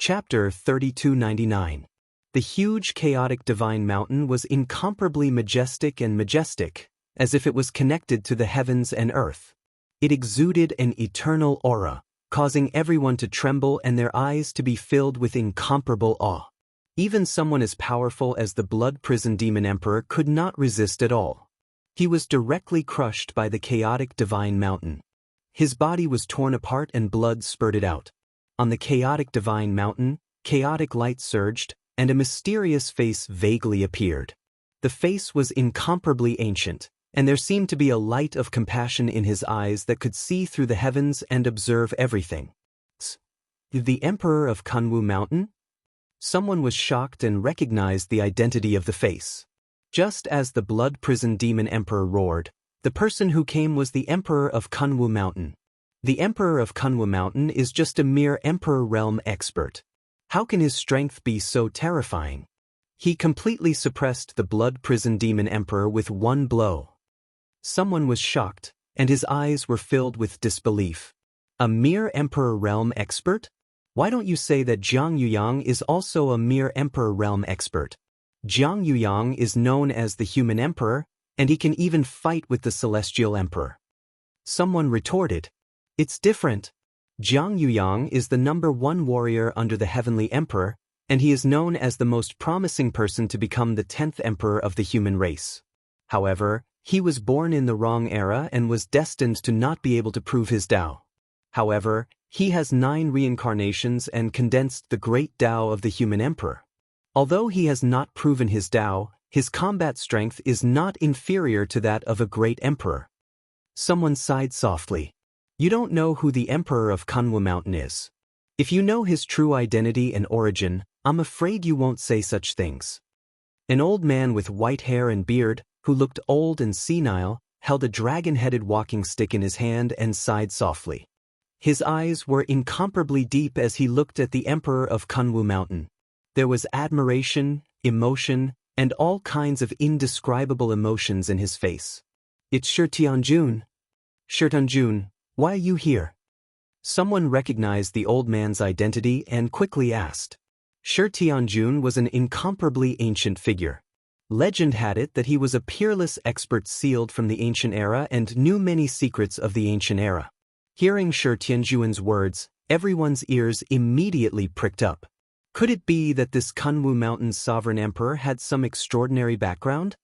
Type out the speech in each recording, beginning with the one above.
Chapter 3299. The huge chaotic divine mountain was incomparably majestic, as if it was connected to the heavens and earth. It exuded an eternal aura, causing everyone to tremble and their eyes to be filled with incomparable awe. Even someone as powerful as the blood prison demon emperor could not resist at all. He was directly crushed by the chaotic divine mountain. His body was torn apart and blood spurted out. On the chaotic divine mountain, chaotic light surged, and a mysterious face vaguely appeared. The face was incomparably ancient, and there seemed to be a light of compassion in his eyes that could see through the heavens and observe everything. The Emperor of Kunwu Mountain? Someone was shocked and recognized the identity of the face. Just as the blood prison demon emperor roared, the person who came was the Emperor of Kunwu Mountain. The Emperor of Kunwu Mountain is just a mere Emperor realm expert. How can his strength be so terrifying? He completely suppressed the blood prison demon emperor with one blow. Someone was shocked, and his eyes were filled with disbelief. A mere Emperor realm expert? Why don't you say that Jiang Yuyang is also a mere Emperor realm expert? Jiang Yuyang is known as the human emperor, and he can even fight with the celestial emperor. Someone retorted, "It's different. Jiang Yuyang is the #1 warrior under the heavenly emperor, and he is known as the most promising person to become the 10th emperor of the human race. However, he was born in the wrong era and was destined to not be able to prove his Tao. However, he has 9 reincarnations and condensed the great Tao of the human emperor. Although he has not proven his Tao, his combat strength is not inferior to that of a great emperor." Someone sighed softly. "You don't know who the Emperor of Kunwu Mountain is. If you know his true identity and origin, I'm afraid you won't say such things." An old man with white hair and beard, who looked old and senile, held a dragon-headed walking stick in his hand and sighed softly. His eyes were incomparably deep as he looked at the Emperor of Kunwu Mountain. There was admiration, emotion, and all kinds of indescribable emotions in his face. "It's Shi Tianjun. Shi Tianjun, why are you here?" Someone recognized the old man's identity and quickly asked. Shi Tianjun was an incomparably ancient figure. Legend had it that he was a peerless expert sealed from the ancient era and knew many secrets of the ancient era. Hearing Shi Tianjun's words, everyone's ears immediately pricked up. Could it be that this Kunwu Mountain's sovereign emperor had some extraordinary background?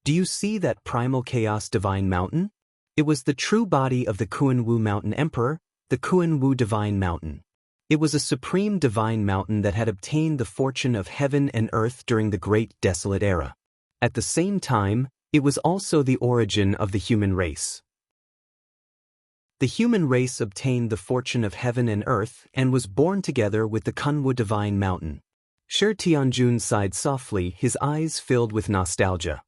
Do you see that primal chaos divine mountain? It was the true body of the Kunwu Mountain Emperor, the Kunwu Divine Mountain. It was a supreme divine mountain that had obtained the fortune of heaven and earth during the Great Desolate Era. At the same time, it was also the origin of the human race. The human race obtained the fortune of heaven and earth and was born together with the Kunwu Divine Mountain. Shi Tianjun sighed softly, his eyes filled with nostalgia.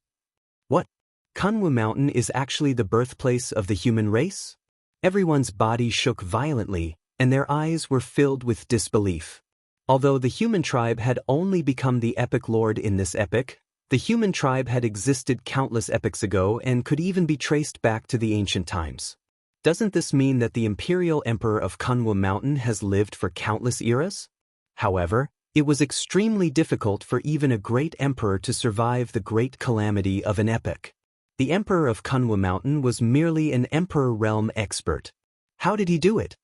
What? Kunwu Mountain is actually the birthplace of the human race? Everyone's body shook violently, and their eyes were filled with disbelief. Although the human tribe had only become the epic lord in this epic, the human tribe had existed countless epochs ago and could even be traced back to the ancient times. Doesn't this mean that the imperial emperor of Kunwu Mountain has lived for countless eras? However, it was extremely difficult for even a great emperor to survive the great calamity of an epoch. The Emperor of Kunwu Mountain was merely an Emperor realm expert. How did he do it?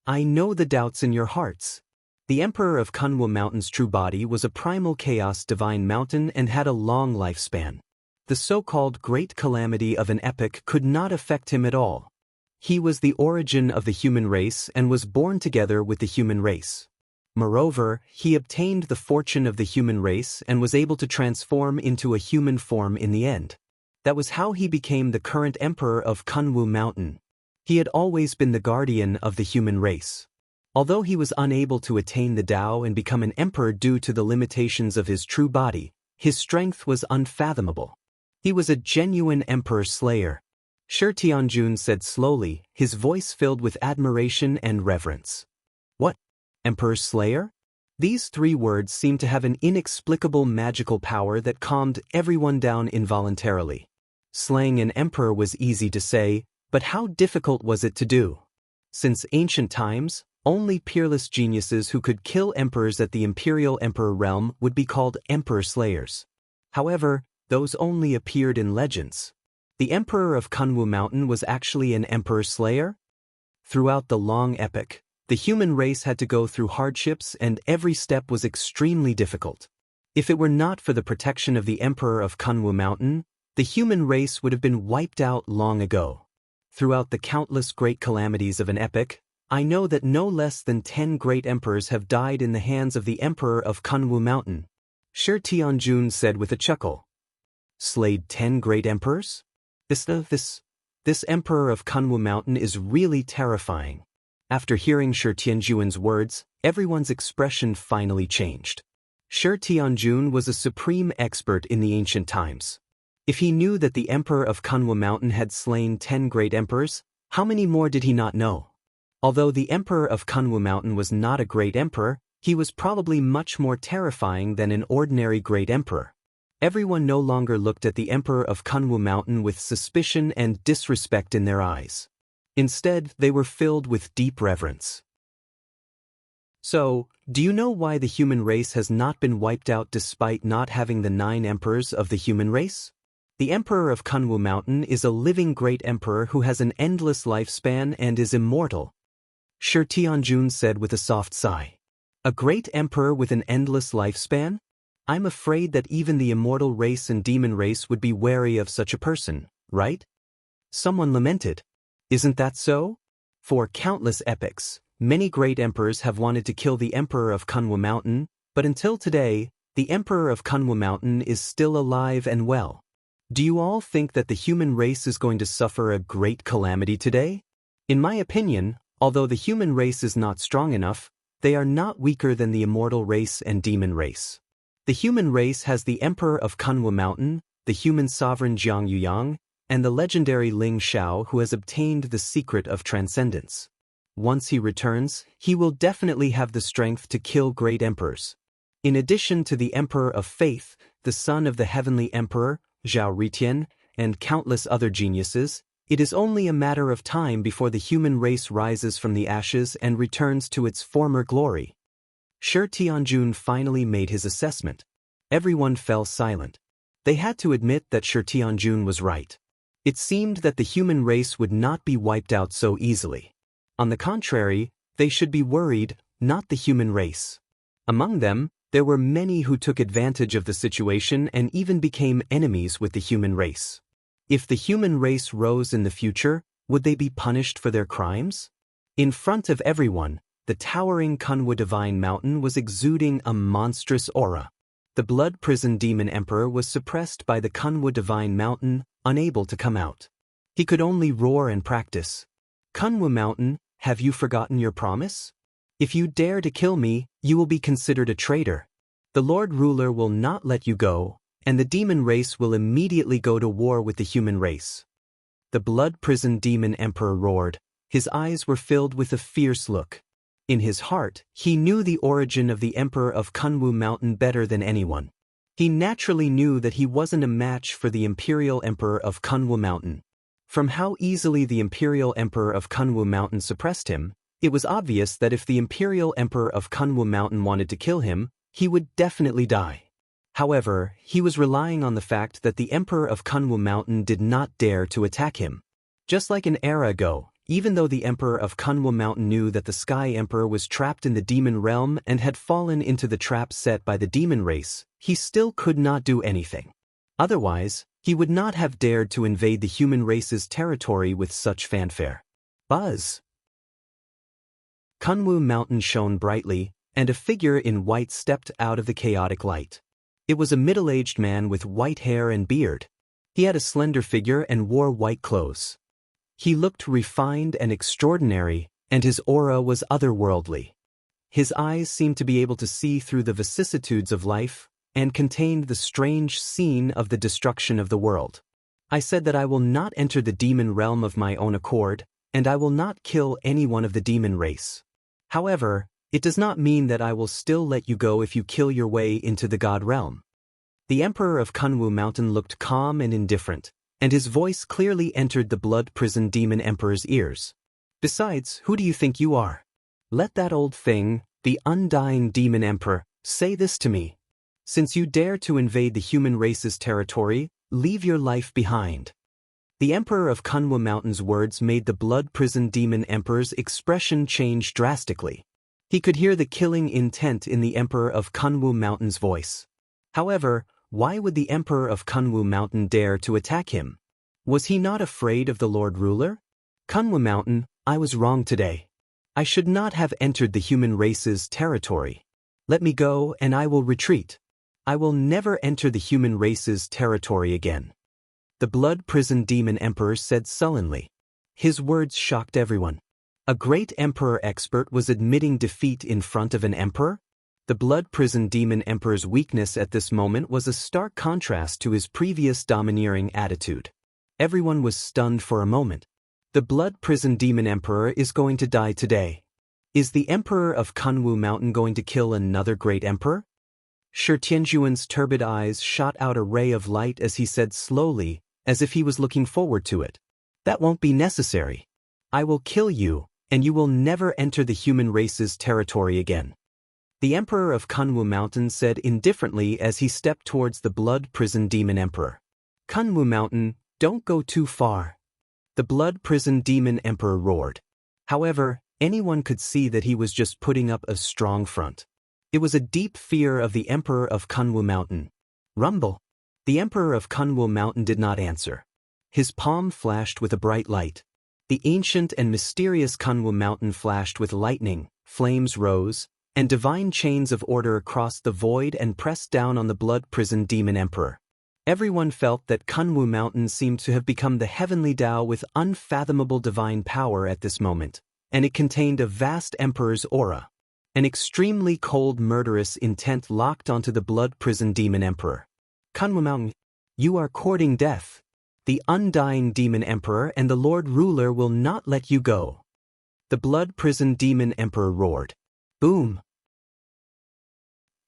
I know the doubts in your hearts. The Emperor of Kunwu Mountain's true body was a primal chaos divine mountain and had a long lifespan. The so-called great calamity of an epoch could not affect him at all. He was the origin of the human race and was born together with the human race. Moreover, he obtained the fortune of the human race and was able to transform into a human form in the end. That was how he became the current emperor of Kunwu Mountain. He had always been the guardian of the human race. Although he was unable to attain the Tao and become an emperor due to the limitations of his true body, his strength was unfathomable. He was a genuine emperor slayer. Shi Tianjun said slowly, his voice filled with admiration and reverence. What? Emperor Slayer? These 3 words seemed to have an inexplicable magical power that calmed everyone down involuntarily. Slaying an emperor was easy to say, but how difficult was it to do? Since ancient times, Only peerless geniuses who could kill emperors at the imperial emperor realm would be called emperor slayers. However, those only appeared in legends. The emperor of Kunwu Mountain was actually an emperor slayer? Throughout the long epic, the human race had to go through hardships and every step was extremely difficult. If it were not for the protection of the emperor of Kunwu Mountain, the human race would have been wiped out long ago. Throughout the countless great calamities of an epic, I know that no less than 10 great emperors have died in the hands of the emperor of Kunwu Mountain. Shi Tianjun said with a chuckle. Slayed 10 great emperors? This emperor of Kunwu Mountain is really terrifying. After hearing Shi Tianjun's words, everyone's expression finally changed. Shi Tianjun was a supreme expert in the ancient times. If he knew that the emperor of Kunwu Mountain had slain 10 great emperors, how many more did he not know? Although the emperor of Kunwu Mountain was not a great emperor, he was probably much more terrifying than an ordinary great emperor. Everyone no longer looked at the emperor of Kunwu Mountain with suspicion and disrespect in their eyes. Instead, they were filled with deep reverence. So, do you know why the human race has not been wiped out despite not having the 9 emperors of the human race? The emperor of Kunwu Mountain is a living great emperor who has an endless lifespan and is immortal. Shi Tianjun said with a soft sigh. A great emperor with an endless lifespan? I'm afraid that even the immortal race and demon race would be wary of such a person, right? Someone lamented. Isn't that so? For countless epics, many great emperors have wanted to kill the emperor of Kunwu Mountain, but until today, the emperor of Kunwu Mountain is still alive and well. Do you all think that the human race is going to suffer a great calamity today? In my opinion, although the human race is not strong enough, they are not weaker than the immortal race and demon race. The human race has the emperor of Kunwu Mountain, the human sovereign Jiang Yuyang, and the legendary Ling Xiao who has obtained the secret of transcendence. Once he returns, he will definitely have the strength to kill great emperors. In addition to the emperor of faith, the son of the heavenly emperor, Zhao Ritian, and countless other geniuses, it is only a matter of time before the human race rises from the ashes and returns to its former glory. Shi Tianjun finally made his assessment. Everyone fell silent. They had to admit that Shi Tianjun was right. It seemed that the human race would not be wiped out so easily. On the contrary, they should be worried, not the human race. Among them, there were many who took advantage of the situation and even became enemies with the human race. If the human race rose in the future, would they be punished for their crimes? In front of everyone, the towering Kunwu Divine Mountain was exuding a monstrous aura. The blood prison demon emperor was suppressed by the Kunwu Divine Mountain, unable to come out. He could only roar and practice. Kunwu Mountain, have you forgotten your promise? If you dare to kill me, you will be considered a traitor. The Lord Ruler will not let you go, and the demon race will immediately go to war with the human race. The blood prison demon emperor roared. His eyes were filled with a fierce look. In his heart, he knew the origin of the emperor of Kunwu Mountain better than anyone. He naturally knew that he wasn't a match for the imperial emperor of Kunwu Mountain. From how easily the imperial emperor of Kunwu Mountain suppressed him, it was obvious that if the imperial emperor of Kunwu Mountain wanted to kill him, he would definitely die. However, he was relying on the fact that the emperor of Kunwu Mountain did not dare to attack him. Just like an era ago, even though the emperor of Kunwu Mountain knew that the Sky Emperor was trapped in the demon realm and had fallen into the trap set by the demon race, he still could not do anything. Otherwise, he would not have dared to invade the human race's territory with such fanfare. Buzz! Kunwu Mountain shone brightly, and a figure in white stepped out of the chaotic light. It was a middle-aged man with white hair and beard. He had a slender figure and wore white clothes. He looked refined and extraordinary, and his aura was otherworldly. His eyes seemed to be able to see through the vicissitudes of life and contained the strange scene of the destruction of the world. I said that I will not enter the demon realm of my own accord, and I will not kill anyone of the demon race. However, it does not mean that I will still let you go if you kill your way into the god realm. The emperor of Kunwu Mountain looked calm and indifferent, and his voice clearly entered the blood prison demon emperor's ears. Besides, who do you think you are? Let that old thing, the undying demon emperor, say this to me. Since you dare to invade the human race's territory, leave your life behind. The Emperor of Kunwu Mountain's words made the blood prison demon emperor's expression change drastically. He could hear the killing intent in the Emperor of Kunwu Mountain's voice. However, why would the Emperor of Kunwu Mountain dare to attack him? Was he not afraid of the Lord Ruler? Kunwu Mountain, I was wrong today. I should not have entered the human race's territory. Let me go and I will retreat. I will never enter the human race's territory again. The blood prison demon emperor said sullenly. His words shocked everyone. A great emperor expert was admitting defeat in front of an emperor? The blood prison demon emperor's weakness at this moment was a stark contrast to his previous domineering attitude. Everyone was stunned for a moment. The blood prison demon emperor is going to die today. Is the Emperor of Kunwu Mountain going to kill another great emperor? Shi Tianjuan's turbid eyes shot out a ray of light as he said slowly, as if he was looking forward to it. That won't be necessary. I will kill you, and you will never enter the human race's territory again. The Emperor of Kunwu Mountain said indifferently as he stepped towards the blood prison demon emperor. Kunwu Mountain, don't go too far. The blood prison demon emperor roared. However, anyone could see that he was just putting up a strong front. It was a deep fear of the Emperor of Kunwu Mountain. Rumble. The Emperor of Kunwu Mountain did not answer. His palm flashed with a bright light. The ancient and mysterious Kunwu Mountain flashed with lightning, flames rose, and divine chains of order crossed the void and pressed down on the blood prison demon emperor. Everyone felt that Kunwu Mountain seemed to have become the heavenly Tao with unfathomable divine power at this moment, and it contained a vast emperor's aura. An extremely cold murderous intent locked onto the blood prison demon emperor. Kunwu Mountain, you are courting death. The undying demon emperor and the Lord Ruler will not let you go. The blood prison demon emperor roared. Boom.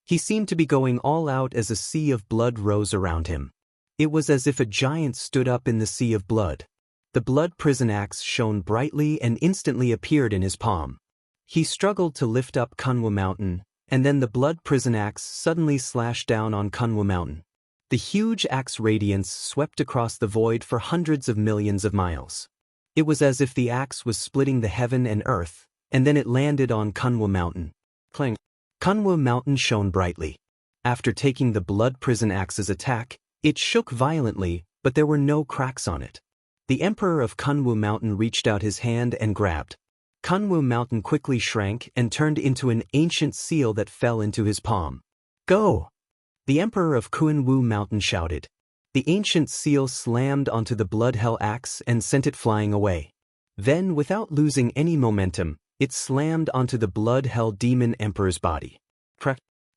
He seemed to be going all out as a sea of blood rose around him. It was as if a giant stood up in the sea of blood. The blood prison axe shone brightly and instantly appeared in his palm. He struggled to lift up Kunwu Mountain, and then the blood prison axe suddenly slashed down on Kunwu Mountain. The huge axe radiance swept across the void for hundreds of millions of miles. It was as if the axe was splitting the heaven and earth, and then it landed on Kunwu Mountain. Clang. Kunwu Mountain shone brightly. After taking the blood prison axe's attack, it shook violently, but there were no cracks on it. The Emperor of Kunwu Mountain reached out his hand and grabbed. Kunwu Mountain quickly shrank and turned into an ancient seal that fell into his palm. Go! The Emperor of Kunwu Mountain shouted. The ancient seal slammed onto the blood hell axe and sent it flying away. Then, without losing any momentum, it slammed onto the blood hell demon emperor's body.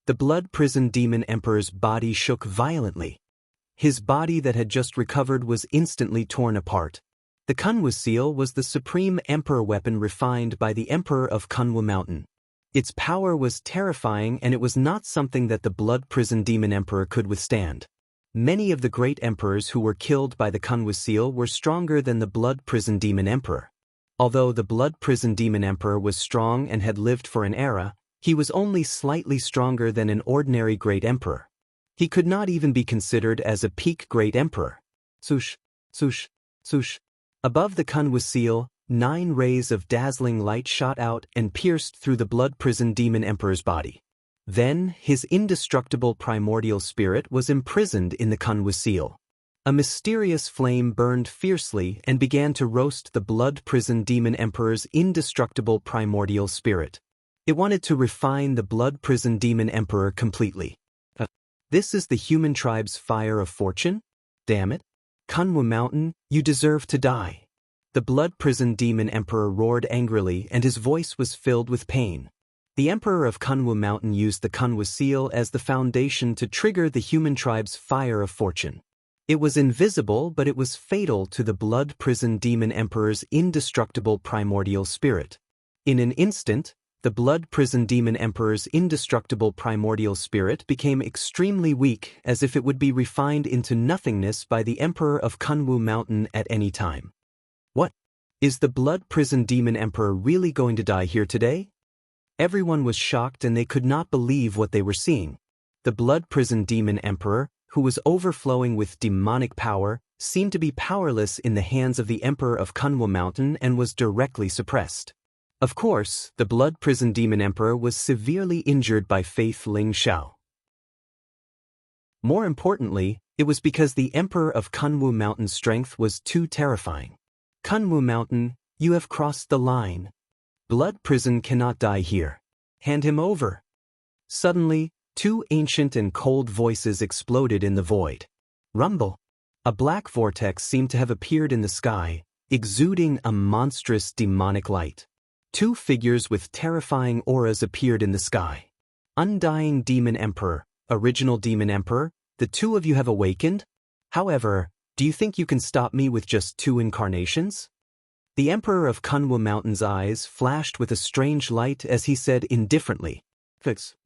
The blood prison demon emperor's body shook violently. His body that had just recovered was instantly torn apart. The Kunwu seal was the supreme emperor weapon refined by the Emperor of Kunwu Mountain. Its power was terrifying and it was not something that the blood prison demon emperor could withstand. Many of the great emperors who were killed by the Kunwu seal were stronger than the blood prison demon emperor. Although the blood prison demon emperor was strong and had lived for an era, he was only slightly stronger than an ordinary great emperor. He could not even be considered as a peak great emperor. Swoosh, swoosh, swoosh. Above the Kunwu seal, 9 rays of dazzling light shot out and pierced through the blood prison demon emperor's body. Then, his indestructible primordial spirit was imprisoned in the Kunwu seal. A mysterious flame burned fiercely and began to roast the blood prison demon emperor's indestructible primordial spirit. It wanted to refine the blood prison demon emperor completely. This is the human tribe's fire of fortune? Damn it. Kunwu Mountain, you deserve to die. The blood prison demon emperor roared angrily and his voice was filled with pain. The Emperor of Kunwu Mountain used the Kunwu seal as the foundation to trigger the human tribe's fire of fortune. It was invisible, but it was fatal to the blood prison demon emperor's indestructible primordial spirit. In an instant, the blood prison demon emperor's indestructible primordial spirit became extremely weak, as if it would be refined into nothingness by the Emperor of Kunwu Mountain at any time. What? Is the blood prison demon emperor really going to die here today? Everyone was shocked and they could not believe what they were seeing. The blood prison demon emperor, who was overflowing with demonic power, seemed to be powerless in the hands of the emperor of Kunwu Mountain and was directly suppressed. Of course, the blood prison demon emperor was severely injured by Faith Ling Xiao. More importantly, it was because the emperor of Kunwu Mountain's strength was too terrifying. Kunwu Mountain, you have crossed the line. Blood prison cannot die here. Hand him over. Suddenly, two ancient and cold voices exploded in the void. Rumble. A black vortex seemed to have appeared in the sky, exuding a monstrous demonic light. Two figures with terrifying auras appeared in the sky. Undying Demon Emperor, Original Demon Emperor, the two of you have awakened? However, do you think you can stop me with just two incarnations? The Emperor of Kunwu Mountain's eyes flashed with a strange light as he said indifferently, "Fix."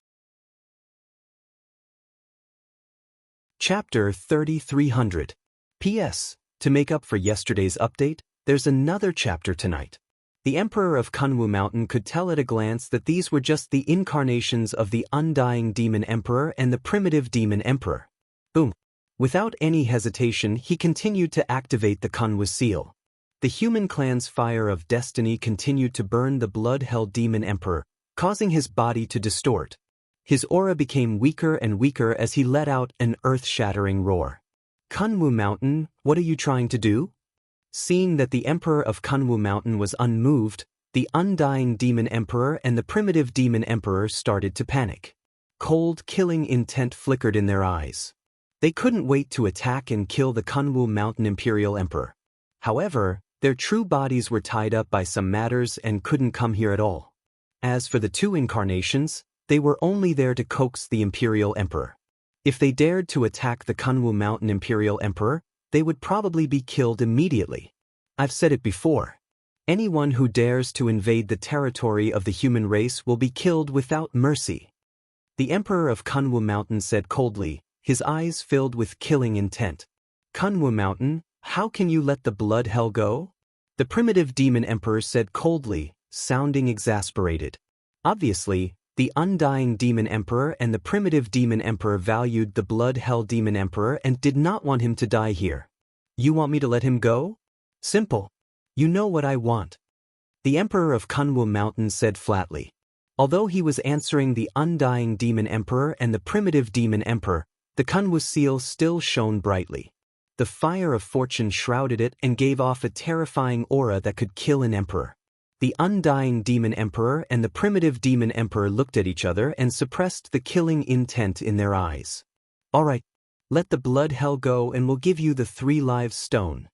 Chapter 3300. P.S. To make up for yesterday's update, there's another chapter tonight. The Emperor of Kunwu Mountain could tell at a glance that these were just the incarnations of the Undying Demon Emperor and the Primitive Demon Emperor. Boom. Without any hesitation, he continued to activate the Kunwu seal. The human clan's fire of destiny continued to burn the blood-hell Demon Emperor, causing his body to distort. His aura became weaker and weaker as he let out an earth-shattering roar. Kunwu Mountain, what are you trying to do? Seeing that the Emperor of Kunwu Mountain was unmoved, the Undying Demon Emperor and the Primitive Demon Emperor started to panic. Cold, killing intent flickered in their eyes. They couldn't wait to attack and kill the Kunwu Mountain Imperial Emperor. However, their true bodies were tied up by some matters and couldn't come here at all. As for the two incarnations, they were only there to coax the Imperial Emperor. If they dared to attack the Kunwu Mountain Imperial Emperor, they would probably be killed immediately. I've said it before. Anyone who dares to invade the territory of the human race will be killed without mercy. The Emperor of Kunwu Mountain said coldly, his eyes filled with killing intent. Kunwu Mountain, how can you let the blood hell go? The Primitive Demon Emperor said coldly, sounding exasperated. Obviously, the Undying Demon Emperor and the Primitive Demon Emperor valued the Blood Hell Demon Emperor and did not want him to die here. You want me to let him go? Simple. You know what I want. The Emperor of Kunwu Mountain said flatly. Although he was answering the Undying Demon Emperor and the Primitive Demon Emperor, the Kunwu seal still shone brightly. The fire of fortune shrouded it and gave off a terrifying aura that could kill an emperor. The Undying Demon Emperor and the Primitive Demon Emperor looked at each other and suppressed the killing intent in their eyes. All right, let the blood hell go and we'll give you the 3 lives stone.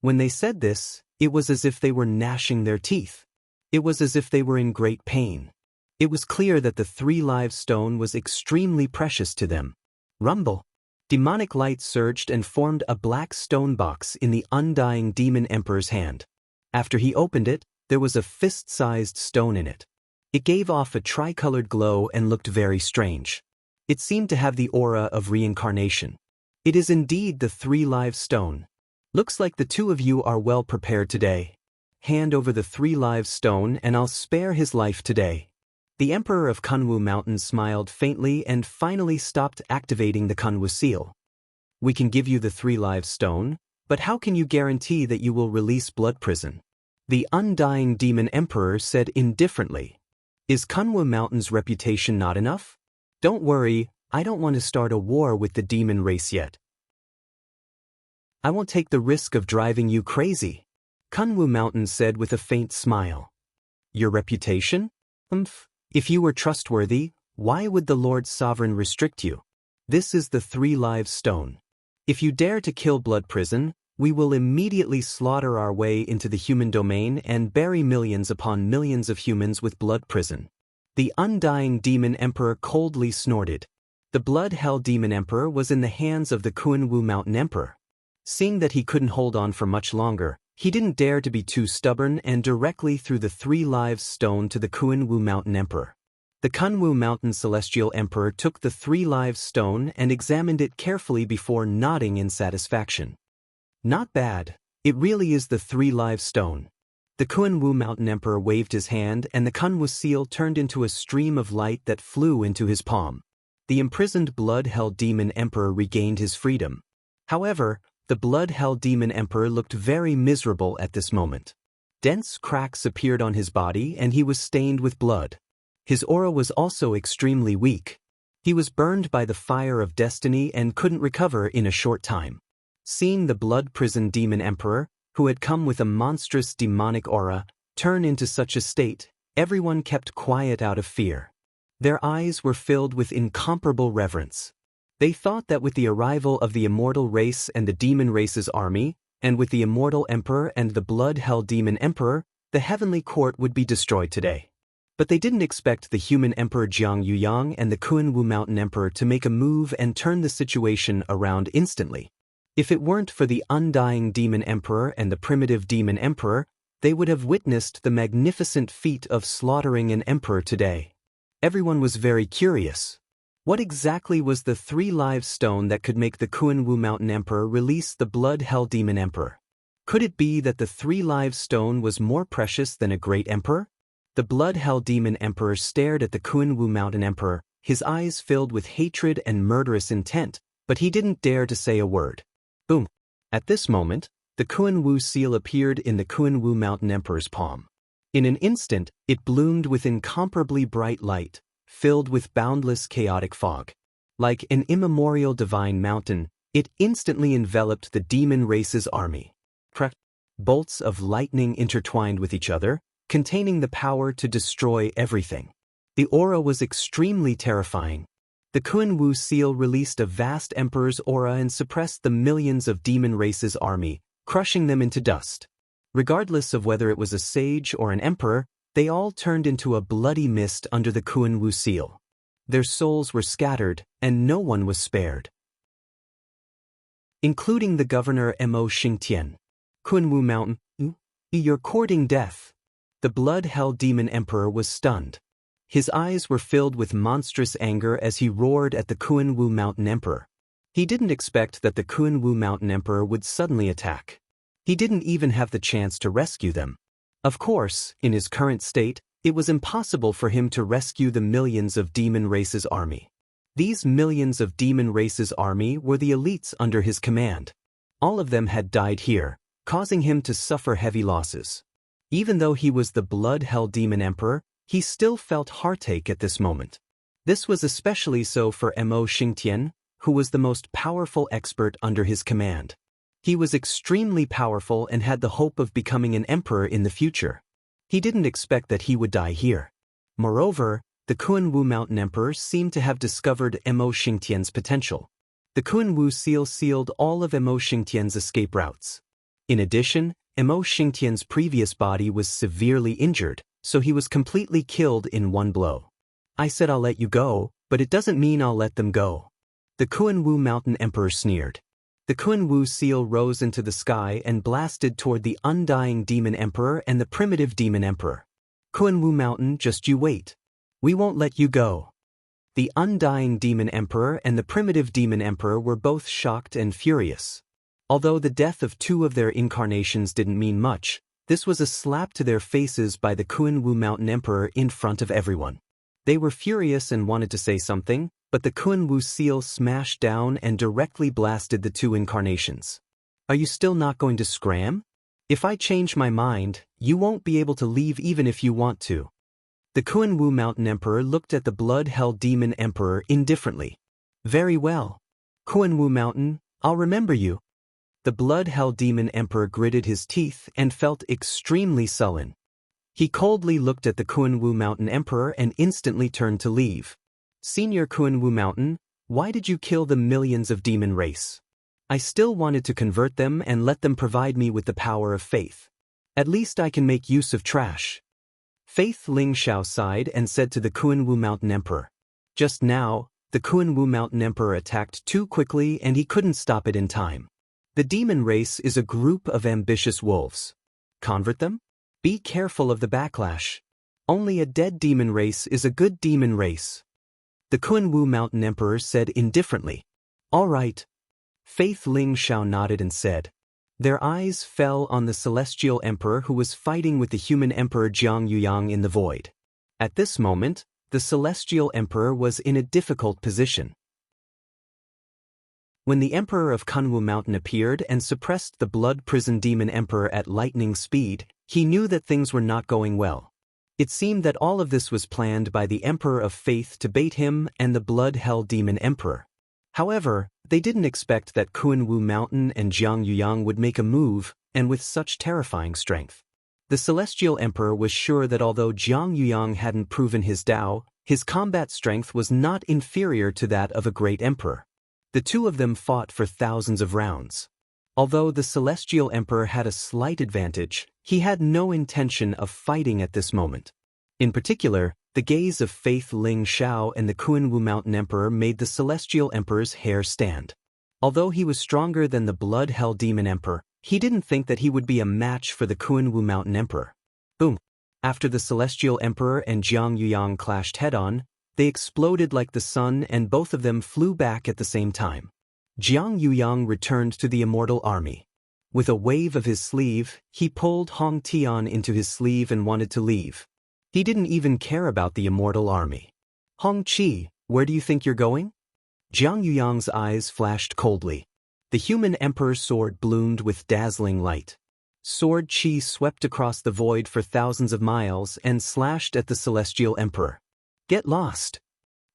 When they said this, it was as if they were gnashing their teeth. It was as if they were in great pain. It was clear that the 3 lives stone was extremely precious to them. Rumble. Demonic light surged and formed a black stone box in the Undying Demon Emperor's hand. After he opened it, there was a fist-sized stone in it. It gave off a tricolored glow and looked very strange. It seemed to have the aura of reincarnation. It is indeed the 3 lives stone. Looks like the two of you are well prepared today. Hand over the 3 lives stone and I'll spare his life today. The Emperor of Kunwu Mountain smiled faintly and finally stopped activating the Kunwu seal. We can give you the 3 lives stone, but how can you guarantee that you will release Blood Prison? The Undying Demon Emperor said indifferently. Is Kunwu Mountain's reputation not enough? Don't worry, I don't want to start a war with the demon race yet. I won't take the risk of driving you crazy, Kunwu Mountain said with a faint smile. Your reputation? If you were trustworthy, why would the Lord Sovereign restrict you? This is the 3 lives stone. If you dare to kill Blood Prison, we will immediately slaughter our way into the human domain and bury millions upon millions of humans with Blood Prison. The Undying Demon Emperor coldly snorted. The Blood Hell Demon Emperor was in the hands of the Kunwu Mountain Emperor. Seeing that he couldn't hold on for much longer, he didn't dare to be too stubborn and directly threw the 3 lives stone to the Kunwu Mountain Emperor. The Kunwu Mountain Celestial Emperor took the 3 lives stone and examined it carefully before nodding in satisfaction. Not bad, it really is the 3 lives stone. The Kuan-Wu Mountain Emperor waved his hand and the Kun-Wu seal turned into a stream of light that flew into his palm. The imprisoned Blood-Hell Demon Emperor regained his freedom. However, the Blood-Hell Demon Emperor looked very miserable at this moment. Dense cracks appeared on his body and he was stained with blood. His aura was also extremely weak. He was burned by the fire of destiny and couldn't recover in a short time. Seeing the blood-prisoned Demon Emperor, who had come with a monstrous demonic aura, turn into such a state, everyone kept quiet out of fear. Their eyes were filled with incomparable reverence. They thought that with the arrival of the immortal race and the demon race's army, and with the immortal emperor and the blood-hell demon emperor, the heavenly court would be destroyed today. But they didn't expect the human emperor Jiang Yuyang and the Kuan-Wu Mountain Emperor to make a move and turn the situation around instantly. If it weren't for the undying demon emperor and the primitive demon emperor, they would have witnessed the magnificent feat of slaughtering an emperor today. Everyone was very curious. What exactly was the 3-live stone that could make the Kuan-Wu Mountain Emperor release the Blood-Hell Demon Emperor? Could it be that the 3-live stone was more precious than a great emperor? The Blood-Hell Demon Emperor stared at the Kuan-Wu Mountain Emperor, his eyes filled with hatred and murderous intent, but he didn't dare to say a word. Boom! At this moment, the Kuan-Wu seal appeared in the Kuan-Wu Mountain Emperor's palm. In an instant, it bloomed with incomparably bright light, filled with boundless chaotic fog. Like an immemorial divine mountain, it instantly enveloped the demon race's army. Bolts of lightning intertwined with each other, containing the power to destroy everything. The aura was extremely terrifying. The Kuan-Wu seal released a vast emperor's aura and suppressed the millions of demon race's army, crushing them into dust. Regardless of whether it was a sage or an emperor, they all turned into a bloody mist under the Kuan-Wu seal. Their souls were scattered, and no one was spared, including the governor Mo Xingtian. Kuan-Wu Mountain, you're courting death. The Blood-Hell Demon Emperor was stunned. His eyes were filled with monstrous anger as he roared at the Kuan-Wu Mountain Emperor. He didn't expect that the Kuan-Wu Mountain Emperor would suddenly attack. He didn't even have the chance to rescue them. Of course, in his current state, it was impossible for him to rescue the millions of demon race's army. These millions of demon race's army were the elites under his command. All of them had died here, causing him to suffer heavy losses. Even though he was the Blood-Hell Demon Emperor, he still felt heartache at this moment. This was especially so for Mo Xingtian, who was the most powerful expert under his command. He was extremely powerful and had the hope of becoming an emperor in the future. He didn't expect that he would die here. Moreover, the Kuan-Wu Mountain Emperor seemed to have discovered Mo Xingtian's potential. The Kuan-Wu seal sealed all of Mo Xingtian's escape routes. In addition, Mo Xingtian's previous body was severely injured, so he was completely killed in one blow. I said I'll let you go, but it doesn't mean I'll let them go. The Kuan-Wu Mountain Emperor sneered. The Kuan-Wu seal rose into the sky and blasted toward the undying Demon Emperor and the primitive Demon Emperor. Kuan-Wu Mountain, just you wait. We won't let you go. The undying Demon Emperor and the primitive Demon Emperor were both shocked and furious. Although the death of 2 of their incarnations didn't mean much, this was a slap to their faces by the Kuan-Wu Mountain Emperor in front of everyone. They were furious and wanted to say something, but the Kuan-Wu seal smashed down and directly blasted the 2 incarnations. Are you still not going to scram? If I change my mind, you won't be able to leave even if you want to. The Kuan-Wu Mountain Emperor looked at the Blood-Hell Demon Emperor indifferently. Very well. Kuan-Wu Mountain, I'll remember you. The Blood-Hell Demon Emperor gritted his teeth and felt extremely sullen. He coldly looked at the Kuan-Wu Mountain Emperor and instantly turned to leave. Senior Kuan-Wu Mountain, why did you kill the millions of demon race? I still wanted to convert them and let them provide me with the power of faith. At least I can make use of trash. Faith Ling Xiao sighed and said to the Kuan-Wu Mountain Emperor. Just now, the Kuan-Wu Mountain Emperor attacked too quickly and he couldn't stop it in time. The demon race is a group of ambitious wolves. Convert them? Be careful of the backlash. Only a dead demon race is a good demon race. The Kuan-Wu Mountain Emperor said indifferently. All right. Faith Ling Xiao nodded and said, Their eyes fell on the celestial emperor who was fighting with the human emperor Jiang Yuyang in the void. At this moment, the celestial emperor was in a difficult position. When the emperor of Kunwu Mountain appeared and suppressed the blood prison demon emperor at lightning speed, he knew that things were not going well. It seemed that all of this was planned by the emperor of faith to bait him and the blood hell demon emperor. However, they didn't expect that Kunwu Mountain and Jiang Yuyang would make a move, and with such terrifying strength. The celestial emperor was sure that although Jiang Yuyang hadn't proven his Tao, his combat strength was not inferior to that of a great emperor. The two of them fought for thousands of rounds. Although the celestial emperor had a slight advantage, he had no intention of fighting at this moment. In particular, the gaze of Faith Ling Xiao and the Kunwu Mountain emperor made the celestial emperor's hair stand. Although he was stronger than the blood hell demon emperor, he didn't think that he would be a match for the Kunwu Mountain emperor. Boom! After the celestial emperor and Jiang Yuyang clashed head-on, they exploded like the sun and both of them flew back at the same time. Jiang Yuyang returned to the immortal army. With a wave of his sleeve, he pulled Hong Tian into his sleeve and wanted to leave. He didn't even care about the immortal army. Hong Qi, where do you think you're going? Jiang Yuyang's eyes flashed coldly. The human emperor's sword bloomed with dazzling light. Sword Qi swept across the void for thousands of miles and slashed at the celestial emperor. Get lost,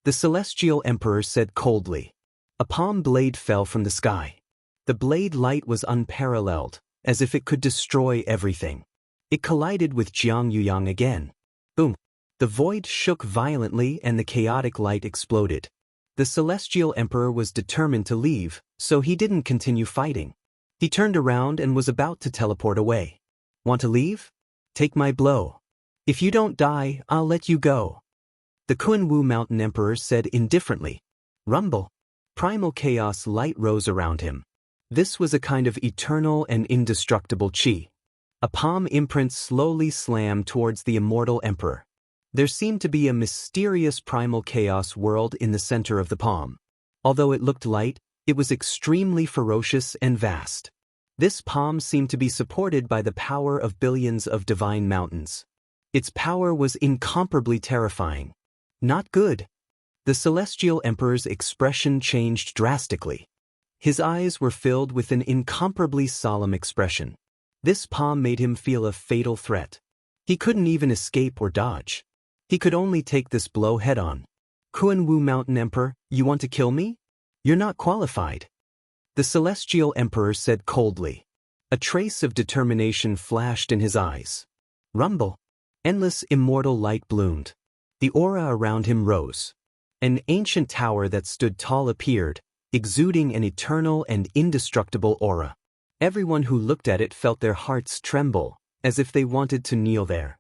the celestial emperor said coldly. A palm blade fell from the sky. The blade light was unparalleled, as if it could destroy everything. It collided with Jiang Yuyang again. Boom! The void shook violently and the chaotic light exploded. The celestial emperor was determined to leave, so he didn't continue fighting. He turned around and was about to teleport away. Want to leave? Take my blow. If you don't die, I'll let you go. The Kunwu Mountain emperor said indifferently. Rumble. Primal chaos light rose around him. This was a kind of eternal and indestructible chi. A palm imprint slowly slammed towards the immortal emperor. There seemed to be a mysterious primal chaos world in the center of the palm. Although it looked light, it was extremely ferocious and vast. This palm seemed to be supported by the power of billions of divine mountains. Its power was incomparably terrifying. Not good. The celestial emperor's expression changed drastically. His eyes were filled with an incomparably solemn expression. This palm made him feel a fatal threat. He couldn't even escape or dodge. He could only take this blow head-on. Kunwu Mountain Emperor, you want to kill me? You're not qualified. The celestial emperor said coldly. A trace of determination flashed in his eyes. Rumble. Endless immortal light bloomed. The aura around him rose. An ancient tower that stood tall appeared, exuding an eternal and indestructible aura. Everyone who looked at it felt their hearts tremble, as if they wanted to kneel there.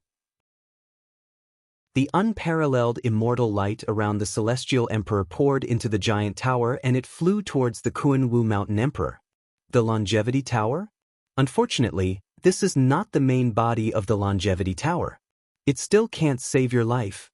The unparalleled immortal light around the celestial emperor poured into the giant tower and it flew towards the Kunwu Mountain emperor. The longevity tower? Unfortunately, this is not the main body of the longevity tower. It still can't save your life.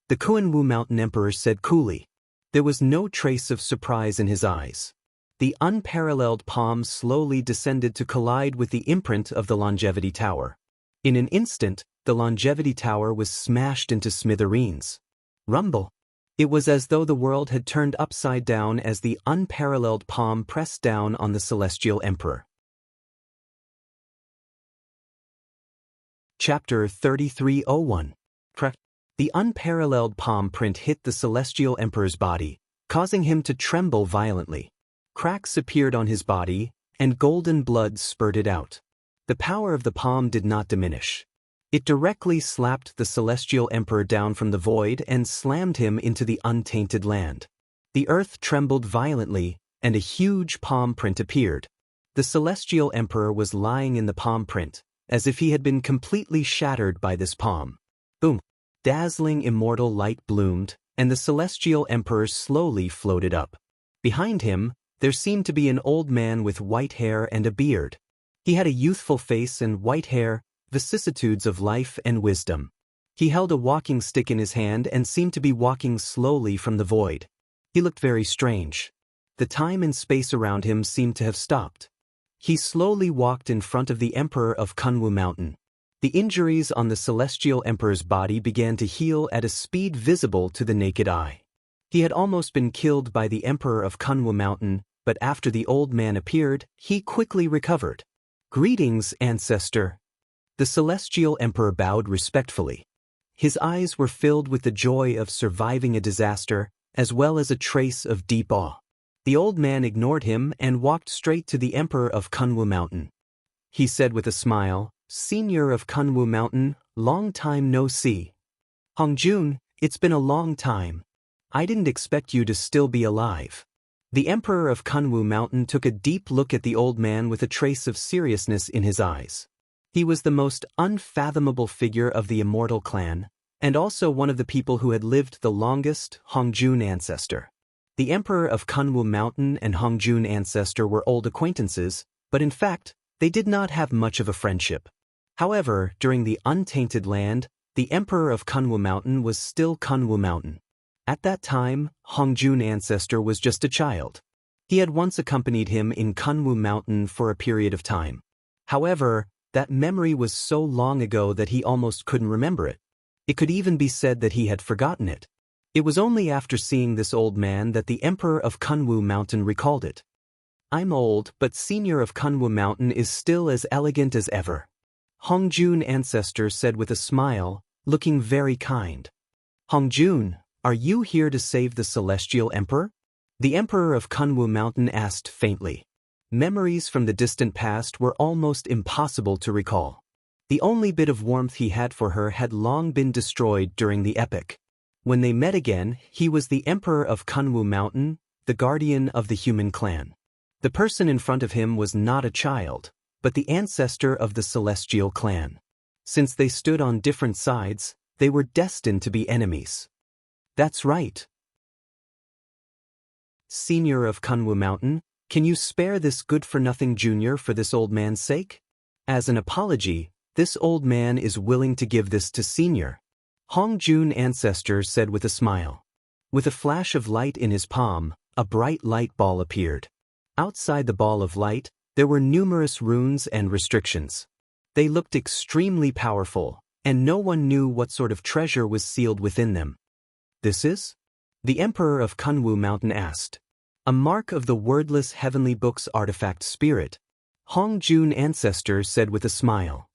The Kunwu Mountain emperor said coolly. There was no trace of surprise in his eyes. The unparalleled palm slowly descended to collide with the imprint of the longevity tower. In an instant, the longevity tower was smashed into smithereens. Rumble. It was as though the world had turned upside down as the unparalleled palm pressed down on the celestial emperor. Chapter 3301. The unparalleled palm print hit the celestial emperor's body, causing him to tremble violently. Cracks appeared on his body, and golden blood spurted out. The power of the palm did not diminish. It directly slapped the celestial emperor down from the void and slammed him into the untainted land. The earth trembled violently, and a huge palm print appeared. The celestial emperor was lying in the palm print, as if he had been completely shattered by this palm. Boom! Dazzling immortal light bloomed, and the celestial emperor slowly floated up. Behind him, there seemed to be an old man with white hair and a beard. He had a youthful face and white hair, vicissitudes of life and wisdom. He held a walking stick in his hand and seemed to be walking slowly from the void. He looked very strange. The time and space around him seemed to have stopped. He slowly walked in front of the Emperor of Kunwu Mountain. The injuries on the Celestial Emperor's body began to heal at a speed visible to the naked eye. He had almost been killed by the Emperor of Kunwu Mountain, but after the old man appeared, he quickly recovered. "Greetings, Ancestor." The Celestial Emperor bowed respectfully. His eyes were filled with the joy of surviving a disaster, as well as a trace of deep awe. The old man ignored him and walked straight to the Emperor of Kunwu Mountain. He said with a smile, "Senior of Kunwu Mountain, long time no see. Hongjun, it's been a long time. I didn't expect you to still be alive." The Emperor of Kunwu Mountain took a deep look at the old man with a trace of seriousness in his eyes. He was the most unfathomable figure of the immortal clan, and also one of the people who had lived the longest, Hongjun Ancestor. The Emperor of Kunwu Mountain and Hongjun Ancestor were old acquaintances, but in fact, they did not have much of a friendship. However, during the Untainted Land, the Emperor of Kunwu Mountain was still Kunwu Mountain. At that time, Hongjun Ancestor was just a child. He had once accompanied him in Kunwu Mountain for a period of time. However, that memory was so long ago that he almost couldn't remember it. It could even be said that he had forgotten it. It was only after seeing this old man that the Emperor of Kunwu Mountain recalled it. "I'm old, but Senior of Kunwu Mountain is still as elegant as ever," Hongjun Ancestor said with a smile, looking very kind. "Hongjun, are you here to save the Celestial Emperor?" The Emperor of Kunwu Mountain asked faintly. Memories from the distant past were almost impossible to recall. The only bit of warmth he had for her had long been destroyed during the epic. When they met again, he was the Emperor of Kunwu Mountain, the guardian of the human clan. The person in front of him was not a child, but the ancestor of the Celestial clan. Since they stood on different sides, they were destined to be enemies. "That's right. Senior of Kunwu Mountain, can you spare this good-for-nothing junior for this old man's sake? As an apology, this old man is willing to give this to Senior," Hongjun Ancestor said with a smile. With a flash of light in his palm, a bright light ball appeared. Outside the ball of light, there were numerous runes and restrictions. They looked extremely powerful, and no one knew what sort of treasure was sealed within them. "This is?" the Emperor of Kunwu Mountain asked. "A mark of the wordless heavenly book's artifact spirit," Hongjun Ancestor said with a smile.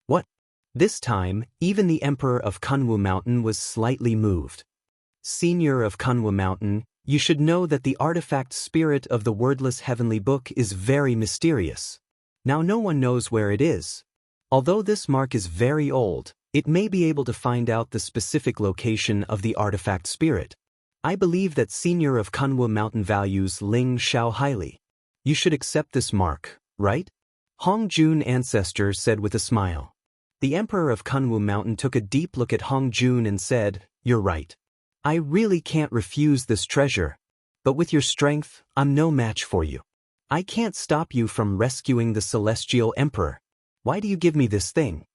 "What?" This time, even the Emperor of Kunwu Mountain was slightly moved. "Senior of Kunwu Mountain, you should know that the artifact spirit of the wordless heavenly book is very mysterious. Now no one knows where it is. Although this mark is very old, it may be able to find out the specific location of the artifact spirit. I believe that Senior of Kunwu Mountain values Ling Xiao highly. You should accept this mark, right?" Hongjun Ancestor said with a smile. The Emperor of Kunwu Mountain took a deep look at Hongjun and said, "You're right. I really can't refuse this treasure. But with your strength, I'm no match for you. I can't stop you from rescuing the Celestial Emperor. Why do you give me this thing?"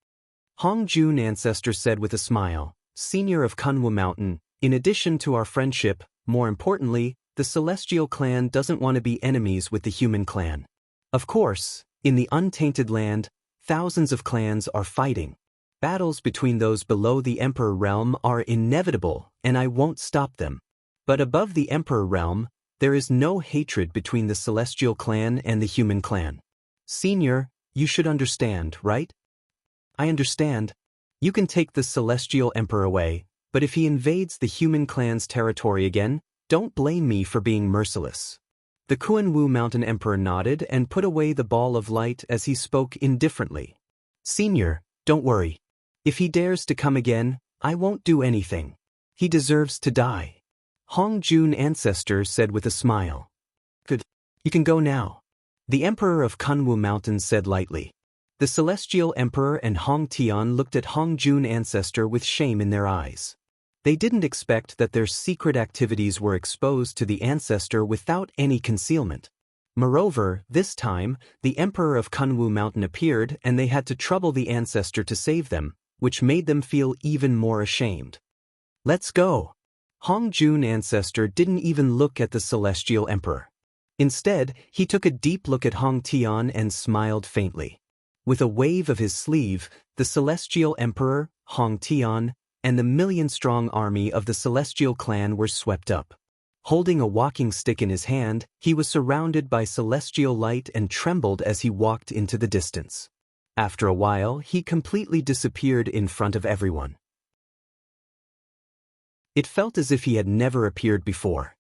Hongjun Ancestor said with a smile, "Senior of Kunwu Mountain, in addition to our friendship, more importantly, the Celestial clan doesn't want to be enemies with the human clan. Of course, in the Untainted Land, thousands of clans are fighting. Battles between those below the Emperor realm are inevitable, and I won't stop them. But above the Emperor realm, there is no hatred between the Celestial clan and the human clan. Senior, you should understand, right?" "I understand. You can take the Celestial Emperor away, but if he invades the human clan's territory again, don't blame me for being merciless." The Kunwu Mountain Emperor nodded and put away the ball of light as he spoke indifferently. "Senior, don't worry. If he dares to come again, I won't do anything. He deserves to die," Hongjun Ancestor said with a smile. "Good. You can go now," the Emperor of Kunwu Mountain said lightly. The Celestial Emperor and Hong Tian looked at Hongjun Ancestor with shame in their eyes. They didn't expect that their secret activities were exposed to the ancestor without any concealment. Moreover, this time, the Emperor of Kunwu Mountain appeared and they had to trouble the ancestor to save them, which made them feel even more ashamed. "Let's go." Hongjun Ancestor didn't even look at the Celestial Emperor. Instead, he took a deep look at Hong Tian and smiled faintly. With a wave of his sleeve, the Celestial Emperor, Hong Tian, and the million-strong army of the Celestial clan were swept up. Holding a walking stick in his hand, he was surrounded by celestial light and trembled as he walked into the distance. After a while, he completely disappeared in front of everyone. It felt as if he had never appeared before.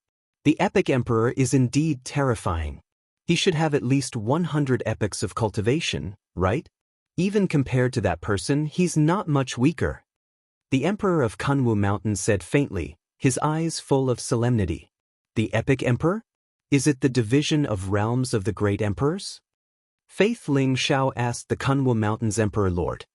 The epic emperor is indeed terrifying. He should have at least 100 epochs of cultivation, right? Even compared to that person, he's not much weaker. The emperor of Kunwu Mountain said faintly, his eyes full of solemnity. The epic emperor? Is it the division of realms of the great emperors? Faith Ling Xiao asked the Kunwu Mountain's emperor lord.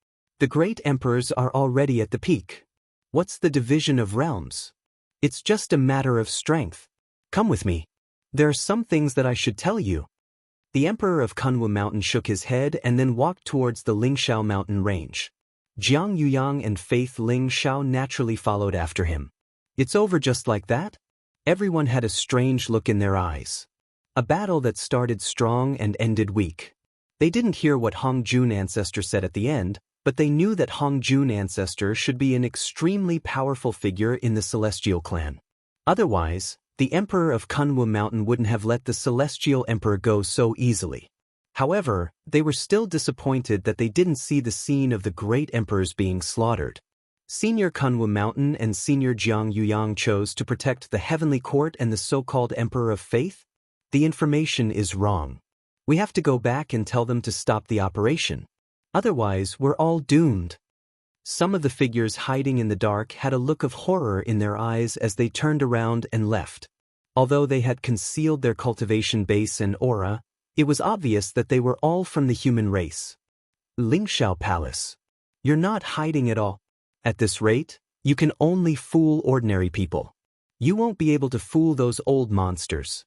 The great emperors are already at the peak. What's the division of realms? It's just a matter of strength. Come with me. There are some things that I should tell you. The emperor of Kunwu Mountain shook his head and then walked towards the Lingxiao mountain range. Jiang Yuyang and Faith Ling Xiao naturally followed after him. It's over just like that? Everyone had a strange look in their eyes. A battle that started strong and ended weak. They didn't hear what Hong Jun Ancestor said at the end, but they knew that Hong Jun Ancestor should be an extremely powerful figure in the Celestial clan. Otherwise, the Emperor of Kunwu Mountain wouldn't have let the Celestial Emperor go so easily. However, they were still disappointed that they didn't see the scene of the great emperors being slaughtered. Senior Kunwu Mountain and Senior Jiang Yuyang chose to protect the Heavenly Court and the so-called Emperor of Faith? The information is wrong. We have to go back and tell them to stop the operation. Otherwise, we're all doomed. Some of the figures hiding in the dark had a look of horror in their eyes as they turned around and left. Although they had concealed their cultivation base and aura, it was obvious that they were all from the human race. Lingxiao Palace. You're not hiding at all. At this rate, you can only fool ordinary people. You won't be able to fool those old monsters.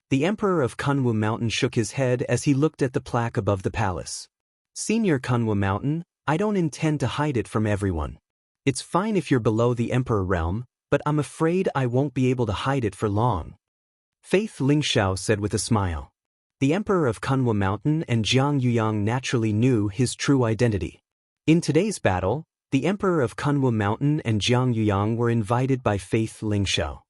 The Emperor of Kunwu Mountain shook his head as he looked at the plaque above the palace. Senior Kunwu Mountain, I don't intend to hide it from everyone. It's fine if you're below the Emperor realm, but I'm afraid I won't be able to hide it for long. Faith Lingxiao said with a smile. The Emperor of Kunwu Mountain and Jiang Yuyang naturally knew his true identity. In today's battle, the Emperor of Kunwu Mountain and Jiang Yuyang were invited by Faith Lingxiao.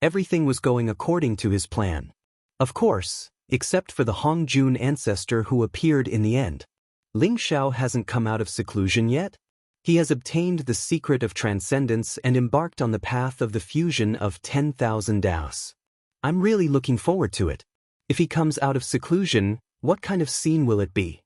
Everything was going according to his plan. Of course, except for the Hong Jun Ancestor who appeared in the end. Lingxiao hasn't come out of seclusion yet. He has obtained the secret of transcendence and embarked on the path of the fusion of 10,000 Daos. I'm really looking forward to it. If he comes out of seclusion, what kind of scene will it be?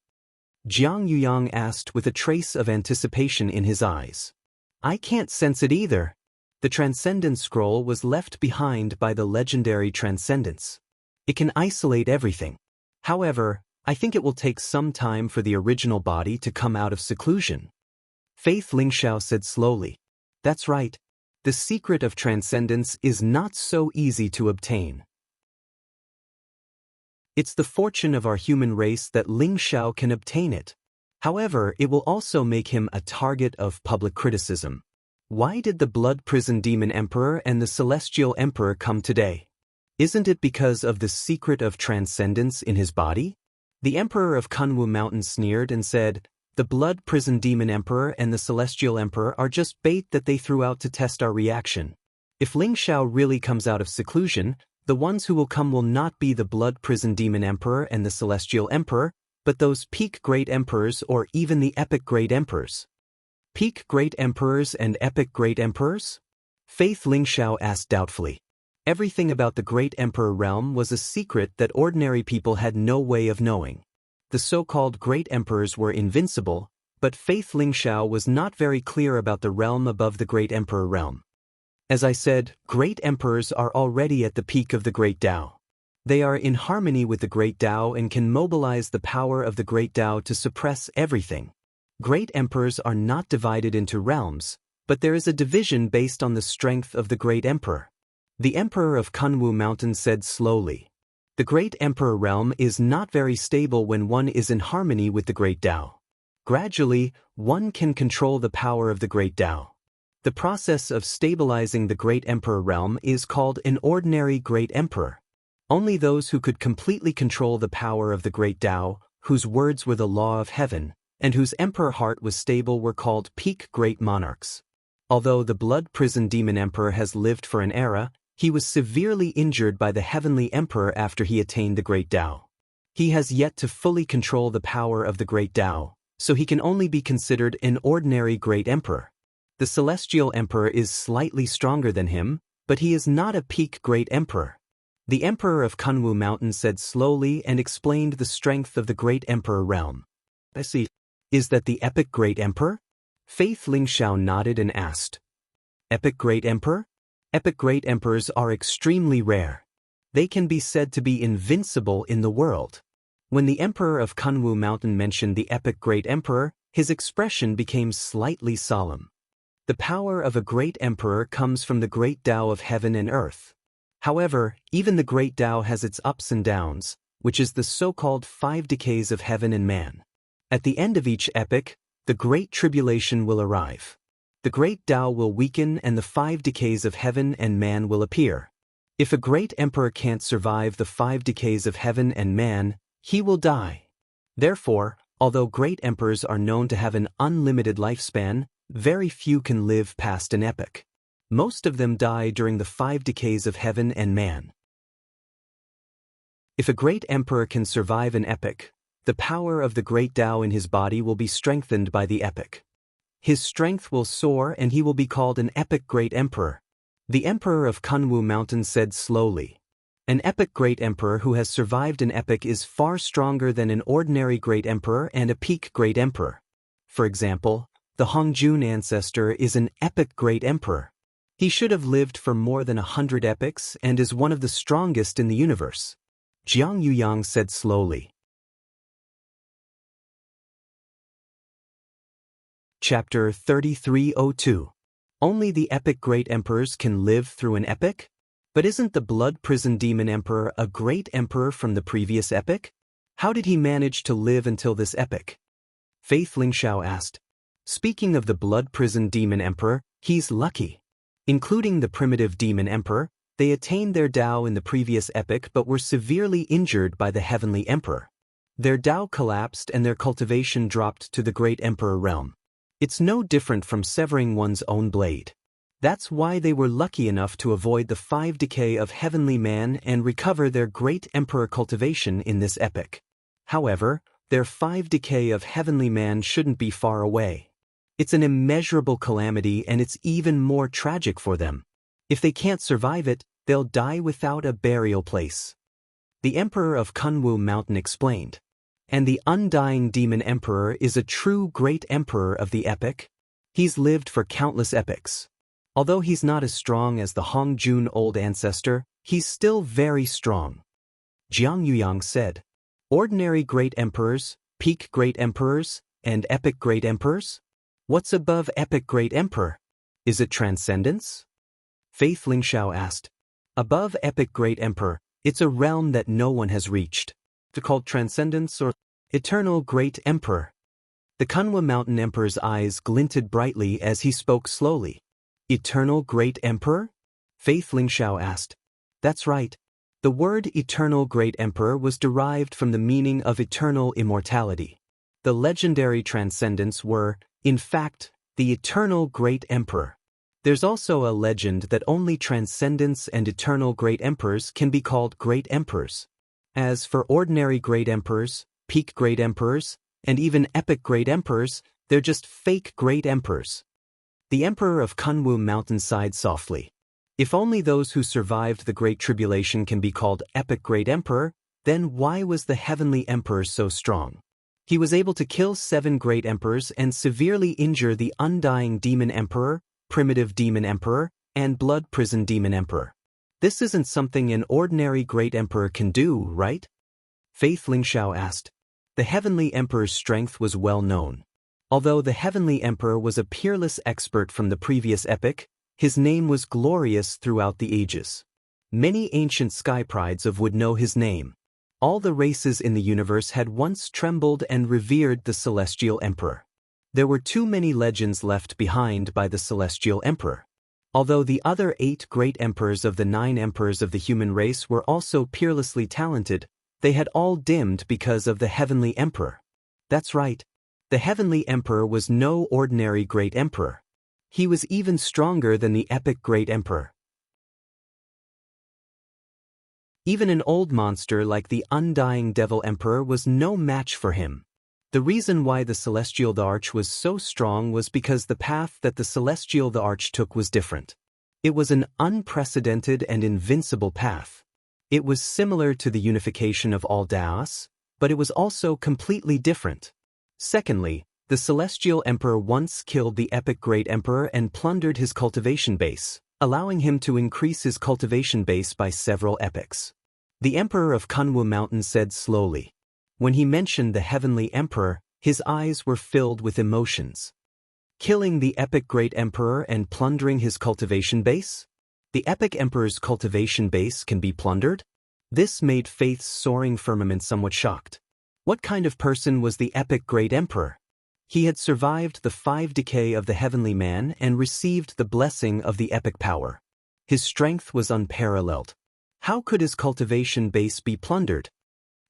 Jiang Yuyang asked with a trace of anticipation in his eyes. I can't sense it either. The Transcendence Scroll was left behind by the legendary Transcendence. It can isolate everything. However, I think it will take some time for the original body to come out of seclusion. Faith Lingxiao said slowly. That's right. The secret of transcendence is not so easy to obtain. It's the fortune of our human race that Lingxiao can obtain it. However, it will also make him a target of public criticism. Why did the Blood Prison Demon Emperor and the Celestial Emperor come today? Isn't it because of the secret of transcendence in his body? The Emperor of Kunwu Mountain sneered and said, the Blood Prison Demon Emperor and the Celestial Emperor are just bait that they threw out to test our reaction. If Lingxiao really comes out of seclusion, the ones who will come will not be the Blood Prison Demon Emperor and the Celestial Emperor, but those Peak Great Emperors or even the Epic Great Emperors. Peak Great Emperors and Epic Great Emperors? Faith Lingxiao asked doubtfully. Everything about the Great Emperor realm was a secret that ordinary people had no way of knowing. The so-called Great Emperors were invincible, but Faith Lingxiao was not very clear about the realm above the Great Emperor realm. As I said, Great Emperors are already at the peak of the Great Tao. They are in harmony with the Great Tao and can mobilize the power of the Great Tao to suppress everything. Great Emperors are not divided into realms, but there is a division based on the strength of the Great Emperor. The Emperor of Kunwu Mountain said slowly. The Great Emperor realm is not very stable when one is in harmony with the Great Tao. Gradually, one can control the power of the Great Tao. The process of stabilizing the Great Emperor realm is called an ordinary Great Emperor. Only those who could completely control the power of the great Tao, whose words were the law of heaven, and whose emperor heart was stable were called peak great monarchs. Although the blood-prison demon emperor has lived for an era, he was severely injured by the heavenly emperor after he attained the great Tao. He has yet to fully control the power of the great Tao, so he can only be considered an ordinary great emperor. The celestial emperor is slightly stronger than him, but he is not a peak great emperor. The emperor of Kunwu Mountain said slowly and explained the strength of the great emperor realm. I see. Is that the epic great emperor? Faith Lingxiao nodded and asked. Epic great emperor? Epic great emperors are extremely rare. They can be said to be invincible in the world. When the emperor of Kunwu Mountain mentioned the epic great emperor, his expression became slightly solemn. The power of a great emperor comes from the great Tao of heaven and earth. However, even the great Tao has its ups and downs, which is the so-called 5 decays of heaven and man. At the end of each epoch, the Great Tribulation will arrive. The great Tao will weaken and the 5 decays of heaven and man will appear. If a great emperor can't survive the 5 decays of heaven and man, he will die. Therefore, although great emperors are known to have an unlimited lifespan, very few can live past an epoch. Most of them die during the 5 decays of heaven and man. If a great emperor can survive an epoch, the power of the great Tao in his body will be strengthened by the epoch. His strength will soar and he will be called an epic great emperor. The emperor of Kunwu Mountain said slowly. An epic great emperor who has survived an epoch is far stronger than an ordinary great emperor and a peak great emperor. For example, the Hongjun ancestor is an epic great emperor. He should have lived for more than 100 epochs and is one of the strongest in the universe. Jiang Yuyang said slowly. Chapter 3302. Only the epic great emperors can live through an epoch? But isn't the blood prison demon emperor a great emperor from the previous epoch? How did he manage to live until this epoch? Faith Lingxiao asked. Speaking of the blood prison demon emperor, he's lucky. Including the primitive demon emperor, they attained their Tao in the previous epoch but were severely injured by the heavenly emperor. Their Tao collapsed and their cultivation dropped to the great emperor realm. It's no different from severing one's own blade. That's why they were lucky enough to avoid the 5 decay of heavenly man and recover their great emperor cultivation in this epoch. However, their 5 decay of heavenly man shouldn't be far away. It's an immeasurable calamity and it's even more tragic for them. If they can't survive it, they'll die without a burial place. The emperor of Kunwu Mountain explained. And the undying demon emperor is a true great emperor of the epoch. He's lived for countless epochs. Although he's not as strong as the Hongjun old ancestor, he's still very strong. Jiang Yuyang said, ordinary great emperors, peak great emperors, and epic great emperors? What's above epic great emperor? Is it transcendence? Faith Lingxiao asked. Above epic great emperor, it's a realm that no one has reached. It's called transcendence or eternal great emperor. The Kunwu Mountain emperor's eyes glinted brightly as he spoke slowly. Eternal great emperor? Faith Lingxiao asked. That's right. The word eternal great emperor was derived from the meaning of eternal immortality. The legendary transcendents were, in fact, the eternal great emperor. There's also a legend that only transcendents and eternal great emperors can be called great emperors. As for ordinary great emperors, peak great emperors, and even epic great emperors, they're just fake great emperors. The emperor of Kunwu Mountain sighed softly. If only those who survived the Great Tribulation can be called epic great emperor, then why was the heavenly emperor so strong? He was able to kill 7 great emperors and severely injure the undying demon emperor, primitive demon emperor, and blood prison demon emperor. This isn't something an ordinary great emperor can do, right? Faith Lingxiao asked. The heavenly emperor's strength was well known. Although the heavenly emperor was a peerless expert from the previous epoch, his name was glorious throughout the ages. Many ancient sky prides would know his name. All the races in the universe had once trembled and revered the celestial emperor. There were too many legends left behind by the celestial emperor. Although the other 8 great emperors of the 9 emperors of the human race were also peerlessly talented, they had all dimmed because of the heavenly emperor. That's right. The heavenly emperor was no ordinary great emperor. He was even stronger than the epic great emperor. Even an old monster like the undying devil emperor was no match for him. The reason why the celestial arch was so strong was because the path that the celestial arch took was different. It was an unprecedented and invincible path. It was similar to the unification of all Daos, but it was also completely different. Secondly, the celestial emperor once killed the epic great emperor and plundered his cultivation base, allowing him to increase his cultivation base by several epochs. The emperor of Kunwu Mountain said slowly. When he mentioned the heavenly emperor, his eyes were filled with emotions. Killing the epic great emperor and plundering his cultivation base? The epic emperor's cultivation base can be plundered? This made Faith's soaring firmament somewhat shocked. What kind of person was the epic great emperor? He had survived the 5 decay of the heavenly man and received the blessing of the epic power. His strength was unparalleled. How could his cultivation base be plundered?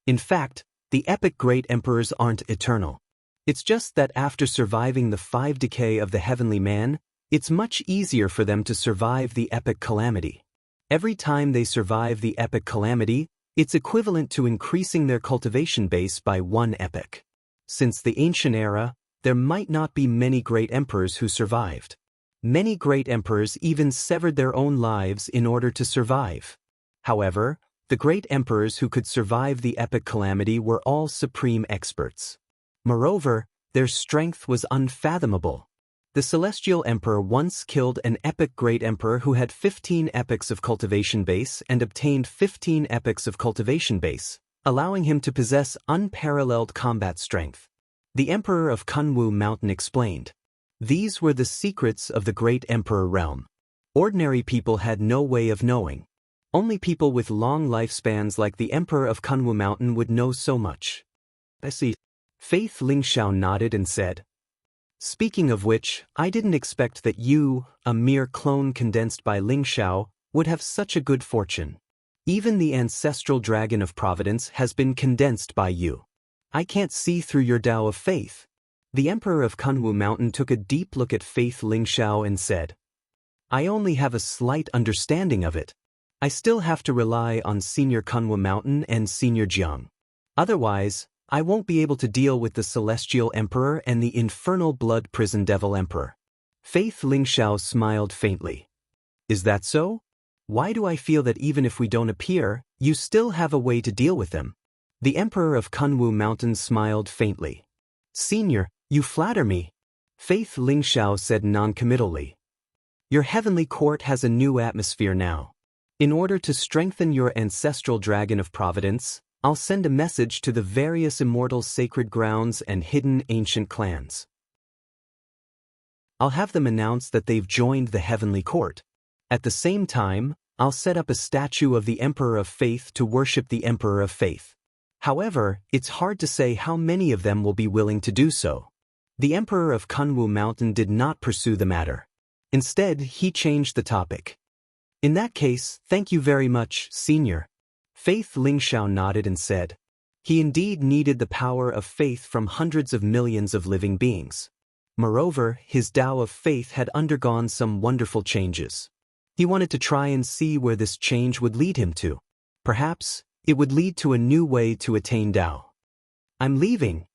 In fact, the epic great emperors aren't eternal. It's just that after surviving the 5 decay of the heavenly man, it's much easier for them to survive the epic calamity. Every time they survive the epic calamity, it's equivalent to increasing their cultivation base by 1 epoch. Since the ancient era, there might not be many great emperors who survived. Many great emperors even severed their own lives in order to survive. However, the great emperors who could survive the epic calamity were all supreme experts. Moreover, their strength was unfathomable. The celestial emperor once killed an epic great emperor who had 15 epochs of cultivation base and obtained 15 epochs of cultivation base, allowing him to possess unparalleled combat strength. The emperor of Kunwu Mountain explained. These were the secrets of the great emperor realm. Ordinary people had no way of knowing. Only people with long lifespans like the emperor of Kunwu Mountain would know so much. I see. Faith Lingxiao nodded and said, Speaking of which, I didn't expect that you, a mere clone condensed by Lingxiao, would have such a good fortune. Even the ancestral dragon of providence has been condensed by you. I can't see through your Tao of faith. The emperor of Kunwu Mountain took a deep look at Faith Lingxiao and said, I only have a slight understanding of it. I still have to rely on Senior Kunwu Mountain and Senior Jiang. Otherwise, I won't be able to deal with the Celestial Emperor and the Infernal Blood Prison Devil Emperor. Faith Lingxiao smiled faintly. Is that so? Why do I feel that even if we don't appear, you still have a way to deal with them? The Emperor of Kunwu Mountain smiled faintly. Senior, you flatter me. Faith Lingxiao said noncommittally. Your heavenly court has a new atmosphere now. In order to strengthen your ancestral dragon of providence, I'll send a message to the various immortal sacred grounds and hidden ancient clans. I'll have them announce that they've joined the heavenly court. At the same time, I'll set up a statue of the Emperor of Faith to worship the Emperor of Faith. However, it's hard to say how many of them will be willing to do so. The Emperor of Kunwu Mountain did not pursue the matter. Instead, he changed the topic. In that case, thank you very much, Senior. Faith Lingxiao nodded and said. He indeed needed the power of faith from hundreds of millions of living beings. Moreover, his Tao of faith had undergone some wonderful changes. He wanted to try and see where this change would lead him to. Perhaps, it would lead to a new way to attain Tao. I'm leaving.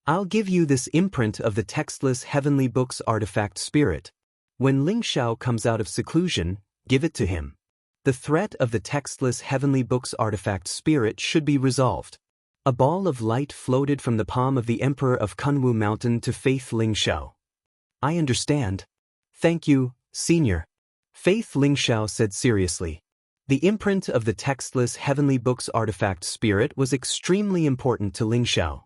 I'll give you this imprint of the textless heavenly book's artifact spirit. When Lingxiao comes out of seclusion, give it to him. The threat of the textless heavenly book's artifact spirit should be resolved. A ball of light floated from the palm of the Emperor of Kunwu Mountain to Faith Lingxiao. I understand. Thank you, Senior. Faith Lingxiao said seriously. The imprint of the textless heavenly book's artifact spirit was extremely important to Lingxiao.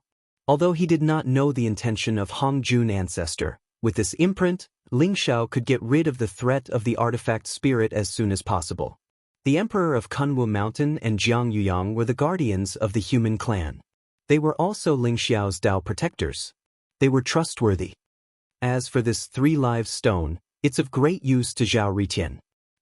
Although he did not know the intention of Hongjun ancestor, with this imprint, Lingxiao could get rid of the threat of the artifact spirit as soon as possible. The Emperor of Kunwu Mountain and Jiang Yuyang were the guardians of the human clan. They were also Lingxiao's Tao protectors. They were trustworthy. As for this 3 live stone, It's of great use to Zhao Ritian.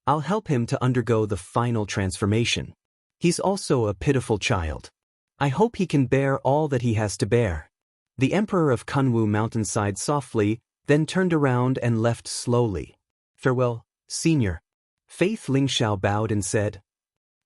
I'll help him to undergo the final transformation. He's also a pitiful child. I hope he can bear all that he has to bear." The Emperor of Kunwu Mountain sighed softly, then turned around and left slowly. "Farewell, Senior." Faith Lingxiao bowed and said,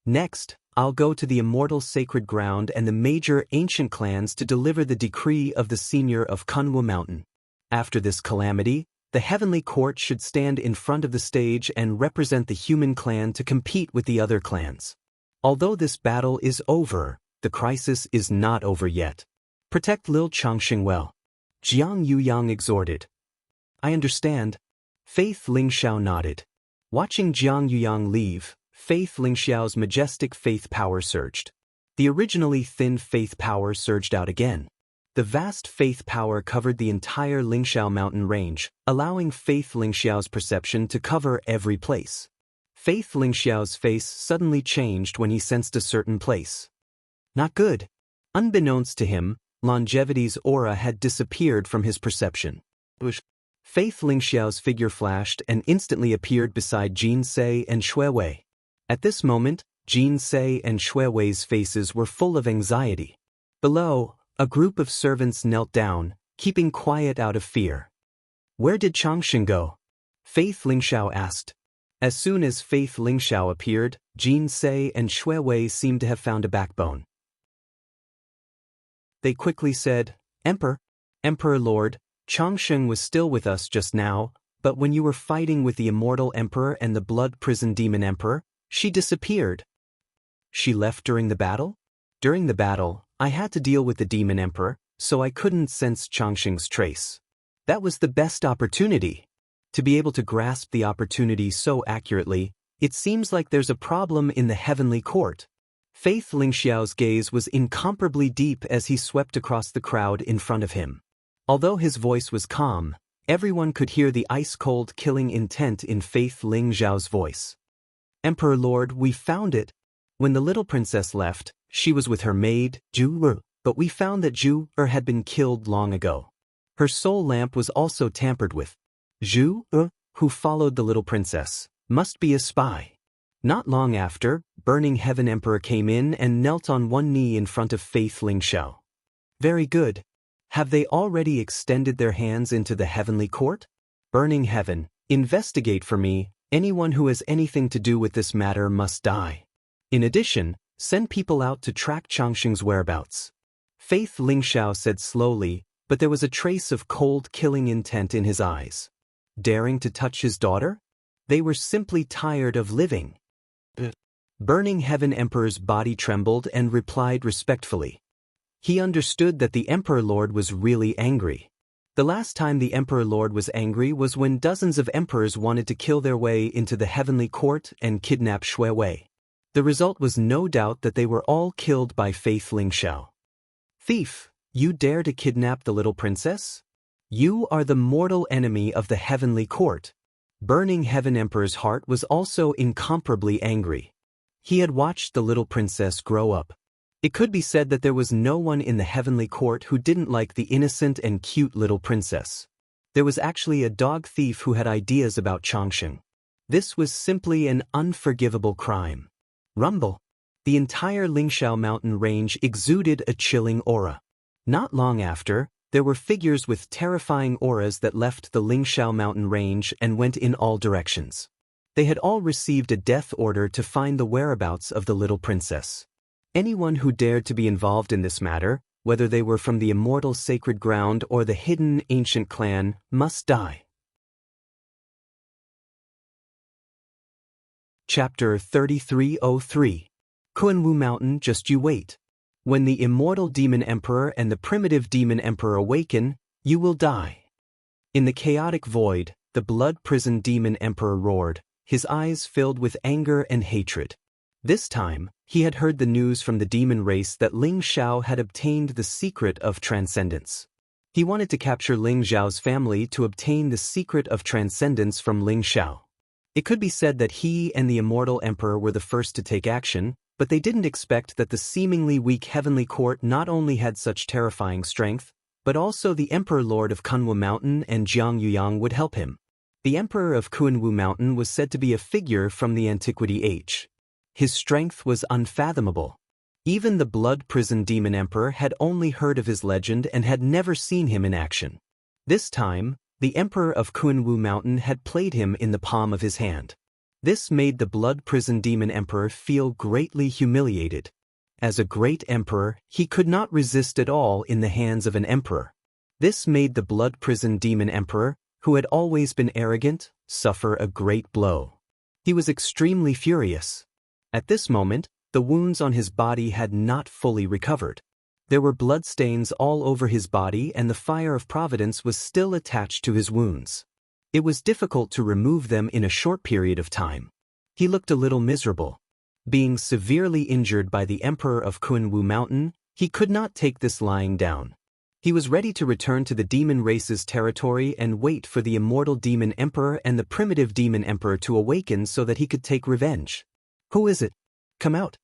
"Next, I'll go to the immortal sacred ground and the major ancient clans to deliver the decree of the Senior of Kunwu Mountain. After this calamity, the heavenly court should stand in front of the stage and represent the human clan to compete with the other clans. Although this battle is over, the crisis is not over yet. Protect Lil Changxing well," Jiang Yuyang exhorted. "I understand." Faith Lingxiao nodded. Watching Jiang Yuyang leave, Faith Lingxiao's majestic faith power surged. The originally thin faith power surged out again. The vast faith power covered the entire Lingxiao mountain range, allowing Faith Lingxiao's perception to cover every place. Faith Lingxiao's face suddenly changed when he sensed a certain place. Not good. Unbeknownst to him, Longevity's aura had disappeared from his perception. Faith Lingxiao's figure flashed and instantly appeared beside Jin Se and Shui Wei. At this moment, Jin Se and Shui Wei's faces were full of anxiety. Below, a group of servants knelt down, keeping quiet out of fear. "Where did Changxing go?" Faith Lingxiao asked. As soon as Faith Lingxiao appeared, Jin Se and Shui Wei seemed to have found a backbone. They quickly said, Emperor Lord, Changxing was still with us just now, but when you were fighting with the Immortal Emperor and the Blood Prison Demon Emperor, she disappeared." "She left during the battle?" "During the battle, I had to deal with the Demon Emperor, so I couldn't sense Changxing's trace. That was the best opportunity." To be able to grasp the opportunity so accurately, it seems like there's a problem in the heavenly court. Faith Lingxiao's gaze was incomparably deep as he swept across the crowd in front of him. Although his voice was calm, everyone could hear the ice-cold killing intent in Faith Lingxiao's voice. "Emperor Lord, we found it. When the little princess left, she was with her maid, Zhu, but we found that Zhu had been killed long ago. Her soul lamp was also tampered with. Zhu, who followed the little princess, must be a spy." Not long after, Burning Heaven Emperor came in and knelt on one knee in front of Faith Lingxiao. "Very good. Have they already extended their hands into the heavenly court? Burning Heaven, investigate for me. Anyone who has anything to do with this matter must die. In addition, send people out to track Changxing's whereabouts." Faith Lingxiao said slowly, but there was a trace of cold killing intent in his eyes. Daring to touch his daughter? They were simply tired of living. Burning Heaven Emperor's body trembled and replied respectfully. He understood that the Emperor Lord was really angry. The last time the Emperor Lord was angry was when dozens of emperors wanted to kill their way into the heavenly court and kidnap Shui Wei. The result was no doubt that they were all killed by Faith Lingxiao. "Thief, you dare to kidnap the little princess? You are the mortal enemy of the heavenly court." Burning Heaven Emperor's heart was also incomparably angry. He had watched the little princess grow up. It could be said that there was no one in the heavenly court who didn't like the innocent and cute little princess. There was actually a dog thief who had ideas about Changxing. This was simply an unforgivable crime. Rumble. The entire Lingxiao mountain range exuded a chilling aura. Not long after, there were figures with terrifying auras that left the Lingxiao mountain range and went in all directions. They had all received a death order to find the whereabouts of the little princess. Anyone who dared to be involved in this matter, whether they were from the immortal sacred ground or the hidden ancient clan, must die. Chapter 3303. Kunwu Mountain, just you wait. When the immortal demon emperor and the primitive demon emperor awaken, you will die. In the chaotic void, the blood prison demon emperor roared, his eyes filled with anger and hatred. This time, he had heard the news from the demon race that Ling Xiao had obtained the secret of transcendence. He wanted to capture Ling Xiao's family to obtain the secret of transcendence from Ling Xiao. It could be said that he and the immortal emperor were the first to take action, but they didn't expect that the seemingly weak heavenly court not only had such terrifying strength, but also the Emperor Lord of Kunwu Mountain and Jiang Yuyang would help him. The Emperor of Kunwu Mountain was said to be a figure from the Antiquity age. His strength was unfathomable. Even the Blood Prison Demon Emperor had only heard of his legend and had never seen him in action. This time, the Emperor of Kunwu Mountain had played him in the palm of his hand. This made the Blood Prison Demon Emperor feel greatly humiliated. As a great emperor, he could not resist at all in the hands of an emperor. This made the Blood Prison Demon Emperor, who had always been arrogant, suffer a great blow. He was extremely furious. At this moment, the wounds on his body had not fully recovered. There were bloodstains all over his body and the fire of providence was still attached to his wounds. It was difficult to remove them in a short period of time. He looked a little miserable. Being severely injured by the Emperor of Kunwu Mountain, he could not take this lying down. He was ready to return to the demon race's territory and wait for the immortal demon emperor and the primitive demon emperor to awaken so that he could take revenge. Who is it? Come out.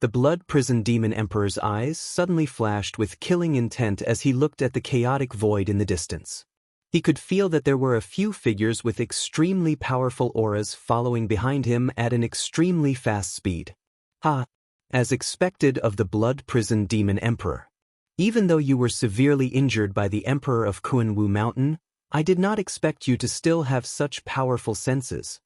The Blood Prison Demon Emperor's eyes suddenly flashed with killing intent as he looked at the chaotic void in the distance. He could feel that there were a few figures with extremely powerful auras following behind him at an extremely fast speed. Ha! As expected of the Blood Prison Demon Emperor. Even though you were severely injured by the Emperor of Kunwu Mountain, I did not expect you to still have such powerful senses.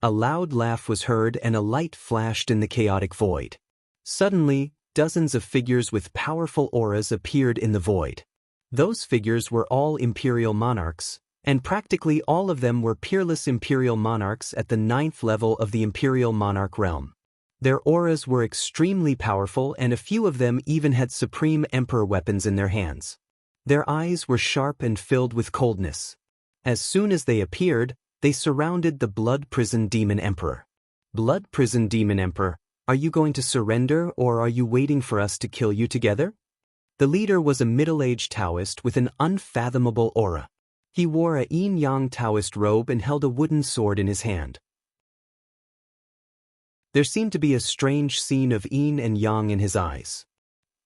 A loud laugh was heard and a light flashed in the chaotic void. Suddenly, dozens of figures with powerful auras appeared in the void. Those figures were all imperial monarchs, and practically all of them were peerless imperial monarchs at the 9th level of the imperial monarch realm. Their auras were extremely powerful and a few of them even had supreme emperor weapons in their hands. Their eyes were sharp and filled with coldness. As soon as they appeared, they surrounded the Blood Prison Demon Emperor. Blood Prison Demon Emperor, are you going to surrender or are you waiting for us to kill you together? The leader was a middle-aged Taoist with an unfathomable aura. He wore a yin-yang Taoist robe and held a wooden sword in his hand. There seemed to be a strange scene of yin and yang in his eyes.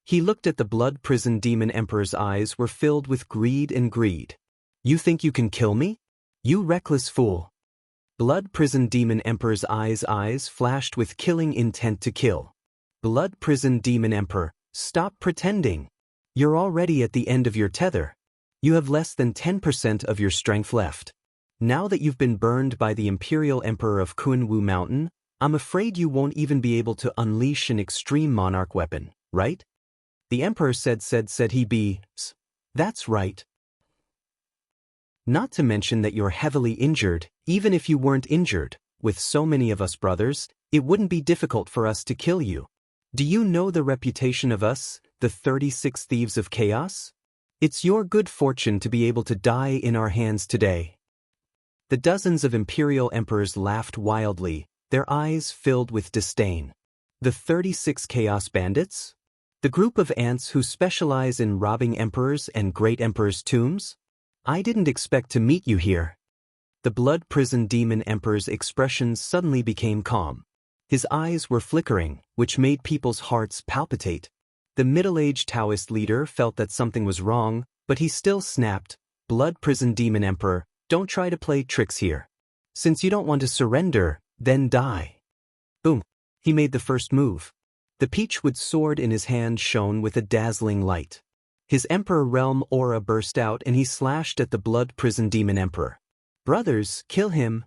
He looked at the Blood Prison Demon Emperor's eyes were filled with greed and greed. You think you can kill me? You reckless fool. Blood Prison Demon Emperor's eyes flashed with killing intent to kill. Blood Prison Demon Emperor, stop pretending. You're already at the end of your tether. You have less than 10% of your strength left. Now that you've been burned by the Imperial Emperor of Kunwu Mountain, I'm afraid you won't even be able to unleash an extreme monarch weapon, right? The Emperor said he be. That's right. Not to mention that you're heavily injured. Even if you weren't injured, with so many of us brothers, it wouldn't be difficult for us to kill you. Do you know the reputation of us, the 36 Thieves of Chaos? It's your good fortune to be able to die in our hands today. The dozens of Imperial Emperors laughed wildly, their eyes filled with disdain. The 36 Chaos Bandits? The group of ants who specialize in robbing emperors and great emperors' tombs? I didn't expect to meet you here. The Blood Prison Demon Emperor's expression suddenly became calm. His eyes were flickering, which made people's hearts palpitate. The middle-aged Taoist leader felt that something was wrong, but he still snapped, Blood Prison Demon Emperor, don't try to play tricks here. Since you don't want to surrender, then die. Boom. He made the first move. The peachwood sword in his hand shone with a dazzling light. His Emperor Realm aura burst out and he slashed at the Blood Prison Demon Emperor. Brothers, kill him.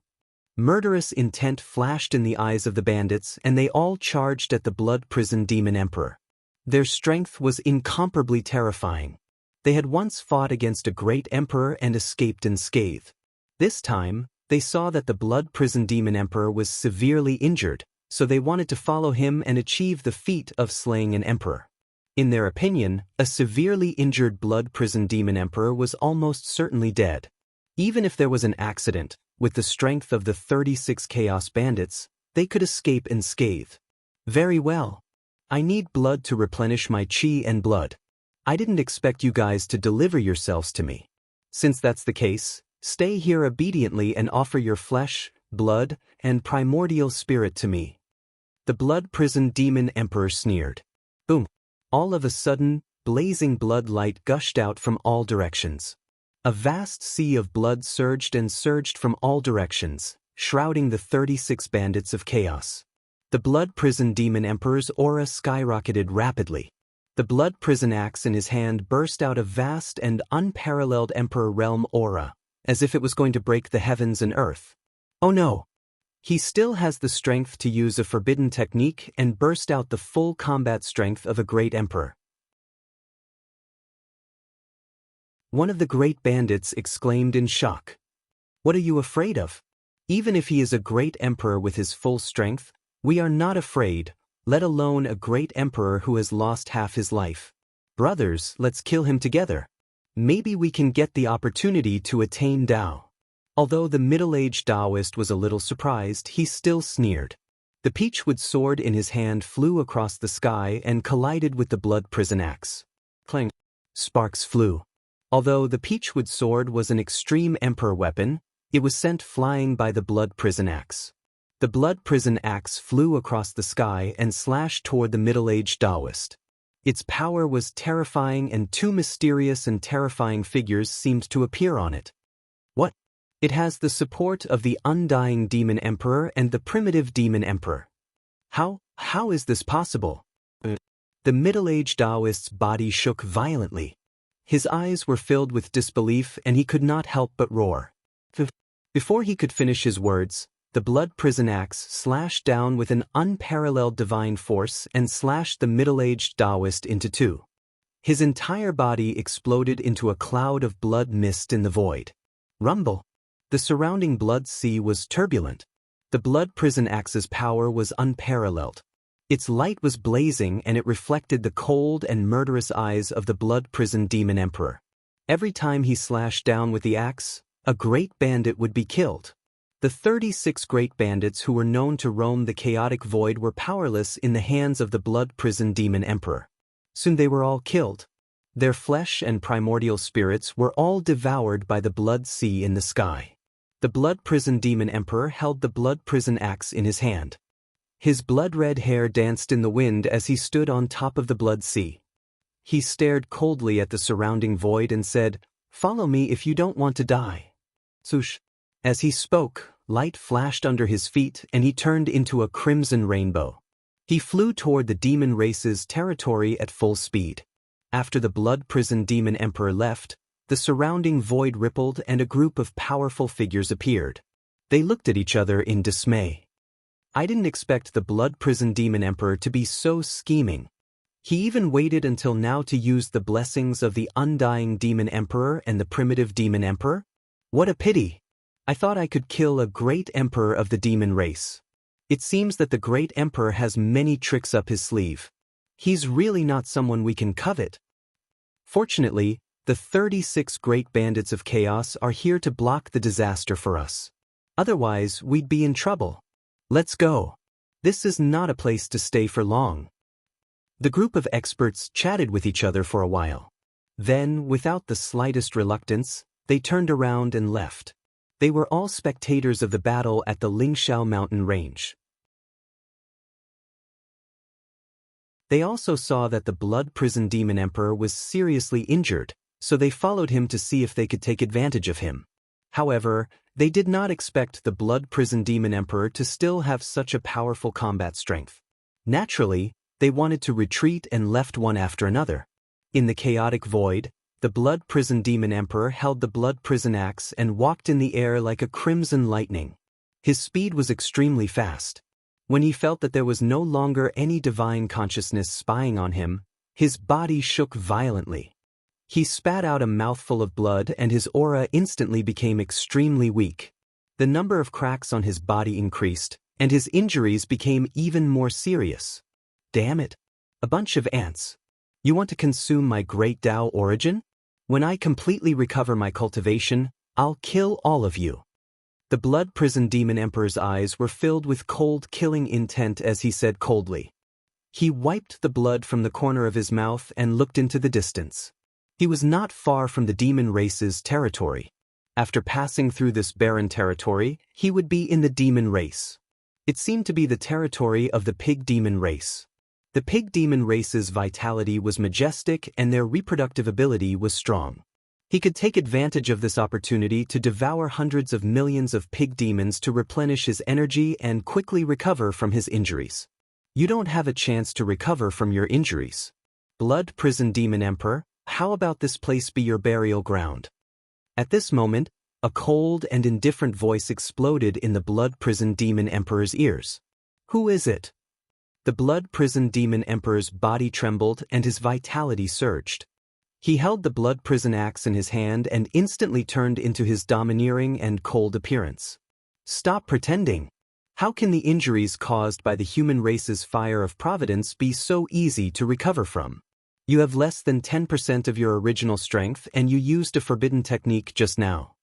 Murderous intent flashed in the eyes of the bandits and they all charged at the Blood Prison Demon Emperor. Their strength was incomparably terrifying. They had once fought against a great emperor and escaped unscathed. This time, they saw that the Blood Prison Demon Emperor was severely injured, so they wanted to follow him and achieve the feat of slaying an emperor. In their opinion, a severely injured Blood Prison Demon Emperor was almost certainly dead. Even if there was an accident, with the strength of the 36 Chaos Bandits, they could escape unscathed. Very well. I need blood to replenish my chi and blood. I didn't expect you guys to deliver yourselves to me. Since that's the case, stay here obediently and offer your flesh, blood, and primordial spirit to me. The Blood Prison Demon Emperor sneered. Boom. All of a sudden, blazing blood light gushed out from all directions. A vast sea of blood surged and surged from all directions, shrouding the 36 bandits of chaos. The blood prison demon emperor's aura skyrocketed rapidly. The blood prison axe in his hand burst out a vast and unparalleled emperor realm aura, as if it was going to break the heavens and earth. Oh no! He still has the strength to use a forbidden technique and burst out the full combat strength of a great emperor. One of the great bandits exclaimed in shock. What are you afraid of? Even if he is a great emperor with his full strength, we are not afraid, let alone a great emperor who has lost half his life. Brothers, let's kill him together. Maybe we can get the opportunity to attain Tao. Although the middle-aged Taoist was a little surprised, he still sneered. The peachwood sword in his hand flew across the sky and collided with the blood prison axe. Clang! Sparks flew. Although the peachwood sword was an extreme emperor weapon, it was sent flying by the blood prison axe. The blood prison axe flew across the sky and slashed toward the middle-aged Taoist. Its power was terrifying, and two mysterious and terrifying figures seemed to appear on it. What? It has the support of the undying demon emperor and the primitive demon emperor. How is this possible? The middle-aged Taoist's body shook violently. His eyes were filled with disbelief and he could not help but roar. Before he could finish his words, the blood prison axe slashed down with an unparalleled divine force and slashed the middle-aged Taoist into two. His entire body exploded into a cloud of blood mist in the void. Rumble! The surrounding blood sea was turbulent. The blood prison axe's power was unparalleled. Its light was blazing and it reflected the cold and murderous eyes of the blood prison demon emperor. Every time he slashed down with the axe, a great bandit would be killed. The 36 great bandits who were known to roam the chaotic void were powerless in the hands of the blood prison demon emperor. Soon they were all killed. Their flesh and primordial spirits were all devoured by the blood sea in the sky. The blood prison demon emperor held the blood prison axe in his hand. His blood-red hair danced in the wind as he stood on top of the blood sea. He stared coldly at the surrounding void and said, "Follow me if you don't want to die." Swoosh! As he spoke, light flashed under his feet and he turned into a crimson rainbow. He flew toward the demon race's territory at full speed. After the blood prison demon emperor left, the surrounding void rippled and a group of powerful figures appeared. They looked at each other in dismay. I didn't expect the blood prison demon emperor to be so scheming. He even waited until now to use the blessings of the undying demon emperor and the primitive demon emperor? What a pity! I thought I could kill a great emperor of the demon race. It seems that the great emperor has many tricks up his sleeve. He's really not someone we can covet. Fortunately, the 36 great bandits of chaos are here to block the disaster for us. Otherwise, we'd be in trouble. Let's go. This is not a place to stay for long. The group of experts chatted with each other for a while. Then, without the slightest reluctance, they turned around and left. They were all spectators of the battle at the Lingxiao mountain range. They also saw that the blood prison demon emperor was seriously injured, so they followed him to see if they could take advantage of him. However, they did not expect the blood prison demon emperor to still have such a powerful combat strength. Naturally, they wanted to retreat and left one after another. In the chaotic void, the blood prison demon emperor held the blood prison axe and walked in the air like a crimson lightning. His speed was extremely fast. When he felt that there was no longer any divine consciousness spying on him, his body shook violently. He spat out a mouthful of blood and his aura instantly became extremely weak. The number of cracks on his body increased, and his injuries became even more serious. Damn it! A bunch of ants. You want to consume my great Tao origin? When I completely recover my cultivation, I'll kill all of you. The blood prison demon emperor's eyes were filled with cold killing intent as he said coldly. He wiped the blood from the corner of his mouth and looked into the distance. He was not far from the demon race's territory. After passing through this barren territory, he would be in the demon race. It seemed to be the territory of the pig demon race. The pig demon race's vitality was majestic and their reproductive ability was strong. He could take advantage of this opportunity to devour hundreds of millions of pig demons to replenish his energy and quickly recover from his injuries. You don't have a chance to recover from your injuries. Blood Prison Demon Emperor, how about this place be your burial ground? At this moment, a cold and indifferent voice exploded in the Blood Prison Demon Emperor's ears. Who is it? The Blood Prison Demon Emperor's body trembled and his vitality surged. He held the Blood Prison axe in his hand and instantly turned into his domineering and cold appearance. Stop pretending. How can the injuries caused by the human race's fire of providence be so easy to recover from? You have less than 10% of your original strength and you used a forbidden technique just now.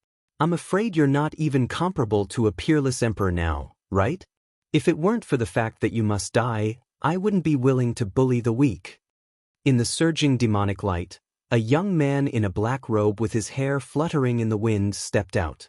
I'm afraid you're not even comparable to a peerless emperor now, right? If it weren't for the fact that you must die, I wouldn't be willing to bully the weak. In the surging demonic light, a young man in a black robe with his hair fluttering in the wind stepped out.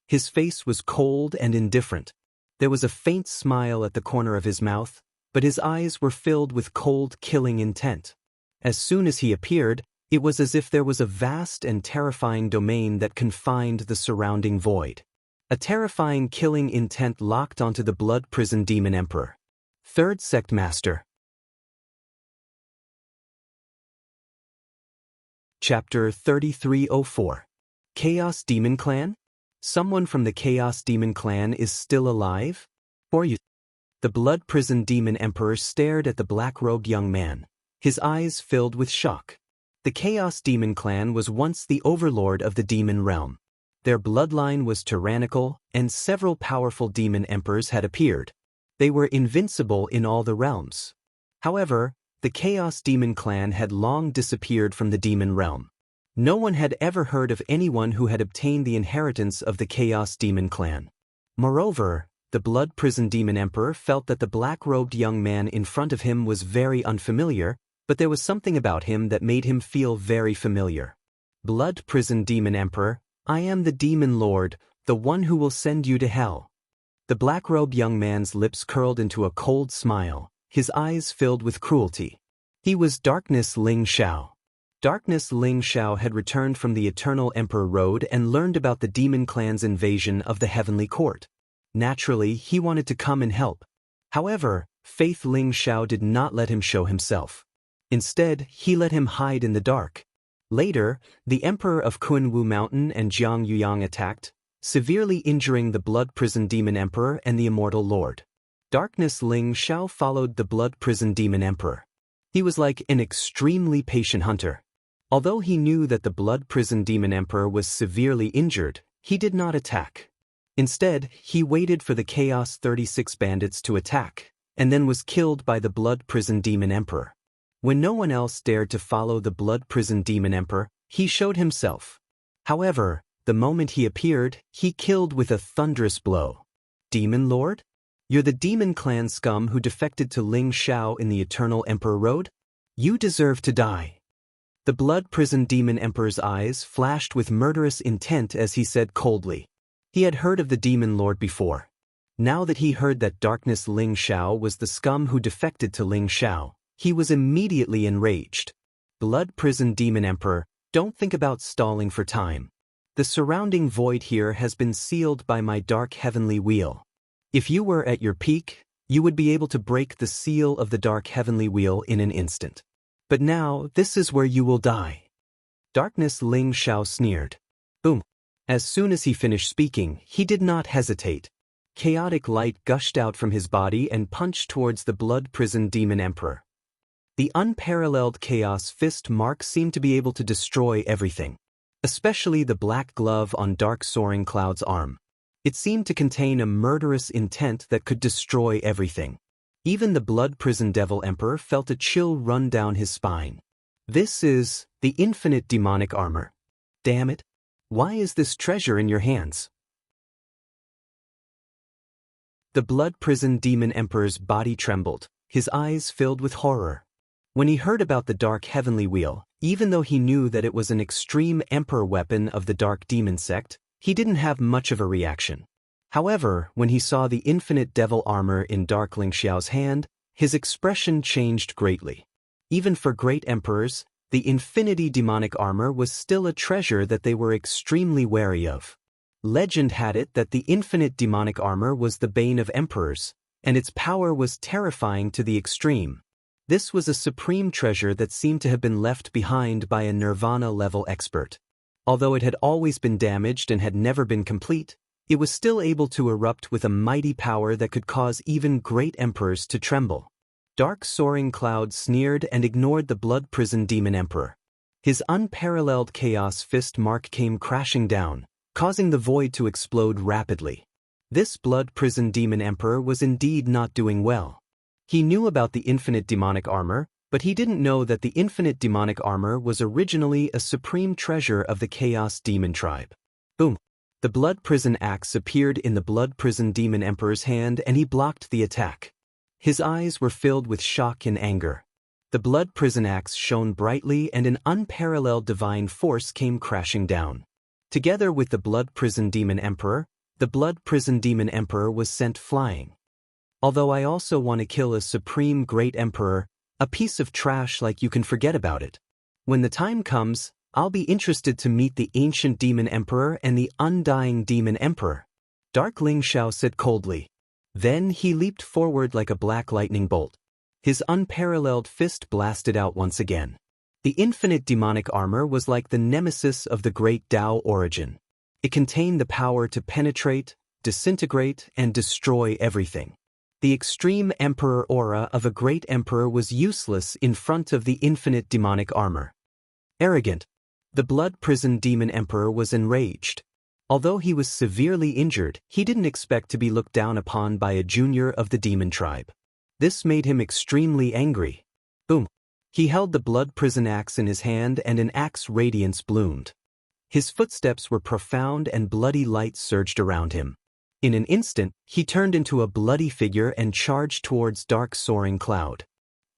His face was cold and indifferent. There was a faint smile at the corner of his mouth, but his eyes were filled with cold, killing intent. As soon as he appeared, it was as if there was a vast and terrifying domain that confined the surrounding void. A terrifying killing intent locked onto the Blood Prison Demon Emperor. Third Sect Master. Chapter 3304. Chaos Demon Clan? Someone from the Chaos Demon Clan is still alive? Or you? The Blood Prison Demon Emperor stared at the black-robed young man, his eyes filled with shock. The Chaos Demon Clan was once the overlord of the demon realm. Their bloodline was tyrannical, and several powerful demon emperors had appeared. They were invincible in all the realms. However, the Chaos Demon Clan had long disappeared from the demon realm. No one had ever heard of anyone who had obtained the inheritance of the Chaos Demon Clan. Moreover, the Blood Prison Demon Emperor felt that the black-robed young man in front of him was very unfamiliar, but there was something about him that made him feel very familiar. Blood Prison Demon Emperor, I am the Demon Lord, the one who will send you to hell. The black-robed young man's lips curled into a cold smile, his eyes filled with cruelty. He was Darkness Ling Xiao. Darkness Ling Xiao had returned from the Eternal Emperor Road and learned about the Demon Clan's invasion of the Heavenly Court. Naturally, he wanted to come and help. However, Faith Ling Xiao did not let him show himself. Instead, he let him hide in the dark. Later, the Emperor of Kunwu Mountain and Jiang Yuyang attacked, severely injuring the Blood Prison Demon Emperor and the Immortal Lord. Darkness Ling Xiao followed the Blood Prison Demon Emperor. He was like an extremely patient hunter. Although he knew that the Blood Prison Demon Emperor was severely injured, he did not attack. Instead, he waited for the Chaos 36 bandits to attack, and then was killed by the Blood Prison Demon Emperor. When no one else dared to follow the Blood Prison Demon Emperor, he showed himself. However, the moment he appeared, he killed with a thunderous blow. Demon Lord? You're the Demon Clan scum who defected to Ling Xiao in the Eternal Emperor Road? You deserve to die. The Blood Prison Demon Emperor's eyes flashed with murderous intent as he said coldly. He had heard of the Demon Lord before. Now that he heard that Darkness Ling Xiao was the scum who defected to Ling Xiao, he was immediately enraged. Blood Prison Demon Emperor, don't think about stalling for time. The surrounding void here has been sealed by my dark heavenly wheel. If you were at your peak, you would be able to break the seal of the dark heavenly wheel in an instant. But now, this is where you will die. Darkness Ling Xiao sneered. Boom. As soon as he finished speaking, he did not hesitate. Chaotic light gushed out from his body and punched towards the Blood Prison Demon Emperor. The unparalleled Chaos Fist mark seemed to be able to destroy everything, especially the black glove on Dark Soaring Cloud's arm. It seemed to contain a murderous intent that could destroy everything. Even the Blood Prison Devil Emperor felt a chill run down his spine. This is the infinite demonic armor. Damn it. Why is this treasure in your hands? The Blood Prison Demon Emperor's body trembled, his eyes filled with horror. When he heard about the Dark Heavenly Wheel, even though he knew that it was an extreme emperor weapon of the Dark Demon sect, he didn't have much of a reaction. However, when he saw the infinite devil armor in Dark Ling Xiao's hand, his expression changed greatly. Even for great emperors, The infinity demonic armor was still a treasure that they were extremely wary of. Legend had it that the infinite demonic armor was the bane of emperors, and its power was terrifying to the extreme. This was a supreme treasure that seemed to have been left behind by a nirvana-level expert. Although it had always been damaged and had never been complete, it was still able to erupt with a mighty power that could cause even great emperors to tremble. Dark soaring cloud sneered and ignored the blood prison demon emperor. His unparalleled chaos fist mark came crashing down, causing the void to explode rapidly. This blood prison demon emperor was indeed not doing well. He knew about the infinite demonic armor, but he didn't know that the infinite demonic armor was originally a supreme treasure of the Chaos Demon tribe. Boom! The blood prison axe appeared in the blood prison demon emperor's hand and he blocked the attack. His eyes were filled with shock and anger. The blood prison axe shone brightly and an unparalleled divine force came crashing down. Together with the blood prison demon emperor, the blood prison demon emperor was sent flying. Although I also want to kill a supreme great emperor, a piece of trash like you can forget about it. When the time comes, I'll be interested to meet the ancient demon emperor and the undying demon emperor. Dark Ling Shao said coldly. Then he leaped forward like a black lightning bolt. His unparalleled fist blasted out once again. The infinite demonic armor was like the nemesis of the great Tao origin. It contained the power to penetrate, disintegrate, and destroy everything. The extreme emperor aura of a great emperor was useless in front of the infinite demonic armor. Arrogant. The blood prison demon emperor was enraged. Although he was severely injured, he didn't expect to be looked down upon by a junior of the demon tribe. This made him extremely angry. Boom. He held the blood prison axe in his hand and an axe radiance bloomed. His footsteps were profound and bloody light surged around him. In an instant, he turned into a bloody figure and charged towards dark soaring cloud.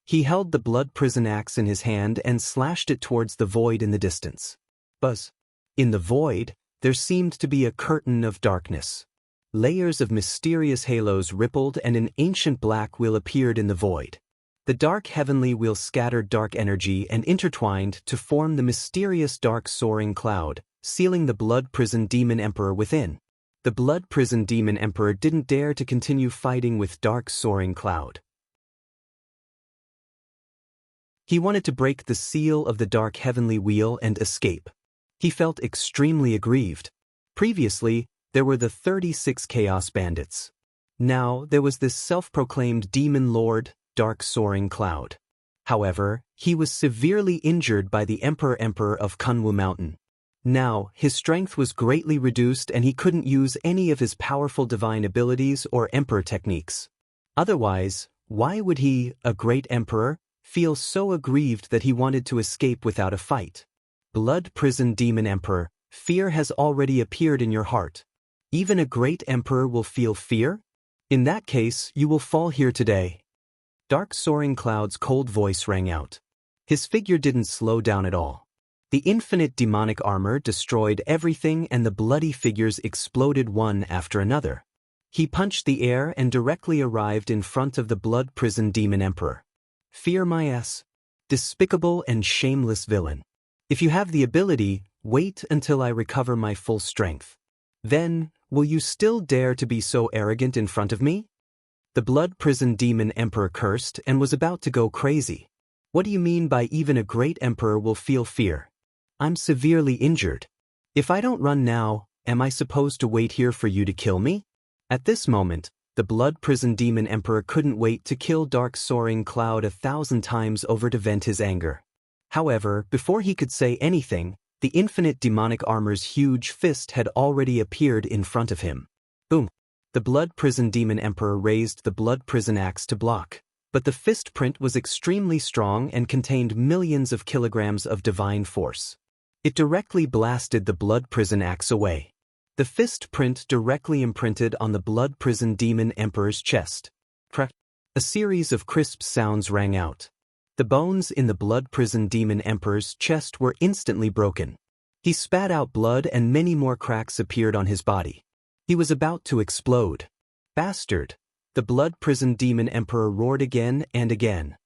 He held the blood prison axe in his hand and slashed it towards the void in the distance. Buzz. In the void, there seemed to be a curtain of darkness. Layers of mysterious halos rippled and an ancient black wheel appeared in the void. The dark heavenly wheel scattered dark energy and intertwined to form the mysterious dark soaring cloud, sealing the blood prison demon emperor within. The blood prison demon emperor didn't dare to continue fighting with dark soaring cloud. He wanted to break the seal of the dark heavenly wheel and escape. He felt extremely aggrieved. Previously, there were the 36 chaos bandits. Now, there was this self-proclaimed demon lord, dark soaring cloud. However, he was severely injured by the emperor of Kunwu Mountain. Now, his strength was greatly reduced and he couldn't use any of his powerful divine abilities or emperor techniques. Otherwise, why would he, a great emperor, feel so aggrieved that he wanted to escape without a fight? Blood prison demon emperor, fear has already appeared in your heart. Even a great emperor will feel fear? In that case, you will fall here today. Dark soaring cloud's cold voice rang out. His figure didn't slow down at all. The infinite demonic armor destroyed everything and the bloody figures exploded one after another. He punched the air and directly arrived in front of the blood prison demon emperor. Fear my ass. Despicable and shameless villain. If you have the ability, wait until I recover my full strength. Then, will you still dare to be so arrogant in front of me? The blood prison demon emperor cursed and was about to go crazy. What do you mean by even a great emperor will feel fear? I'm severely injured. If I don't run now, am I supposed to wait here for you to kill me? At this moment, the blood prison demon emperor couldn't wait to kill dark soaring cloud 1,000 times over to vent his anger. However, before he could say anything, the infinite demonic armor's huge fist had already appeared in front of him. Boom! The blood prison demon emperor raised the blood prison axe to block. But the fist print was extremely strong and contained millions of kilograms of divine force. It directly blasted the blood prison axe away. The fist print directly imprinted on the blood prison demon emperor's chest. Crack! A series of crisp sounds rang out. The bones in the blood prison demon emperor's chest were instantly broken. He spat out blood and many more cracks appeared on his body. He was about to explode. Bastard! The blood prison demon emperor roared again and again.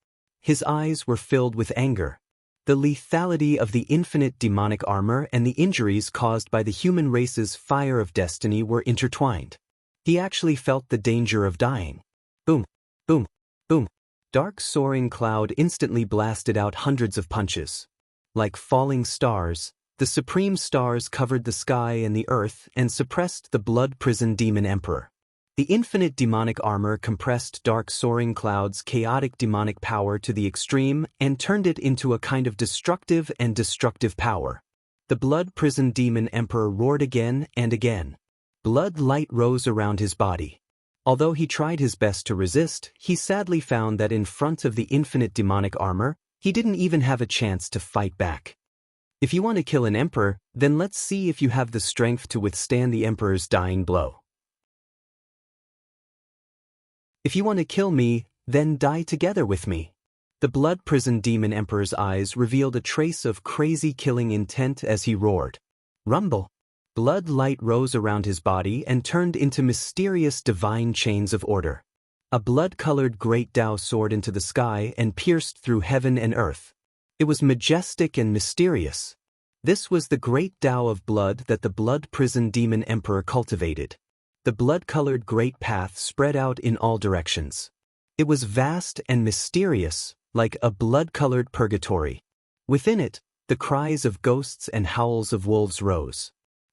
His eyes were filled with anger. The lethality of the infinite demonic armor and the injuries caused by the human race's fire of destiny were intertwined. He actually felt the danger of dying. Boom, boom, boom. Dark soaring cloud instantly blasted out hundreds of punches. Like falling stars, the supreme stars covered the sky and the earth and suppressed the blood-prison demon emperor. The infinite demonic armor compressed dark soaring cloud's chaotic demonic power to the extreme and turned it into a kind of destructive power. The blood-prison demon emperor roared again and again. Blood light rose around his body. Although he tried his best to resist, he sadly found that in front of the infinite demonic armor, he didn't even have a chance to fight back. If you want to kill an emperor, then let's see if you have the strength to withstand the emperor's dying blow. If you want to kill me, then die together with me. The blood-prison demon emperor's eyes revealed a trace of crazy killing intent as he roared. Rumble. Blood light rose around his body and turned into mysterious divine chains of order. A blood-colored great Tao soared into the sky and pierced through heaven and earth. It was majestic and mysterious. This was the great Tao of blood that the blood-prison demon emperor cultivated. The blood-colored great path spread out in all directions. It was vast and mysterious, like a blood-colored purgatory. Within it, the cries of ghosts and howls of wolves rose.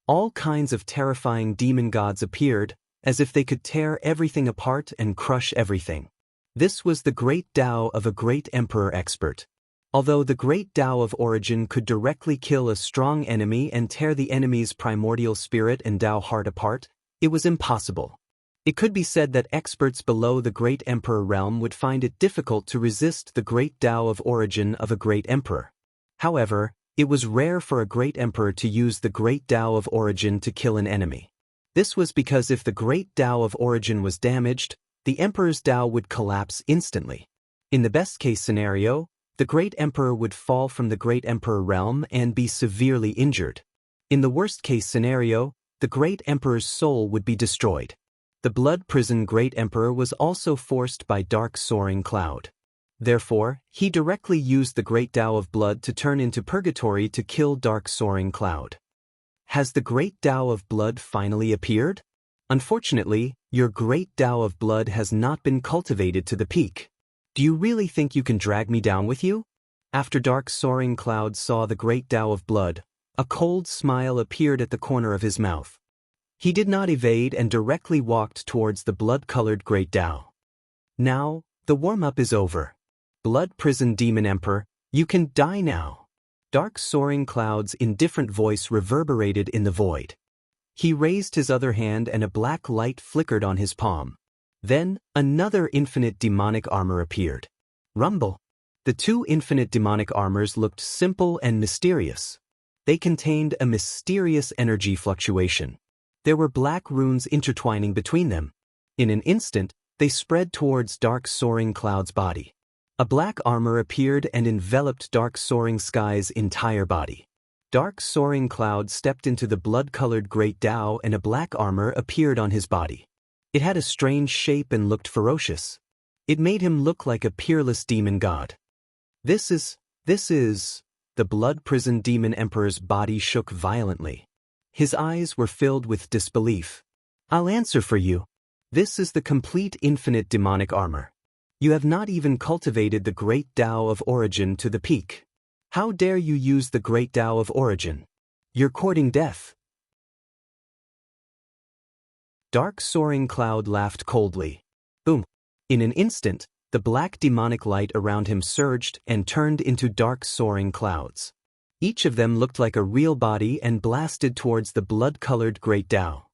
All kinds of terrifying demon gods appeared, as if they could tear everything apart and crush everything. This was the great Tao of a great emperor expert. Although the great Tao of origin could directly kill a strong enemy and tear the enemy's primordial spirit and Tao heart apart, it was impossible. It could be said that experts below the great emperor realm would find it difficult to resist the great Tao of origin of a great emperor. However, it was rare for a great emperor to use the great Tao of origin to kill an enemy. This was because if the great Tao of origin was damaged, the emperor's Tao would collapse instantly. In the best-case scenario, the great emperor would fall from the great emperor realm and be severely injured. In the worst-case scenario, the great emperor's soul would be destroyed. The blood-prison great emperor was also forced by dark soaring cloud. Therefore, he directly used the great Tao of blood to turn into purgatory to kill dark soaring cloud. Has the great Tao of blood finally appeared? Unfortunately, your great Tao of blood has not been cultivated to the peak. Do you really think you can drag me down with you? After dark soaring cloud saw the great Tao of blood, a cold smile appeared at the corner of his mouth. He did not evade and directly walked towards the blood-colored great Tao. Now, the warm-up is over. Blood-prison demon emperor, you can die now. Dark soaring cloud's indifferent voice reverberated in the void. He raised his other hand and a black light flickered on his palm. Then, another infinite demonic armor appeared. Rumble. The two infinite demonic armors looked simple and mysterious. They contained a mysterious energy fluctuation. There were black runes intertwining between them. In an instant, they spread towards dark soaring cloud's body. A black armor appeared and enveloped dark soaring sky's entire body. Dark soaring cloud stepped into the blood-colored great Tao and a black armor appeared on his body. It had a strange shape and looked ferocious. It made him look like a peerless demon god. This is... The blood-prison demon emperor's body shook violently. His eyes were filled with disbelief. I'll answer for you. This is the complete infinite demonic armor. You have not even cultivated the great Tao of origin to the peak. How dare you use the great Tao of origin? You're courting death. Dark soaring cloud laughed coldly. Boom. In an instant, the black demonic light around him surged and turned into dark soaring clouds. Each of them looked like a real body and blasted towards the blood-colored great Tao.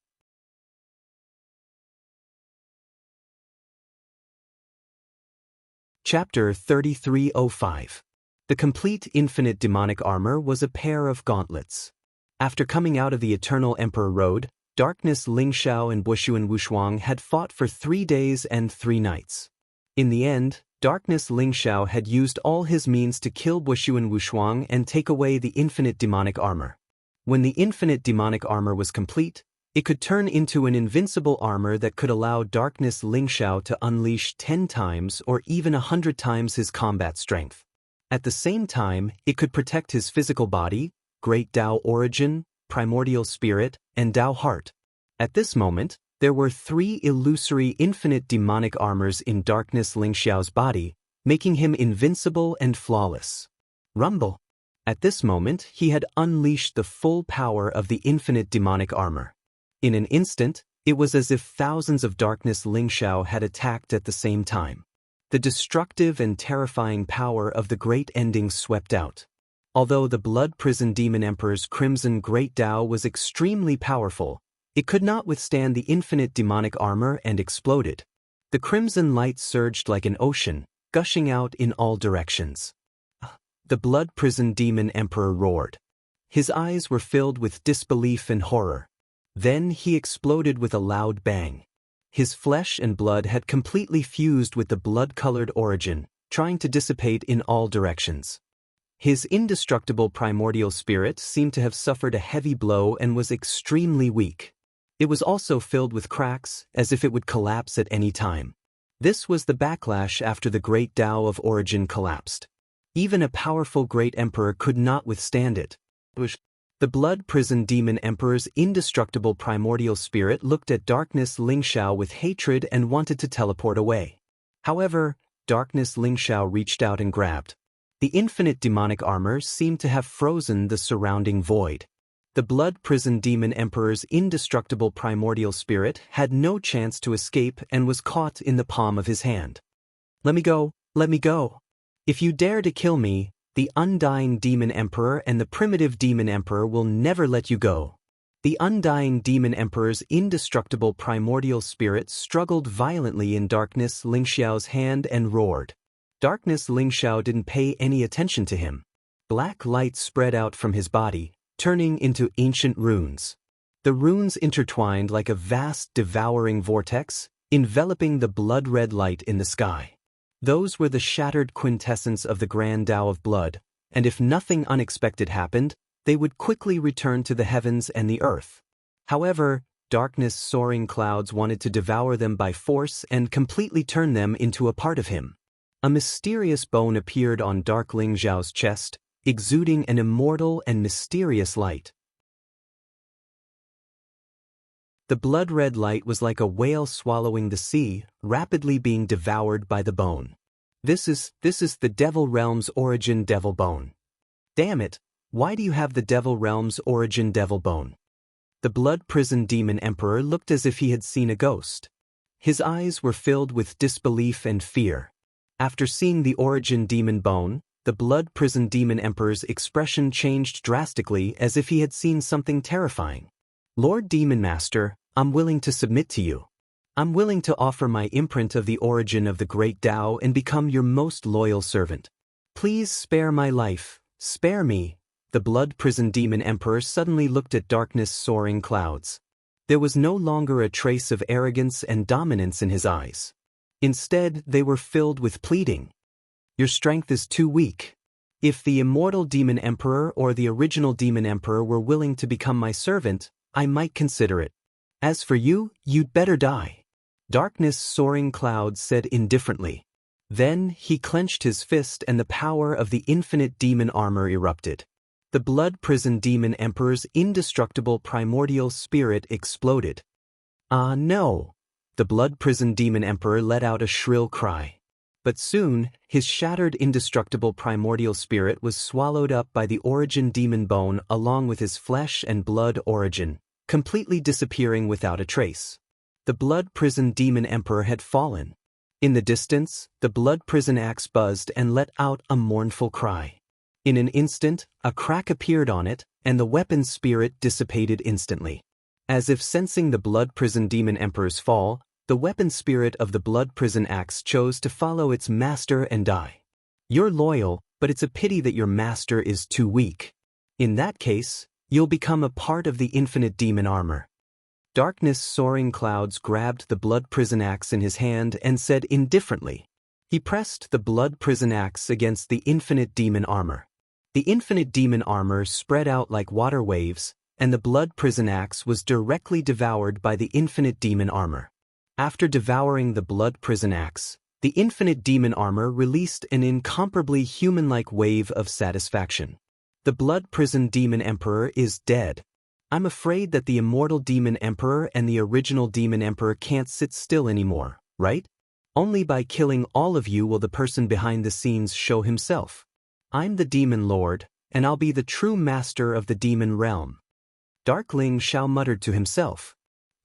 Chapter 3305. The complete infinite demonic armor was a pair of gauntlets. After coming out of the Eternal Emperor Road, Darkness Lingxiao and Wushuan Wushuang had fought for 3 days and 3 nights. In the end, Darkness Lingxiao had used all his means to kill Wushuan Wushuang and take away the infinite demonic armor. When the infinite demonic armor was complete, it could turn into an invincible armor that could allow Darkness Lingxiao to unleash 10 times or even 100 times his combat strength. At the same time, it could protect his physical body, great Tao origin, primordial spirit, and Tao heart. At this moment, there were 3 illusory infinite demonic armors in Darkness Lingxiao's body, making him invincible and flawless. Rumble. At this moment, he had unleashed the full power of the infinite demonic armor. In an instant, it was as if thousands of Darkness Lingxiao had attacked at the same time. The destructive and terrifying power of the Great Ending swept out. Although the Blood Prison Demon Emperor's Crimson Great Tao was extremely powerful, it could not withstand the infinite demonic armor and exploded. The crimson light surged like an ocean, gushing out in all directions. The Blood Prison Demon Emperor roared. His eyes were filled with disbelief and horror. Then he exploded with a loud bang. His flesh and blood had completely fused with the blood-colored origin, trying to dissipate in all directions. His indestructible primordial spirit seemed to have suffered a heavy blow and was extremely weak. It was also filled with cracks, as if it would collapse at any time. This was the backlash after the Great Tao of Origin collapsed. Even a powerful Great Emperor could not withstand it. The Blood Prison Demon Emperor's indestructible primordial spirit looked at Darkness Lingxiao with hatred and wanted to teleport away. However, Darkness Lingxiao reached out and grabbed. The infinite demonic armor seemed to have frozen the surrounding void. The Blood Prison Demon Emperor's indestructible primordial spirit had no chance to escape and was caught in the palm of his hand. "Let me go, let me go. If you dare to kill me, the Undying Demon Emperor and the Primitive Demon Emperor will never let you go." The Undying Demon Emperor's indestructible primordial spirit struggled violently in Darkness Lingxiao's hand and roared. Darkness Lingxiao didn't pay any attention to him. Black light spread out from his body, turning into ancient runes. The runes intertwined like a vast devouring vortex, enveloping the blood-red light in the sky. Those were the shattered quintessence of the Grand Tao of Blood, and if nothing unexpected happened, they would quickly return to the heavens and the earth. However, Darkness Soaring Clouds wanted to devour them by force and completely turn them into a part of him. A mysterious bone appeared on Dark Lingxiao's chest, exuding an immortal and mysterious light. The blood-red light was like a whale swallowing the sea, rapidly being devoured by the bone. This is the Devil Realm's Origin Devil Bone. Damn it, why do you have the Devil Realm's Origin Devil Bone? The Blood Prison Demon Emperor looked as if he had seen a ghost. His eyes were filled with disbelief and fear. After seeing the Origin Demon Bone, the Blood Prison Demon Emperor's expression changed drastically as if he had seen something terrifying. "Lord Demon Master, I'm willing to submit to you. I'm willing to offer my imprint of the origin of the Great Tao and become your most loyal servant. Please spare my life, spare me." The Blood Prison Demon Emperor suddenly looked at Darkness Soaring Clouds. There was no longer a trace of arrogance and dominance in his eyes. Instead, they were filled with pleading. "Your strength is too weak. If the immortal Demon Emperor or the original Demon Emperor were willing to become my servant, I might consider it. As for you, you'd better die." Darkness Soaring Clouds said indifferently. Then he clenched his fist and the power of the infinite demon armor erupted. The Blood Prison Demon Emperor's indestructible primordial spirit exploded. "Ah, no!" The Blood Prison Demon Emperor let out a shrill cry. But soon, his shattered indestructible primordial spirit was swallowed up by the Origin Demon Bone along with his flesh and blood origin, completely disappearing without a trace. The Blood Prison Demon Emperor had fallen. In the distance, the Blood Prison axe buzzed and let out a mournful cry. In an instant, a crack appeared on it, and the weapon's spirit dissipated instantly. As if sensing the Blood Prison Demon Emperor's fall, the weapon spirit of the Blood Prison axe chose to follow its master and die. "You're loyal, but it's a pity that your master is too weak. In that case, you'll become a part of the infinite demon armor." Darkness Soaring Clouds grabbed the Blood Prison axe in his hand and said indifferently. He pressed the Blood Prison axe against the infinite demon armor. The infinite demon armor spread out like water waves, and the Blood Prison axe was directly devoured by the infinite demon armor. After devouring the Blood Prison axe, The infinite demon armor released an incomparably human-like wave of satisfaction. The blood-prisoned demon emperor is dead. I'm afraid that the immortal demon emperor and the original demon emperor can't sit still anymore, right? Only by killing all of you will the person behind the scenes show himself. I'm the demon lord, and I'll be the true master of the demon realm. Darkling Shao muttered to himself.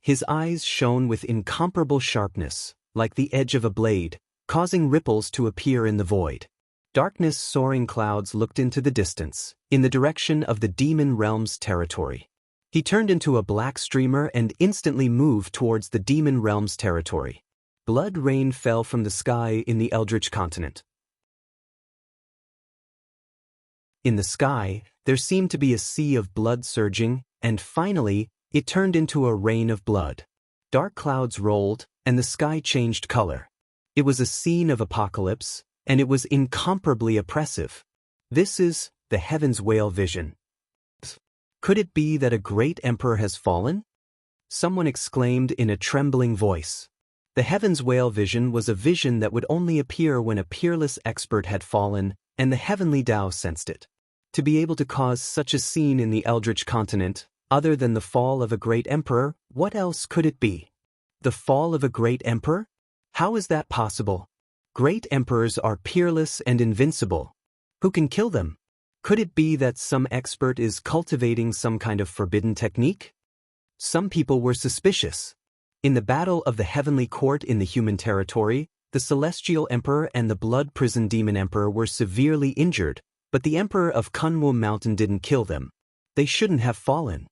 His eyes shone with incomparable sharpness, like the edge of a blade, causing ripples to appear in the void. Darkness soaring clouds looked into the distance, in the direction of the demon realm's territory. He turned into a black streamer and instantly moved towards the demon realm's territory. Blood rain fell from the sky in the Eldritch continent. In the sky, there seemed to be a sea of blood surging, and finally, it turned into a rain of blood. Dark clouds rolled, and the sky changed color. It was a scene of apocalypse, and it was incomparably oppressive. This is the Heaven's Whale vision. Could it be that a great emperor has fallen? Someone exclaimed in a trembling voice. The Heaven's Whale vision was a vision that would only appear when a peerless expert had fallen, and the heavenly Tao sensed it. To be able to cause such a scene in the Eldritch continent, other than the fall of a great emperor, what else could it be? The fall of a great emperor? How is that possible? Great emperors are peerless and invincible. Who can kill them? Could it be that some expert is cultivating some kind of forbidden technique? Some people were suspicious. In the battle of the heavenly court in the human territory, the celestial emperor and the blood-prisoned demon emperor were severely injured, but the emperor of Kunwu Mountain didn't kill them. They shouldn't have fallen.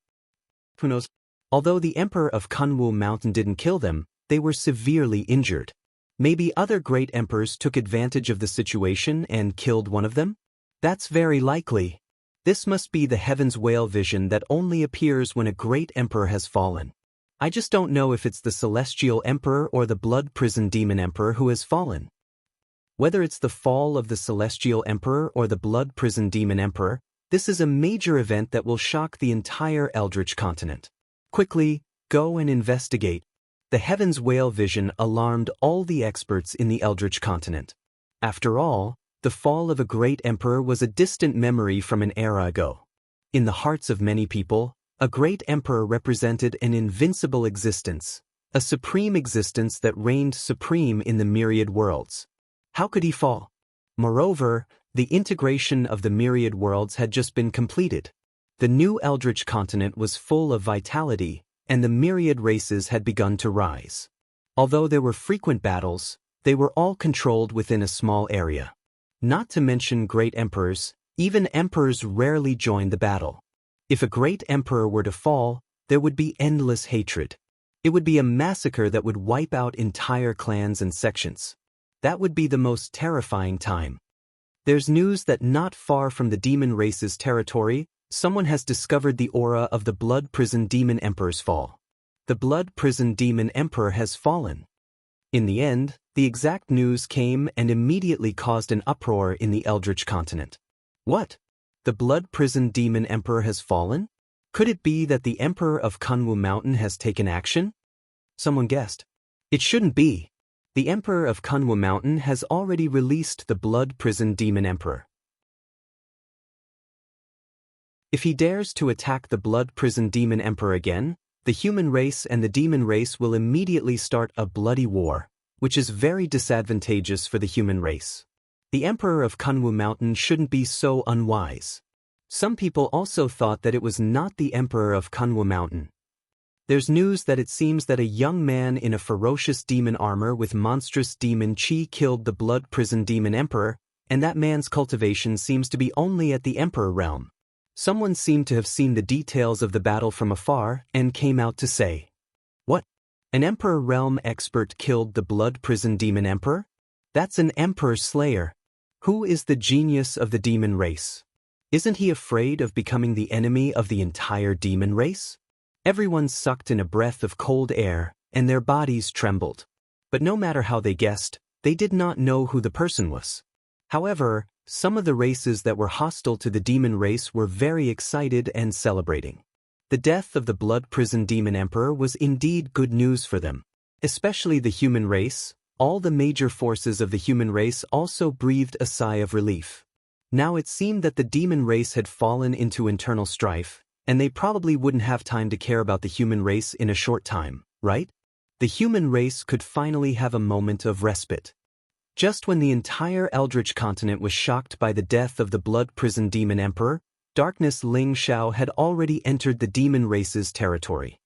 Who knows? Although the emperor of Kunwu Mountain didn't kill them, they were severely injured. Maybe other great emperors took advantage of the situation and killed one of them? That's very likely. This must be the Heaven's Whale vision that only appears when a great emperor has fallen. I just don't know if it's the celestial emperor or the blood-prisoned demon emperor who has fallen. Whether it's the fall of the celestial emperor or the blood-prisoned demon emperor, this is a major event that will shock the entire Eldritch continent. Quickly, go and investigate. The Heaven's Whale vision alarmed all the experts in the Eldritch continent. After all, the fall of a great emperor was a distant memory from an era ago. In the hearts of many people, a great emperor represented an invincible existence, a supreme existence that reigned supreme in the myriad worlds. How could he fall? Moreover, the integration of the myriad worlds had just been completed. The new Eldritch continent was full of vitality, and the myriad races had begun to rise. Although there were frequent battles, they were all controlled within a small area. Not to mention great emperors, even emperors rarely joined the battle. If a great emperor were to fall, there would be endless hatred. It would be a massacre that would wipe out entire clans and sections. That would be the most terrifying time. There's news that not far from the demon race's territory, someone has discovered the aura of the blood-prisoned demon emperor's fall. The blood-prisoned demon emperor has fallen. In the end, the exact news came and immediately caused an uproar in the Eldritch continent. What? The blood-prisoned demon emperor has fallen? Could it be that the emperor of Kunwu Mountain has taken action? Someone guessed. It shouldn't be. The emperor of Kunwu Mountain has already released the blood-prisoned demon emperor. If he dares to attack the blood-prisoned demon emperor again, the human race and the demon race will immediately start a bloody war, which is very disadvantageous for the human race. The emperor of Kunwu Mountain shouldn't be so unwise. Some people also thought that it was not the emperor of Kunwu Mountain. There's news that it seems that a young man in a ferocious demon armor with monstrous demon chi killed the blood-prisoned demon emperor, and that man's cultivation seems to be only at the emperor realm. Someone seemed to have seen the details of the battle from afar and came out to say, "What? An emperor realm expert killed the blood-prisoned demon emperor? That's an emperor slayer. Who is the genius of the demon race? Isn't he afraid of becoming the enemy of the entire demon race?" Everyone sucked in a breath of cold air, and their bodies trembled. But no matter how they guessed, they did not know who the person was. However, some of the races that were hostile to the demon race were very excited and celebrating. The death of the blood-prisoned demon emperor was indeed good news for them, especially the human race, All the major forces of the human race also breathed a sigh of relief. Now it seemed that the demon race had fallen into internal strife, and they probably wouldn't have time to care about the human race in a short time, right? The human race could finally have a moment of respite. Just when the entire Eldritch continent was shocked by the death of the blood prison demon emperor, Darkness Ling Xiao had already entered the demon race's territory.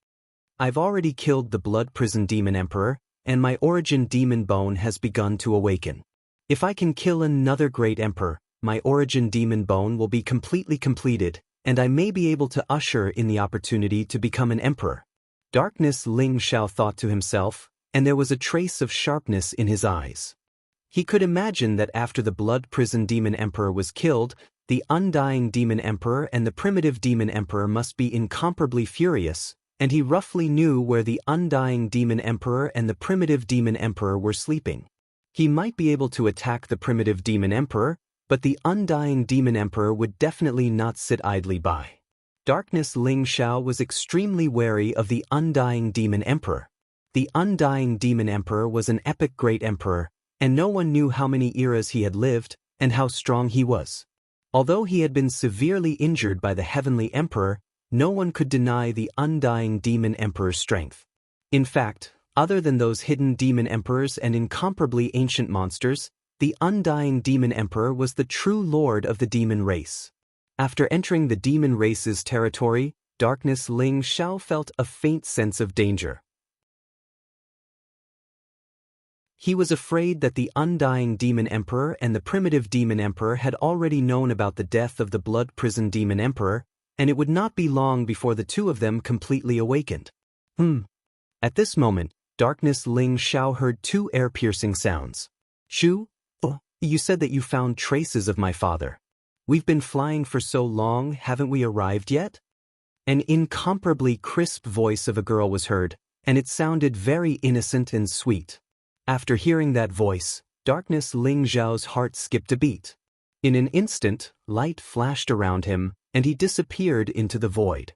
I've already killed the blood prison demon emperor, and my origin demon bone has begun to awaken. If I can kill another great emperor, my origin demon bone will be completely completed, and I may be able to usher in the opportunity to become an emperor. Darkness Ling Xiao thought to himself, and there was a trace of sharpness in his eyes. He could imagine that after the blood prison demon emperor was killed, the undying demon emperor and the primitive demon emperor must be incomparably furious, and he roughly knew where the undying demon emperor and the primitive demon emperor were sleeping. He might be able to attack the primitive demon emperor, but the undying demon emperor would definitely not sit idly by. Darkness Ling Xiao was extremely wary of the undying demon emperor. The undying demon emperor was an epic great emperor, and no one knew how many eras he had lived and how strong he was. Although he had been severely injured by the heavenly emperor, no one could deny the undying demon emperor's strength. In fact, other than those hidden demon emperors and incomparably ancient monsters, the undying demon emperor was the true lord of the demon race. After entering the demon race's territory, Darkness Ling Xiao felt a faint sense of danger. He was afraid that the undying demon emperor and the primitive demon emperor had already known about the death of the blood prison demon emperor, and it would not be long before the two of them completely awakened. At this moment, Darkness Ling Xiao heard two ear-piercing sounds. Shu, you said that you found traces of my father. We've been flying for so long, haven't we arrived yet? An incomparably crisp voice of a girl was heard, and it sounded very innocent and sweet. After hearing that voice, Darkness Ling Xiao's heart skipped a beat. In an instant, light flashed around him, and he disappeared into the void.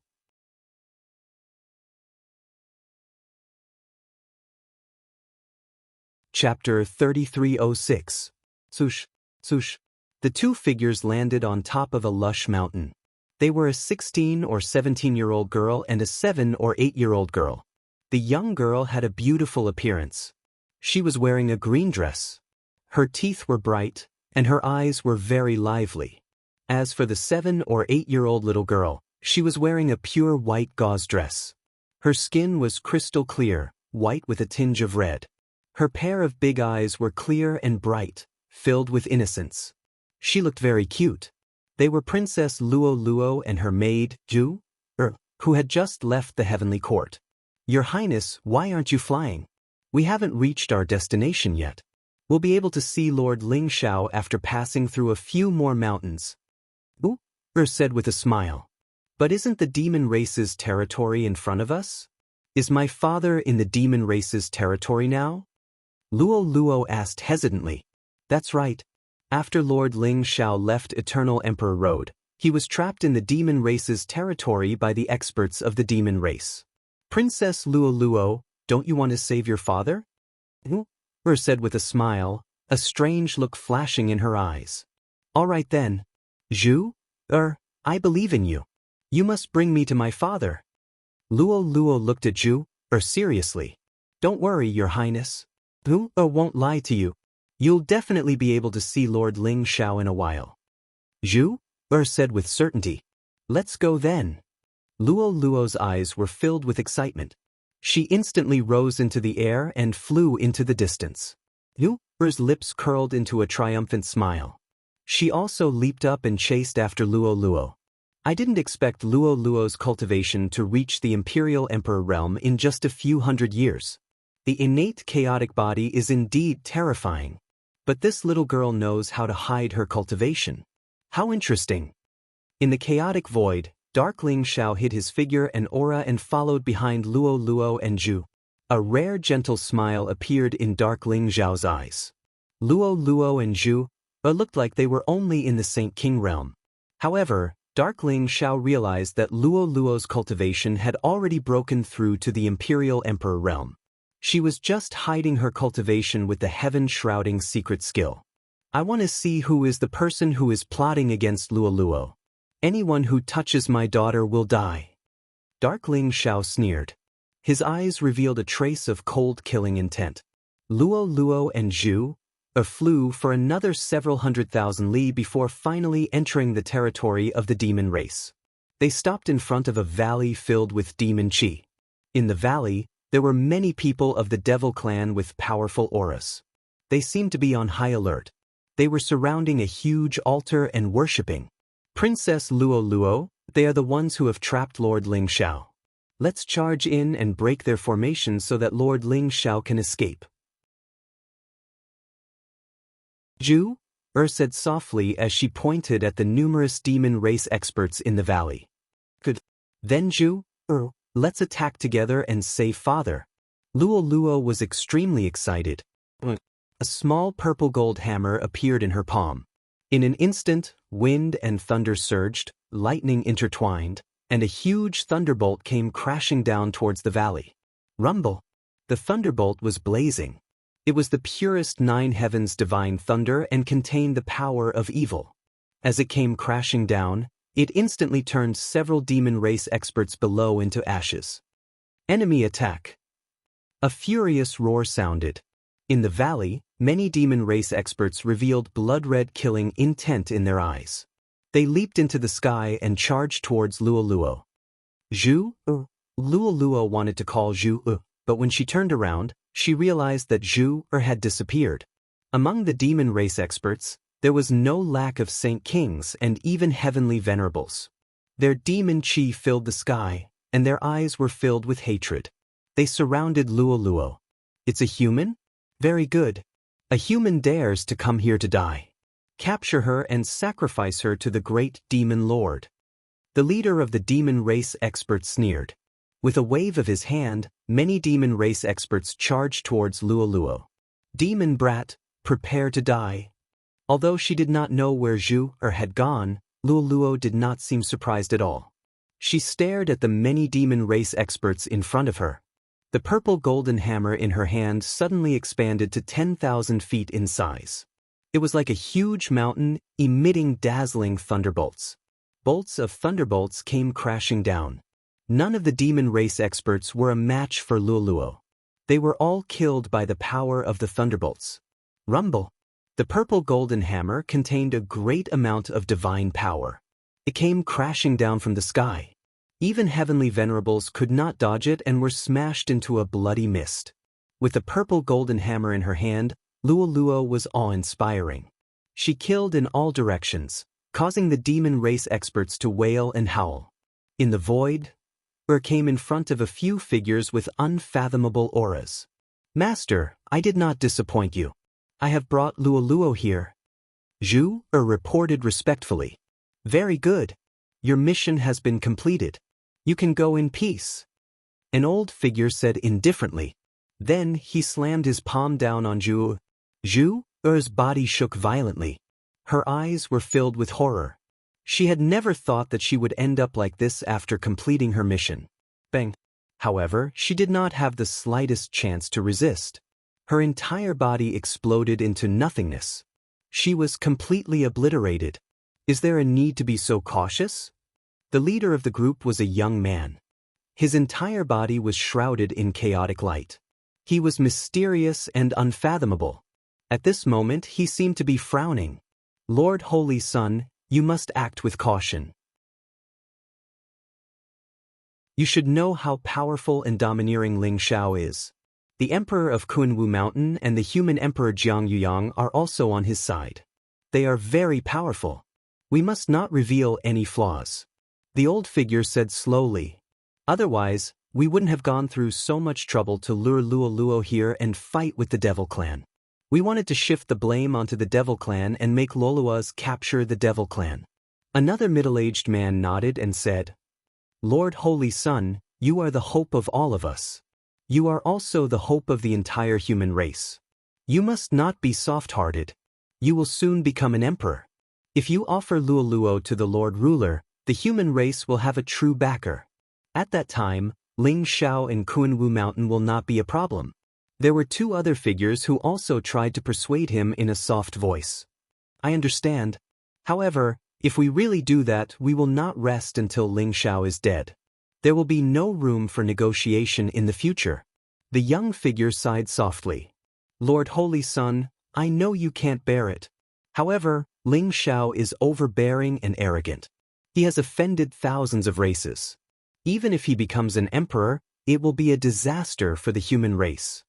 Chapter 3306. Swoosh, swoosh. The two figures landed on top of a lush mountain. They were a 16 or 17-year-old girl and a 7 or 8-year-old girl. The young girl had a beautiful appearance. She was wearing a green dress. Her teeth were bright, and her eyes were very lively. As for the 7 or 8-year-old little girl, she was wearing a pure white gauze dress. Her skin was crystal clear, white with a tinge of red. Her pair of big eyes were clear and bright, filled with innocence. She looked very cute. They were Princess Luo Luo and her maid, Zhu, who had just left the heavenly court. Your Highness, why aren't you flying? We haven't reached our destination yet. We'll be able to see Lord Ling Xiao after passing through a few more mountains. Said with a smile. But isn't the demon race's territory in front of us? Is my father in the demon race's territory now? Luo Luo asked hesitantly. That's right. After Lord Ling Xiao left Eternal Emperor Road, he was trapped in the demon race's territory by the experts of the demon race. Princess Luo Luo, don't you want to save your father? Said with a smile, a strange look flashing in her eyes. All right then. Zhu? I believe in you. You must bring me to my father. Luo Luo looked at Zhu, seriously. Don't worry, Your Highness. Zhu won't lie to you. You'll definitely be able to see Lord Ling Xiao in a while. Zhu? Said with certainty. Let's go then. Luo Luo's eyes were filled with excitement. She instantly rose into the air and flew into the distance. Zhu's lips curled into a triumphant smile. She also leaped up and chased after Luo Luo. I didn't expect Luo Luo's cultivation to reach the Imperial Emperor realm in just a few hundred years. The innate chaotic body is indeed terrifying. But this little girl knows how to hide her cultivation. How interesting. In the chaotic void, Dark Ling Xiao hid his figure and aura and followed behind Luo Luo and Zhu. A rare gentle smile appeared in Dark Ling Xiao's eyes. Luo Luo and Zhu looked like they were only in the Saint King realm. However, Dark Ling Xiao realized that Luo Luo's cultivation had already broken through to the Imperial Emperor realm. She was just hiding her cultivation with the heaven-shrouding secret skill. I want to see who is the person who is plotting against Luoluo. Anyone who touches my daughter will die. Dark Ling Xiao sneered. His eyes revealed a trace of cold killing intent. Luoluo and Zhu flew for another several 100,000 li before finally entering the territory of the demon race. They stopped in front of a valley filled with demon qi. In the valley, there were many people of the devil clan with powerful auras. They seemed to be on high alert. They were surrounding a huge altar and worshipping Princess Luoluo. They are the ones who have trapped Lord Ling Xiao. Let's charge in and break their formation so that Lord Ling Xiao can escape. Zhu said softly as she pointed at the numerous demon race experts in the valley. Good. Then Zhu, let's attack together and save father. Luoluo was extremely excited. A small purple gold hammer appeared in her palm. In an instant, wind and thunder surged, lightning intertwined, and a huge thunderbolt came crashing down towards the valley. Rumble! The thunderbolt was blazing. It was the purest nine heavens divine thunder and contained the power of evil. As it came crashing down, it instantly turned several demon race experts below into ashes. Enemy attack! A furious roar sounded. In the valley, many demon race experts revealed blood-red killing intent in their eyes. They leaped into the sky and charged towards Luoluo. Zhu? Luoluo wanted to call Zhu, but when she turned around, she realized that Zhu had disappeared. Among the demon race experts, there was no lack of saint kings and even heavenly venerables. Their demon qi filled the sky, and their eyes were filled with hatred. They surrounded Luoluo. It's a human? Very good. A human dares to come here to die. Capture her and sacrifice her to the great demon lord. The leader of the demon race experts sneered. With a wave of his hand, many demon race experts charged towards Luoluo. Demon brat, prepare to die. Although she did not know where Zhu had gone, Luoluo did not seem surprised at all. She stared at the many demon race experts in front of her. The purple golden hammer in her hand suddenly expanded to 10,000 feet in size. It was like a huge mountain, emitting dazzling thunderbolts. Bolts of thunderbolts came crashing down. None of the demon race experts were a match for Luoluo. They were all killed by the power of the thunderbolts. Rumble! The purple golden hammer contained a great amount of divine power. It came crashing down from the sky. Even heavenly venerables could not dodge it and were smashed into a bloody mist. With the purple golden hammer in her hand, Luoluo was awe-inspiring. She killed in all directions, causing the demon race experts to wail and howl. In the void, came in front of a few figures with unfathomable auras. Master, I did not disappoint you. I have brought Luoluo here. Zhu reported respectfully. Very good. Your mission has been completed. You can go in peace. An old figure said indifferently. Then he slammed his palm down on Zhu. Zhu's body shook violently. Her eyes were filled with horror. She had never thought that she would end up like this after completing her mission. Bang! However, she did not have the slightest chance to resist. Her entire body exploded into nothingness. She was completely obliterated. Is there a need to be so cautious? The leader of the group was a young man. His entire body was shrouded in chaotic light. He was mysterious and unfathomable. At this moment, he seemed to be frowning. Lord Holy Sun, you must act with caution. You should know how powerful and domineering Ling Xiao is. The Emperor of Kunwu Mountain and the human Emperor Jiang Yuyang are also on his side. They are very powerful. We must not reveal any flaws. The old figure said slowly. Otherwise, we wouldn't have gone through so much trouble to lure Luoluo here and fight with the Devil Clan. We wanted to shift the blame onto the Devil Clan and make Lolua's capture the Devil Clan. Another middle-aged man nodded and said, Lord Holy Sun, you are the hope of all of us. You are also the hope of the entire human race. You must not be soft-hearted. You will soon become an emperor. If you offer Luoluo to the Lord Ruler, the human race will have a true backer. At that time, Ling Xiao and Kunwu Mountain will not be a problem. There were two other figures who also tried to persuade him in a soft voice. I understand. However, if we really do that, we will not rest until Ling Xiao is dead. There will be no room for negotiation in the future. The young figure sighed softly. Lord Holy Sun, I know you can't bear it. However, Ling Xiao is overbearing and arrogant. He has offended thousands of races. Even if he becomes an emperor, it will be a disaster for the human race.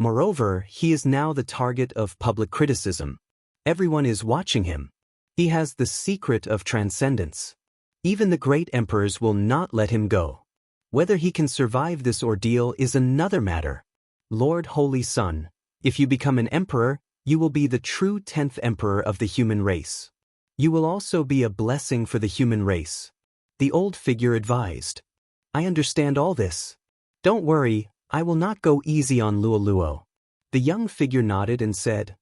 Moreover, he is now the target of public criticism. Everyone is watching him. He has the secret of transcendence. Even the great emperors will not let him go. Whether he can survive this ordeal is another matter. Lord Holy Sun, if you become an emperor, you will be the true 10th emperor of the human race. You will also be a blessing for the human race. The old figure advised. I understand all this. Don't worry, I will not go easy on Luoluo. The young figure nodded and said,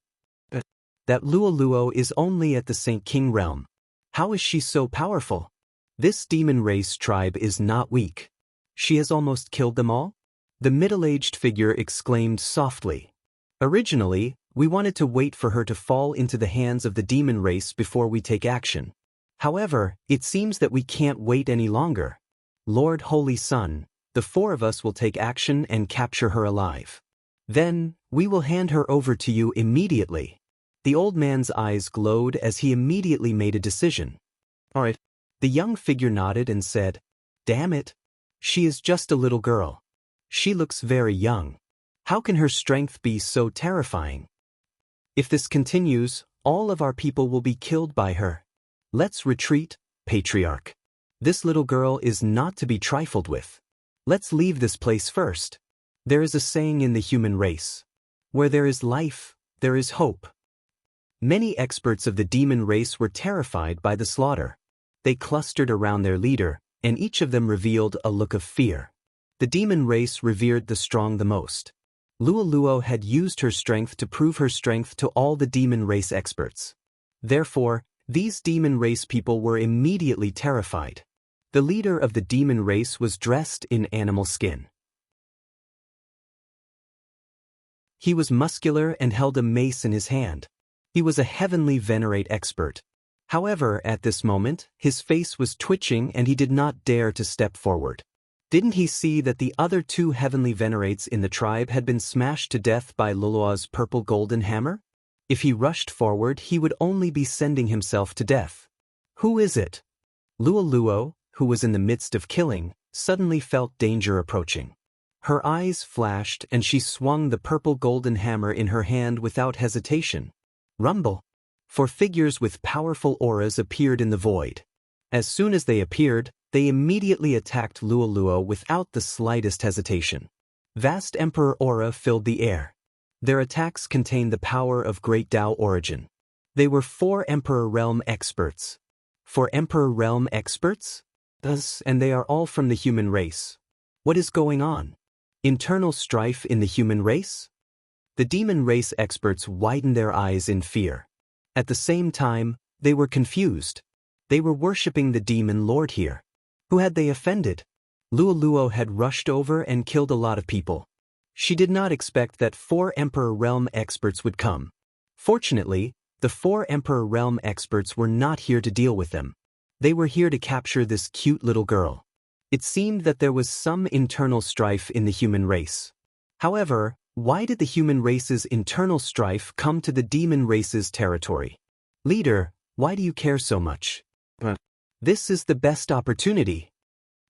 that Luoluo is only at the Saint King realm. How is she so powerful? This demon race tribe is not weak. She has almost killed them all? The middle-aged figure exclaimed softly. Originally, we wanted to wait for her to fall into the hands of the demon race before we take action. However, it seems that we can't wait any longer. Lord Holy Sun, the four of us will take action and capture her alive. Then, we will hand her over to you immediately. The old man's eyes glowed as he immediately made a decision. All right. The young figure nodded and said, Damn it. She is just a little girl. She looks very young. How can her strength be so terrifying? If this continues, all of our people will be killed by her. Let's retreat, Patriarch. This little girl is not to be trifled with. Let's leave this place first. There is a saying in the human race. Where there is life, there is hope. Many experts of the demon race were terrified by the slaughter. They clustered around their leader, and each of them revealed a look of fear. The demon race revered the strong the most. Luoluo had used her strength to prove her strength to all the demon race experts. Therefore, these demon race people were immediately terrified. The leader of the demon race was dressed in animal skin. He was muscular and held a mace in his hand. He was a heavenly venerate expert. However, at this moment, his face was twitching and he did not dare to step forward. Didn't he see that the other two heavenly venerates in the tribe had been smashed to death by Luoluo's purple golden hammer? If he rushed forward, he would only be sending himself to death. Who is it? Luoluo, who was in the midst of killing, suddenly felt danger approaching. Her eyes flashed and she swung the purple golden hammer in her hand without hesitation. Rumble. For figures with powerful auras appeared in the void. As soon as they appeared, they immediately attacked Luoluo without the slightest hesitation. Vast Emperor aura filled the air. Their attacks contained the power of Great Tao origin. They were 4 Emperor Realm experts. 4 Emperor Realm experts? Thus, and they are all from the human race. What is going on? Internal strife in the human race? The demon race experts widened their eyes in fear. At the same time, they were confused. They were worshipping the demon lord here. Who had they offended? Luoluo had rushed over and killed a lot of people. She did not expect that 4 Emperor Realm experts would come. Fortunately, the 4 Emperor Realm experts were not here to deal with them. They were here to capture this cute little girl. It seemed that there was some internal strife in the human race. However, why did the human race's internal strife come to the demon race's territory? Leader, why do you care so much? This is the best opportunity.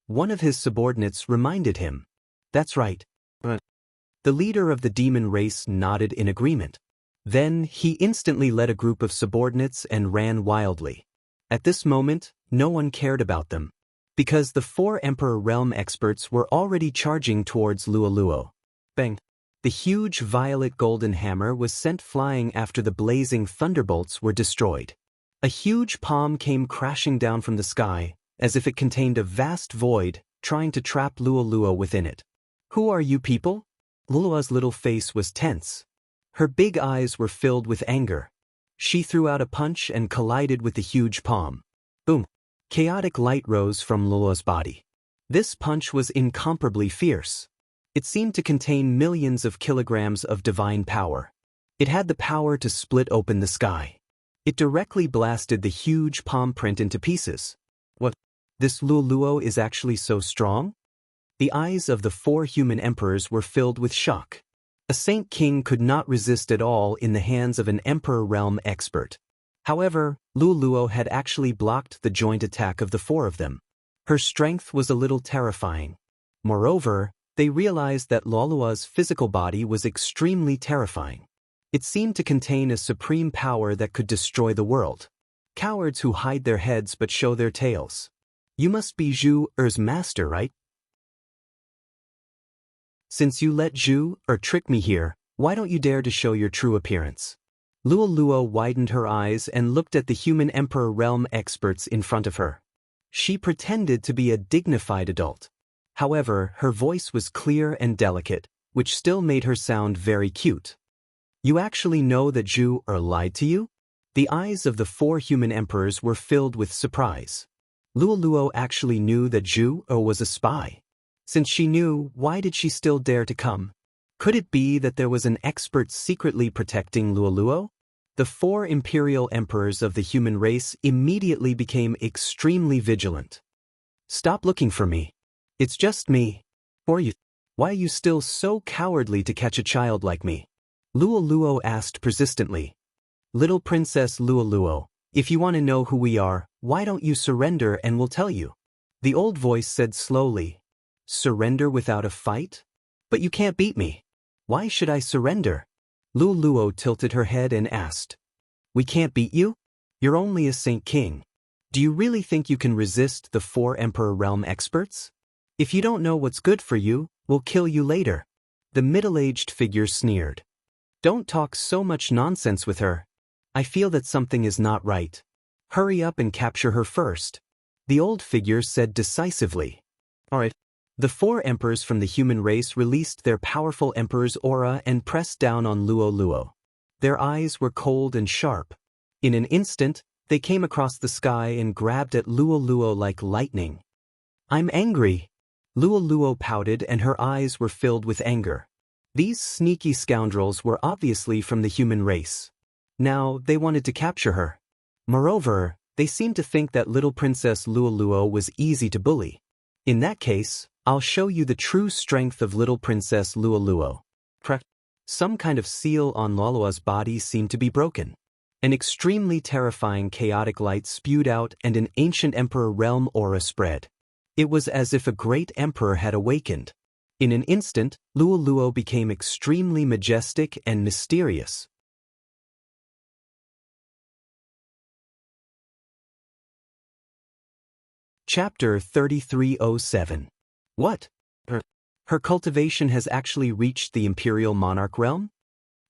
One of his subordinates reminded him. That's right. The leader of the demon race nodded in agreement. Then he instantly led a group of subordinates and ran wildly. At this moment, no one cared about them, because the 4 Emperor Realm experts were already charging towards Luoluo. Bang! The huge violet golden hammer was sent flying after the blazing thunderbolts were destroyed. A huge palm came crashing down from the sky, as if it contained a vast void, trying to trap Luoluo within it. Who are you people? Luoluo's little face was tense. Her big eyes were filled with anger. She threw out a punch and collided with the huge palm. Boom! Chaotic light rose from Luoluo's body. This punch was incomparably fierce. It seemed to contain millions of kilograms of divine power. It had the power to split open the sky. It directly blasted the huge palm print into pieces. What? This Luoluo is actually so strong? The eyes of the 4 human emperors were filled with shock. A saint king could not resist at all in the hands of an emperor realm expert. However, Luoluo had actually blocked the joint attack of the 4 of them. Her strength was a little terrifying. Moreover, they realized that Luoluo's physical body was extremely terrifying. It seemed to contain a supreme power that could destroy the world. Cowards who hide their heads but show their tails. You must be Zhu Er's master, right? Since you let Zhu Er trick me here, why don't you dare to show your true appearance? Luoluo widened her eyes and looked at the human emperor realm experts in front of her. She pretended to be a dignified adult. However, her voice was clear and delicate, which still made her sound very cute. You actually know that Zhu Er lied to you? The eyes of the 4 human emperors were filled with surprise. Luoluo actually knew that Zhu Er was a spy. Since she knew, why did she still dare to come? Could it be that there was an expert secretly protecting Luoluo? The 4 imperial emperors of the human race immediately became extremely vigilant. Stop looking for me. It's just me. Or you. Why are you still so cowardly to catch a child like me? Luoluo asked persistently. Little Princess Luoluo, if you want to know who we are, why don't you surrender and we'll tell you? The old voice said slowly. Surrender without a fight? But you can't beat me. Why should I surrender? Luoluo tilted her head and asked. We can't beat you? You're only a Saint King. Do you really think you can resist the 4 Emperor Realm experts? If you don't know what's good for you, we'll kill you later. The middle-aged figure sneered. Don't talk so much nonsense with her. I feel that something is not right. Hurry up and capture her first. The old figure said decisively. All right. The 4 emperors from the human race released their powerful emperor's aura and pressed down on Luoluo. Their eyes were cold and sharp. In an instant, they came across the sky and grabbed at Luoluo like lightning. I'm angry. Luoluo pouted and her eyes were filled with anger. These sneaky scoundrels were obviously from the human race. Now, they wanted to capture her. Moreover, they seemed to think that little Princess Luoluo was easy to bully. In that case, I'll show you the true strength of little Princess Luoluo. Some kind of seal on Luoluo's body seemed to be broken. An extremely terrifying chaotic light spewed out and an ancient emperor realm aura spread. It was as if a great emperor had awakened. In an instant, Luoluo became extremely majestic and mysterious. Chapter 3307. What? Her cultivation has actually reached the imperial monarch realm?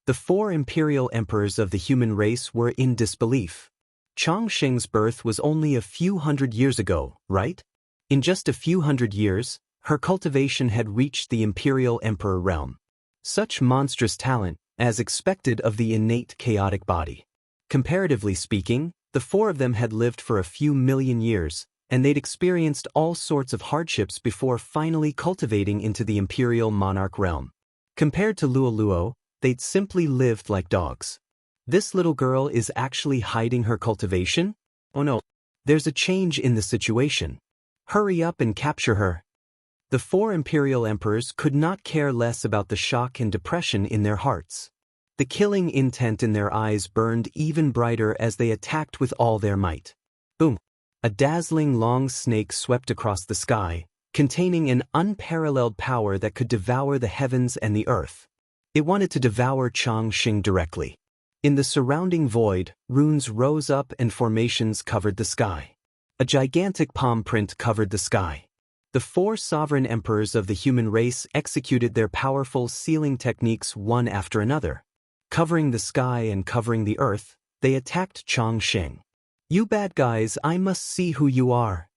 The 4 imperial emperors of the human race were in disbelief. Chongqing's birth was only a few hundred years ago, right? In just a few hundred years, her cultivation had reached the imperial emperor realm. Such monstrous talent, as expected of the innate chaotic body. Comparatively speaking, the 4 of them had lived for a few million years, and they'd experienced all sorts of hardships before finally cultivating into the imperial monarch realm. Compared to Luoluo, they'd simply lived like dogs. This little girl is actually hiding her cultivation? Oh no, there's a change in the situation. Hurry up and capture her. The 4 imperial emperors could not care less about the shock and depression in their hearts. The killing intent in their eyes burned even brighter as they attacked with all their might. Boom! A dazzling long snake swept across the sky, containing an unparalleled power that could devour the heavens and the earth. It wanted to devour Chongqing directly. In the surrounding void, runes rose up and formations covered the sky. A gigantic palm print covered the sky. The 4 sovereign emperors of the human race executed their powerful sealing techniques one after another. Covering the sky and covering the earth, they attacked Chongqing. You bad guys, I must see who you are.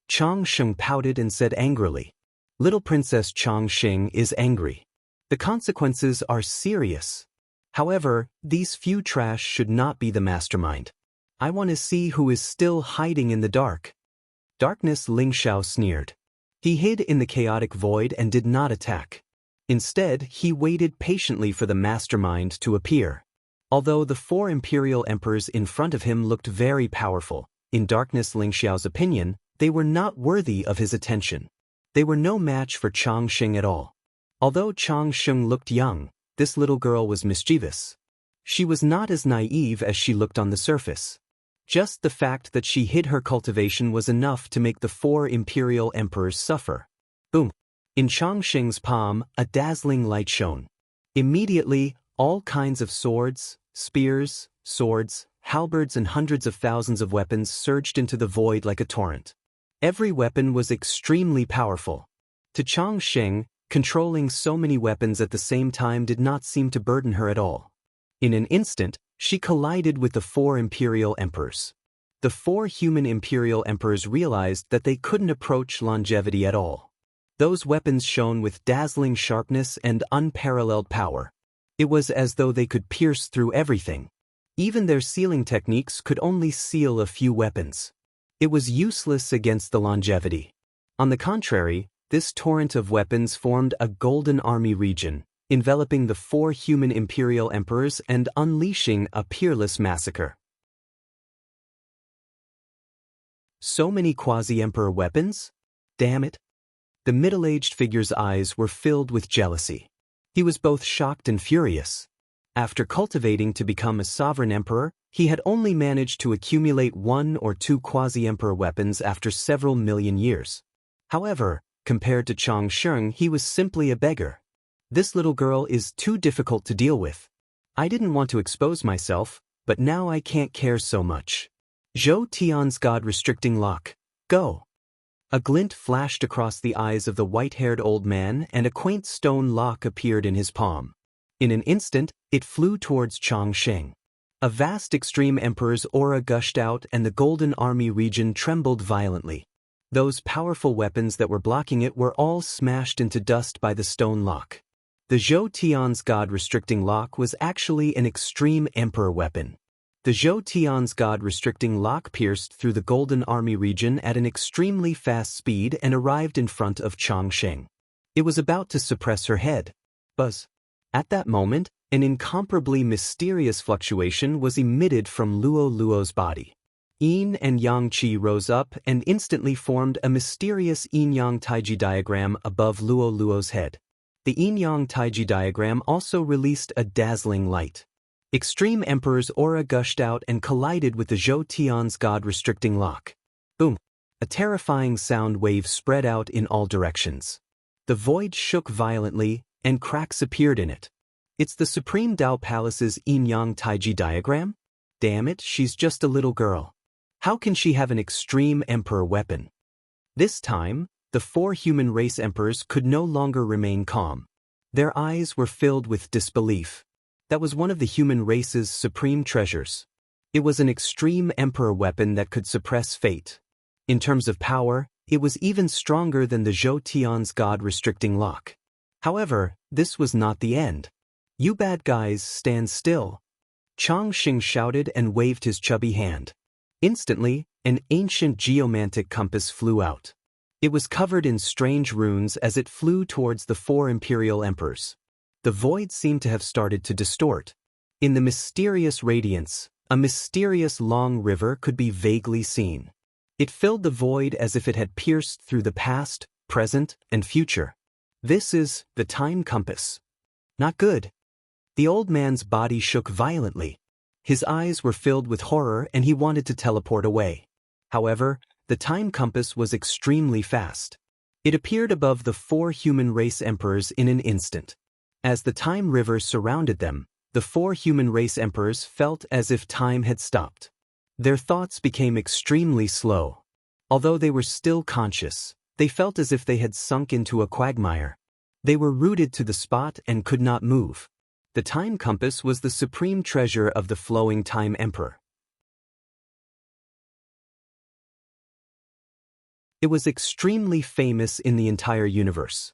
Chongqing pouted and said angrily. Little Princess Chongqing is angry. The consequences are serious. However, these few trash should not be the mastermind. I want to see who is still hiding in the dark. Darkness, Ling Xiao sneered. He hid in the chaotic void and did not attack. Instead, he waited patiently for the mastermind to appear. Although the 4 imperial emperors in front of him looked very powerful, in Darkness Ling Xiao's opinion, they were not worthy of his attention. They were no match for Changsheng at all. Although Changsheng looked young, this little girl was mischievous. She was not as naive as she looked on the surface. Just the fact that she hid her cultivation was enough to make the 4 imperial emperors suffer. Boom! In Changsheng's palm, a dazzling light shone. Immediately, all kinds of swords, spears, swords, halberds and hundreds of thousands of weapons surged into the void like a torrent. Every weapon was extremely powerful. To Changsheng, controlling so many weapons at the same time did not seem to burden her at all. In an instant, she collided with the 4 imperial emperors. The 4 human imperial emperors realized that they couldn't approach longevity at all. Those weapons shone with dazzling sharpness and unparalleled power. It was as though they could pierce through everything. Even their sealing techniques could only seal a few weapons. It was useless against the longevity. On the contrary, this torrent of weapons formed a golden army region, enveloping the 4 human imperial emperors and unleashing a peerless massacre. So many quasi-emperor weapons? Damn it! The middle-aged figure's eyes were filled with jealousy. He was both shocked and furious. After cultivating to become a sovereign emperor, he had only managed to accumulate 1 or 2 quasi-emperor weapons after several million years. However, compared to Changsheng, he was simply a beggar. This little girl is too difficult to deal with. I didn't want to expose myself, but now I can't care so much. Zhou Tian's God-restricting lock. Go! A glint flashed across the eyes of the white-haired old man and a quaint stone lock appeared in his palm. In an instant, it flew towards Changsheng. A vast extreme emperor's aura gushed out and the golden army region trembled violently. Those powerful weapons that were blocking it were all smashed into dust by the stone lock. The Zhou Tian's God-restricting lock was actually an extreme emperor weapon. The Zhou Tian's God-restricting lock pierced through the golden army region at an extremely fast speed and arrived in front of Changsheng. It was about to suppress her head. Buzz. At that moment, an incomparably mysterious fluctuation was emitted from Luo Luo's body. Yin and Yang Qi rose up and instantly formed a mysterious yin-yang taiji diagram above Luo Luo's head. The yin-yang taiji diagram also released a dazzling light. Extreme Emperor's aura gushed out and collided with the Zhou Tian's God-restricting lock. Boom! A terrifying sound wave spread out in all directions. The void shook violently, and cracks appeared in it. It's the Supreme Dao Palace's yin-yang taiji diagram? Damn it, she's just a little girl. How can she have an extreme emperor weapon? This time, the 4 human race emperors could no longer remain calm. Their eyes were filled with disbelief. That was one of the human race's supreme treasures. It was an extreme emperor weapon that could suppress fate. In terms of power, it was even stronger than the Zhou Tian's God-restricting lock. However, this was not the end. You bad guys, stand still. Changsheng shouted and waved his chubby hand. Instantly, an ancient geomantic compass flew out. It was covered in strange runes as it flew towards the 4 imperial emperors. The void seemed to have started to distort. In the mysterious radiance, a mysterious long river could be vaguely seen. It filled the void as if it had pierced through the past, present, and future. This is the time compass. Not good. The old man's body shook violently. His eyes were filled with horror and he wanted to teleport away. However, the time compass was extremely fast. It appeared above the 4 human race emperors in an instant. As the time river surrounded them, the 4 human race emperors felt as if time had stopped. Their thoughts became extremely slow. Although they were still conscious, they felt as if they had sunk into a quagmire. They were rooted to the spot and could not move. The time compass was the supreme treasure of the flowing time emperor. It was extremely famous in the entire universe.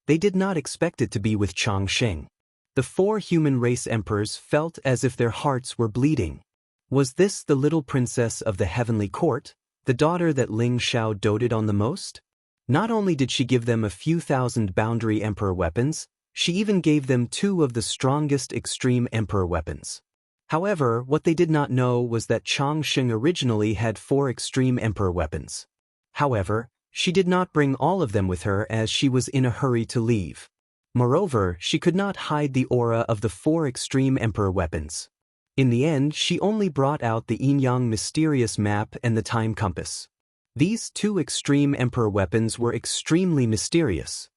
They did not expect it to be with Changsheng. The 4 human race emperors felt as if their hearts were bleeding. Was this the little princess of the heavenly court, the daughter that Ling Xiao doted on the most? Not only did she give them a few thousand boundary emperor weapons, She even gave them 2 of the strongest extreme emperor weapons. However, what they did not know was that Changsheng originally had 4 extreme emperor weapons. However, she did not bring all of them with her as she was in a hurry to leave. Moreover, she could not hide the aura of the 4 extreme emperor weapons. In the end, she only brought out the yin-yang mysterious map and the time compass. These 2 extreme emperor weapons were extremely mysterious.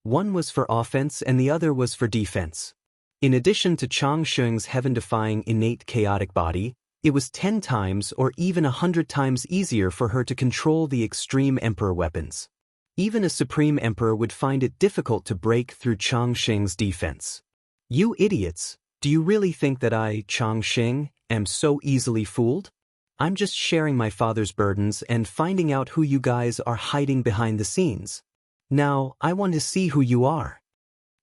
One was for offense and the other was for defense. In addition to Changsheng's heaven-defying innate chaotic body, it was 10 times or even 100 times easier for her to control the extreme emperor weapons. Even a supreme emperor would find it difficult to break through Changsheng's defense. You idiots, do you really think that I, Changsheng, am so easily fooled? I'm just sharing my father's burdens and finding out who you guys are hiding behind the scenes. Now, I want to see who you are.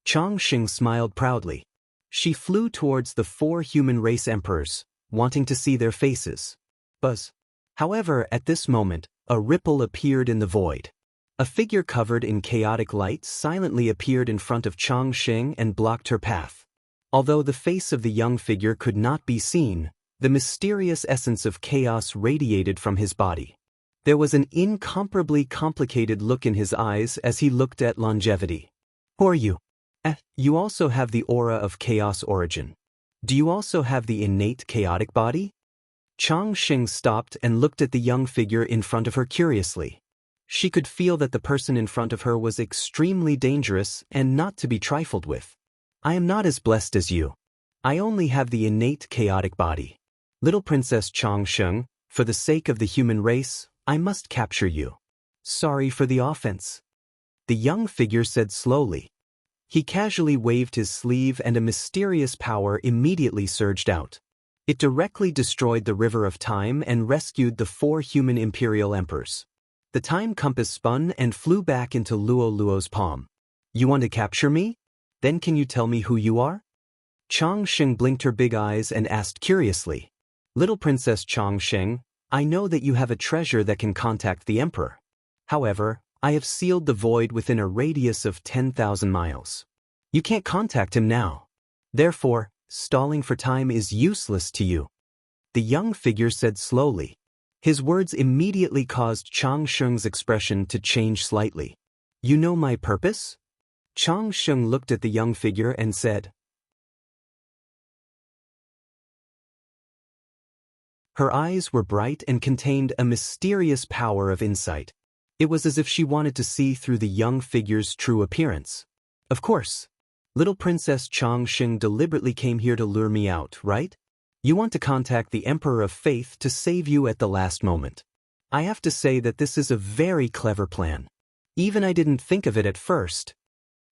Changsheng smiled proudly. She flew towards the 4 human race emperors, wanting to see their faces. Buzz. However, at this moment, a ripple appeared in the void. A figure covered in chaotic light silently appeared in front of Changsheng and blocked her path. Although the face of the young figure could not be seen, the mysterious essence of chaos radiated from his body. There was an incomparably complicated look in his eyes as he looked at longevity. Who are you? You also have the aura of chaos origin. Do you also have the innate chaotic body? Changsheng stopped and looked at the young figure in front of her curiously. She could feel that the person in front of her was extremely dangerous and not to be trifled with. I am not as blessed as you. I only have the innate chaotic body. Little Princess Changsheng, for the sake of the human race, I must capture you. Sorry for the offense. The young figure said slowly. He casually waved his sleeve and a mysterious power immediately surged out. It directly destroyed the river of time and rescued the 4 human imperial emperors. The time compass spun and flew back into Luo's palm. You want to capture me? Then can you tell me who you are? Changsheng blinked her big eyes and asked curiously. Little Princess Changsheng, I know that you have a treasure that can contact the emperor. However, I have sealed the void within a radius of 10,000 miles. You can't contact him now. Therefore, stalling for time is useless to you. The young figure said slowly. His words immediately caused Changsheng's expression to change slightly. You know my purpose? Changsheng looked at the young figure and said. Her eyes were bright and contained a mysterious power of insight. It was as if she wanted to see through the young figure's true appearance. Of course. Little Princess Changsheng deliberately came here to lure me out, right? You want to contact the Emperor of Faith to save you at the last moment. I have to say that this is a very clever plan. Even I didn't think of it at first.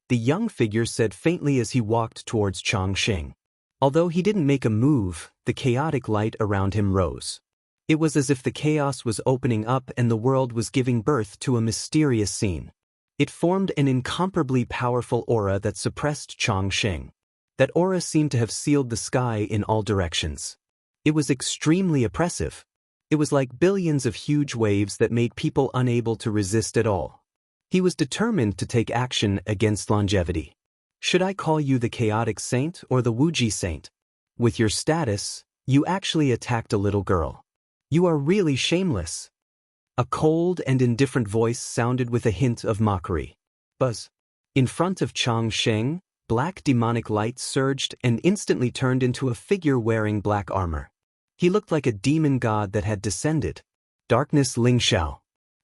The young figure said faintly as he walked towards Changsheng. Although he didn't make a move, the chaotic light around him rose. It was as if the chaos was opening up and the world was giving birth to a mysterious scene. It formed an incomparably powerful aura that suppressed Changsheng. That aura seemed to have sealed the sky in all directions. It was extremely oppressive. It was like billions of huge waves that made people unable to resist at all. He was determined to take action against longevity. Should I call you the Chaotic Saint or the Wuji Saint? With your status, you actually attacked a little girl. You are really shameless. A cold and indifferent voice sounded with a hint of mockery. Buzz. In front of Changsheng, black demonic light surged and instantly turned into a figure wearing black armor. He looked like a demon god that had descended. Darkness Lingxiao.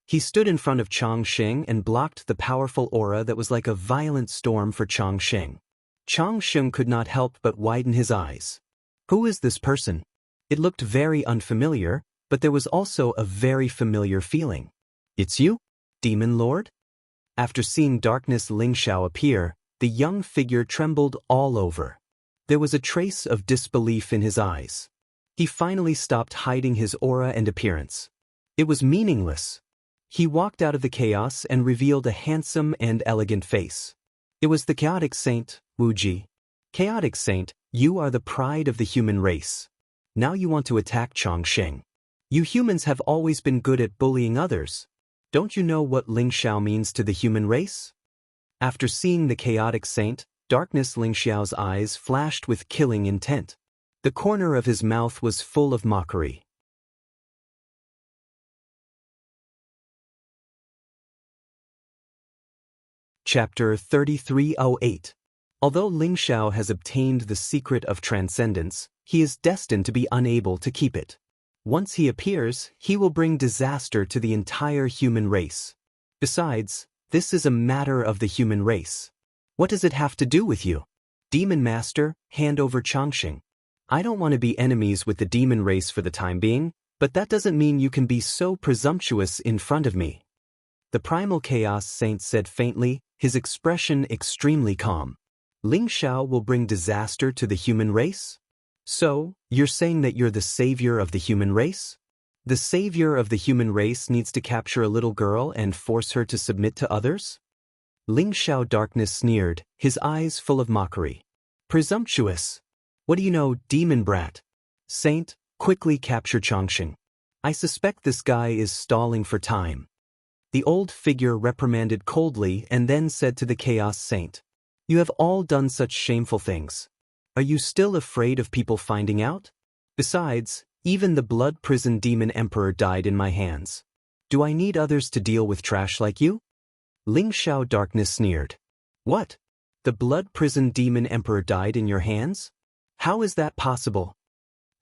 He stood in front of Changsheng and blocked the powerful aura that was like a violent storm for Changsheng. Changsheng could not help but widen his eyes. Who is this person? It looked very unfamiliar, but there was also a very familiar feeling. It's you, Demon Lord? After seeing Darkness Lingxiao appear, the young figure trembled all over. There was a trace of disbelief in his eyes. He finally stopped hiding his aura and appearance. It was meaningless. He walked out of the chaos and revealed a handsome and elegant face. It was the Chaotic Saint, Wuji. Chaotic Saint, you are the pride of the human race. Now you want to attack Changsheng. You humans have always been good at bullying others. Don't you know what Lingxiao means to the human race? After seeing the Chaotic Saint, darkness. Ling Xiao's eyes flashed with killing intent. The corner of his mouth was full of mockery. Chapter 3308. Although Ling Xiao has obtained the secret of transcendence, he is destined to be unable to keep it. Once he appears, he will bring disaster to the entire human race. Besides, this is a matter of the human race. What does it have to do with you? Demon Master, hand over Changxing. I don't want to be enemies with the demon race for the time being, but that doesn't mean you can be so presumptuous in front of me. The Primal Chaos Saint said faintly, his expression extremely calm. Ling Xiao will bring disaster to the human race? So, you're saying that you're the savior of the human race? The savior of the human race needs to capture a little girl and force her to submit to others? Ling Xiao darkness sneered, his eyes full of mockery. Presumptuous. What do you know, demon brat? Saint, quickly capture Changxing. I suspect this guy is stalling for time. The old figure reprimanded coldly and then said to the Chaos Saint, You have all done such shameful things. Are you still afraid of people finding out? Besides, even the blood prison demon emperor died in my hands. Do I need others to deal with trash like you? Ling Xiao darkness sneered. What? The blood prison demon emperor died in your hands? How is that possible?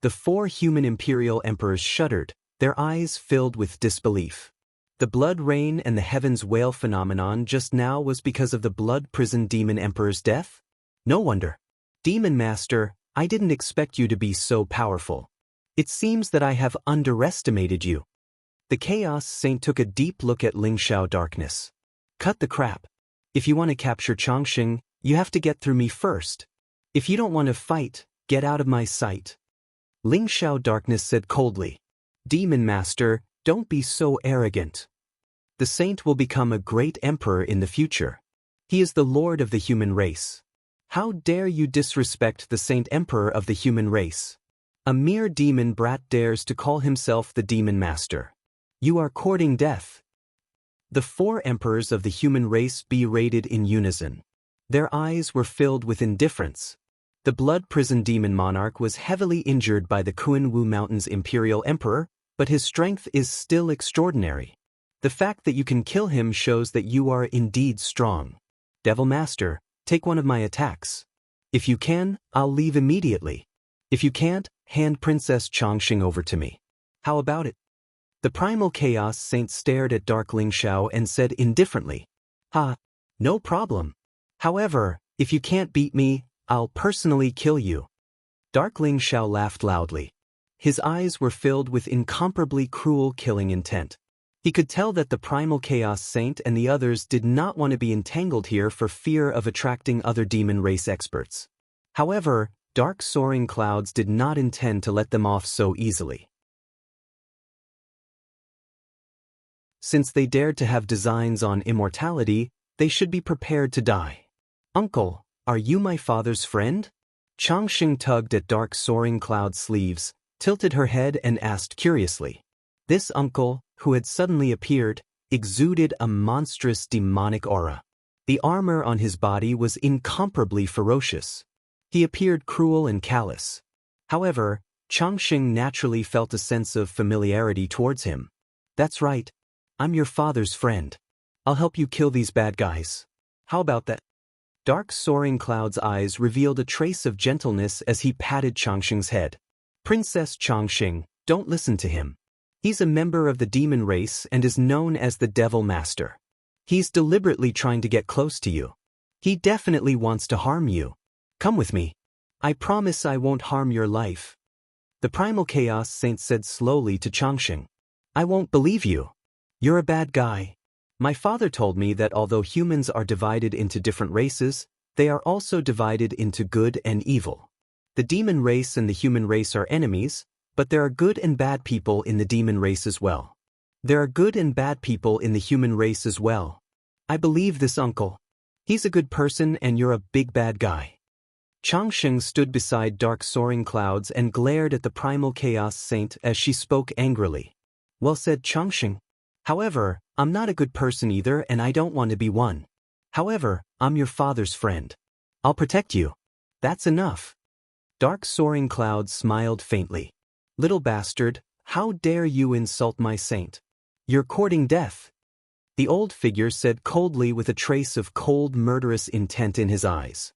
The 4 human imperial emperors shuddered, their eyes filled with disbelief. The blood rain and the heavens whale phenomenon just now was because of the blood prison demon emperor's death? No wonder. Demon Master, I didn't expect you to be so powerful. It seems that I have underestimated you. The Chaos Saint took a deep look at Ling Xiao darkness. Cut the crap. If you want to capture Changxing, you have to get through me first. If you don't want to fight, get out of my sight. Ling Xiao darkness said coldly. Demon Master, don't be so arrogant. The saint will become a great emperor in the future. He is the lord of the human race. How dare you disrespect the saint emperor of the human race? A mere demon brat dares to call himself the demon master. You are courting death. The 4 emperors of the human race berated in unison. Their eyes were filled with indifference. The blood prison demon monarch was heavily injured by the Kunwu Mountain's imperial emperor, but his strength is still extraordinary. The fact that you can kill him shows that you are indeed strong. Devil Master, take one of my attacks. If you can, I'll leave immediately. If you can't, hand Princess Changxing over to me. How about it? The Primal Chaos Saint stared at Dark Ling Xiao and said indifferently, no problem. However, if you can't beat me, I'll personally kill you. Dark Ling Xiao laughed loudly. His eyes were filled with incomparably cruel killing intent. He could tell that the Primal Chaos Saint and the others did not want to be entangled here for fear of attracting other demon race experts. However, Dark Soaring Clouds did not intend to let them off so easily. Since they dared to have designs on immortality, they should be prepared to die. Uncle, are you my father's friend? Changxing tugged at Dark Soaring Cloud's sleeves, tilted her head and asked curiously. This uncle, who had suddenly appeared, exuded a monstrous demonic aura. The armor on his body was incomparably ferocious. He appeared cruel and callous. However, Changxing naturally felt a sense of familiarity towards him. That's right. I'm your father's friend. I'll help you kill these bad guys. How about that? Dark Soaring Cloud's eyes revealed a trace of gentleness as he patted Changxing's head. Princess Changxing, don't listen to him. He's a member of the demon race and is known as the Devil Master. He's deliberately trying to get close to you. He definitely wants to harm you. Come with me. I promise I won't harm your life. The Primal Chaos Saint said slowly to Changxing. I won't believe you. You're a bad guy. My father told me that although humans are divided into different races, they are also divided into good and evil. The demon race and the human race are enemies, but there are good and bad people in the demon race as well. There are good and bad people in the human race as well. I believe this uncle. He's a good person and you're a big bad guy. Changxing stood beside Dark Soaring Clouds and glared at the Primal Chaos Saint as she spoke angrily. Well said, Changxing. However, I'm not a good person either and I don't want to be one. However, I'm your father's friend. I'll protect you. That's enough. Dark soaring clouds smiled faintly. Little bastard, how dare you insult my saint? You're courting death. The old figure said coldly with a trace of cold murderous intent in his eyes.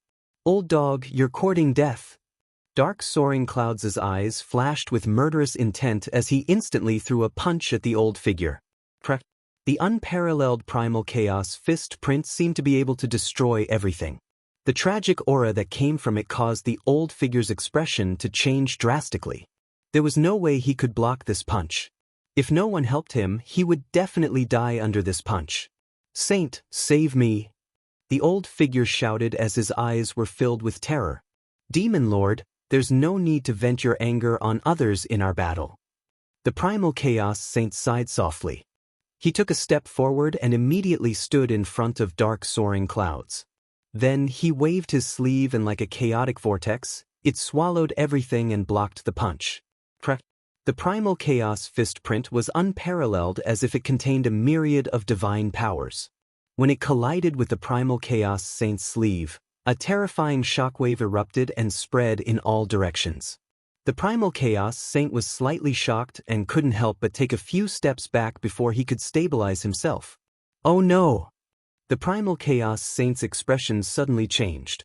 Old dog, you're courting death. Dark soaring clouds' eyes flashed with murderous intent as he instantly threw a punch at the old figure. The unparalleled primal chaos fist print seemed to be able to destroy everything. The tragic aura that came from it caused the old figure's expression to change drastically. There was no way he could block this punch. If no one helped him, he would definitely die under this punch. Saint, save me! The old figure shouted as his eyes were filled with terror. Demon Lord, there's no need to vent your anger on others in our battle. The primal chaos saint sighed softly. He took a step forward and immediately stood in front of dark soaring clouds. Then he waved his sleeve and like a chaotic vortex, it swallowed everything and blocked the punch. The primal chaos fist print was unparalleled as if it contained a myriad of divine powers. When it collided with the primal chaos saint's sleeve, a terrifying shockwave erupted and spread in all directions. The primal chaos saint was slightly shocked and couldn't help but take a few steps back before he could stabilize himself. Oh no! The primal chaos saint's expression suddenly changed.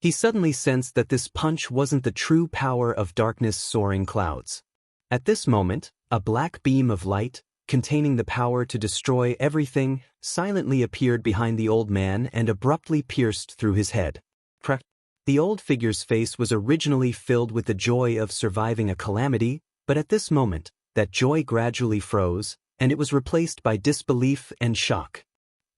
He suddenly sensed that this punch wasn't the true power of darkness soaring clouds. At this moment, a black beam of light, containing the power to destroy everything, silently appeared behind the old man and abruptly pierced through his head. The old figure's face was originally filled with the joy of surviving a calamity, but at this moment, that joy gradually froze, and it was replaced by disbelief and shock.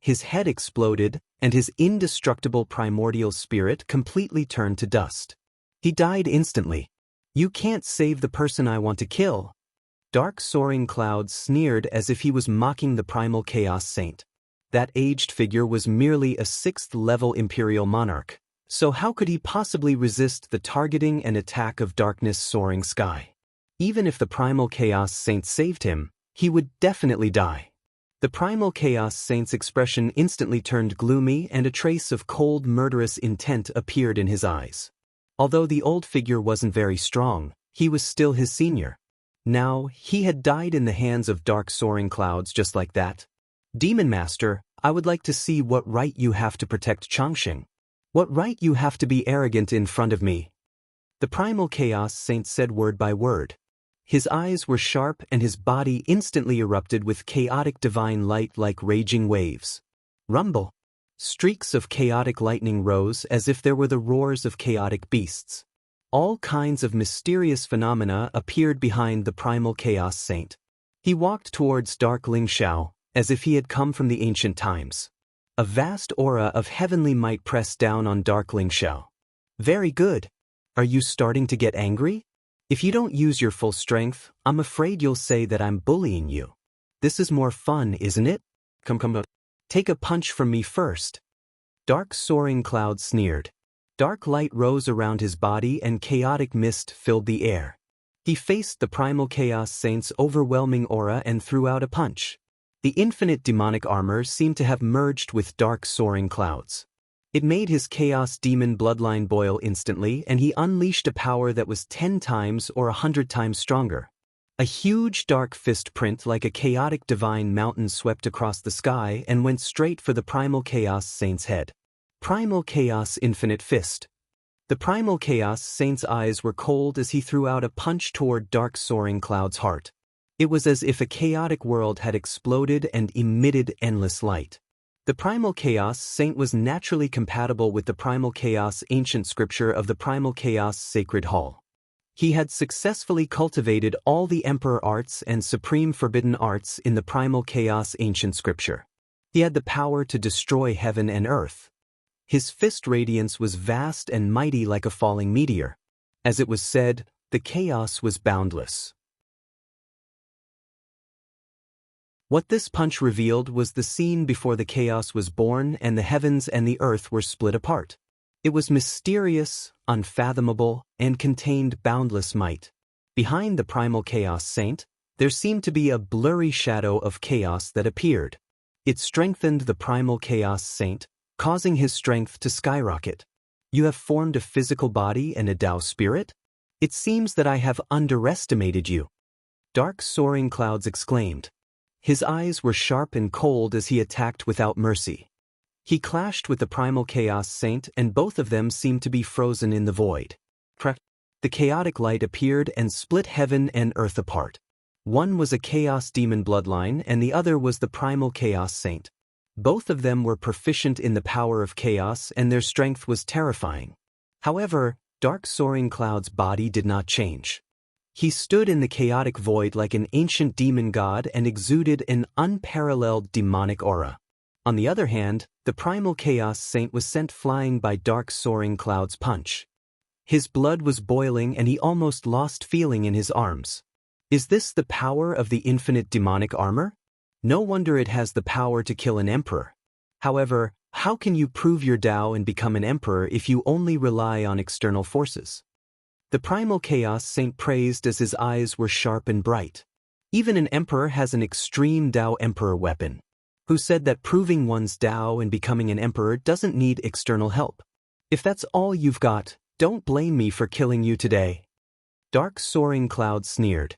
His head exploded, and his indestructible primordial spirit completely turned to dust. He died instantly. You can't save the person I want to kill. Dark soaring clouds sneered as if he was mocking the primal chaos saint. That aged figure was merely a 6th-level imperial monarch, so how could he possibly resist the targeting and attack of darkness soaring sky? Even if the primal chaos saint saved him, he would definitely die. The primal chaos saint's expression instantly turned gloomy and a trace of cold murderous intent appeared in his eyes. Although the old figure wasn't very strong, he was still his senior. Now, he had died in the hands of dark soaring clouds just like that. Demon Master, I would like to see what right you have to protect Changxing. What right you have to be arrogant in front of me. The primal chaos saint said word by word. His eyes were sharp and his body instantly erupted with chaotic divine light like raging waves. Rumble. Streaks of chaotic lightning rose as if there were the roars of chaotic beasts. All kinds of mysterious phenomena appeared behind the primal chaos saint. He walked towards Dark Ling Xiao, as if he had come from the ancient times. A vast aura of heavenly might pressed down on Dark Ling Xiao. Very good. Are you starting to get angry? If you don't use your full strength, I'm afraid you'll say that I'm bullying you. This is more fun, isn't it? Come. Take a punch from me first. Dark soaring clouds sneered. Dark light rose around his body and chaotic mist filled the air. He faced the primal chaos saint's overwhelming aura and threw out a punch. The infinite demonic armor seemed to have merged with dark soaring clouds. It made his chaos demon bloodline boil instantly, and he unleashed a power that was 10 times or 100 times stronger. A huge dark fist print like a chaotic divine mountain swept across the sky and went straight for the primal chaos saint's head. Primal chaos infinite fist. The primal chaos saint's eyes were cold as he threw out a punch toward dark soaring cloud's heart. It was as if a chaotic world had exploded and emitted endless light. The primal chaos saint was naturally compatible with the primal chaos ancient scripture of the primal chaos sacred hall. He had successfully cultivated all the emperor arts and supreme forbidden arts in the primal chaos ancient scripture. He had the power to destroy heaven and earth. His fist radiance was vast and mighty like a falling meteor. As it was said, the chaos was boundless. What this punch revealed was the scene before the chaos was born and the heavens and the earth were split apart. It was mysterious, unfathomable, and contained boundless might. Behind the primal chaos saint, there seemed to be a blurry shadow of chaos that appeared. It strengthened the primal chaos saint, causing his strength to skyrocket. You have formed a physical body and a Tao spirit? It seems that I have underestimated you. Dark soaring clouds exclaimed. His eyes were sharp and cold as he attacked without mercy. He clashed with the primal chaos saint and both of them seemed to be frozen in the void. The chaotic light appeared and split heaven and earth apart. One was a chaos demon bloodline and the other was the primal chaos saint. Both of them were proficient in the power of chaos and their strength was terrifying. However, Dark Soaring Cloud's body did not change. He stood in the chaotic void like an ancient demon god and exuded an unparalleled demonic aura. On the other hand, the primal chaos saint was sent flying by Dark Soaring Cloud's punch. His blood was boiling and he almost lost feeling in his arms. Is this the power of the infinite demonic armor? No wonder it has the power to kill an emperor. However, how can you prove your Tao and become an emperor if you only rely on external forces? The primal chaos saint praised as his eyes were sharp and bright. Even an emperor has an extreme Tao emperor weapon. Who said that proving one's Tao and becoming an emperor doesn't need external help? If that's all you've got, don't blame me for killing you today. Dark Soaring Cloud sneered.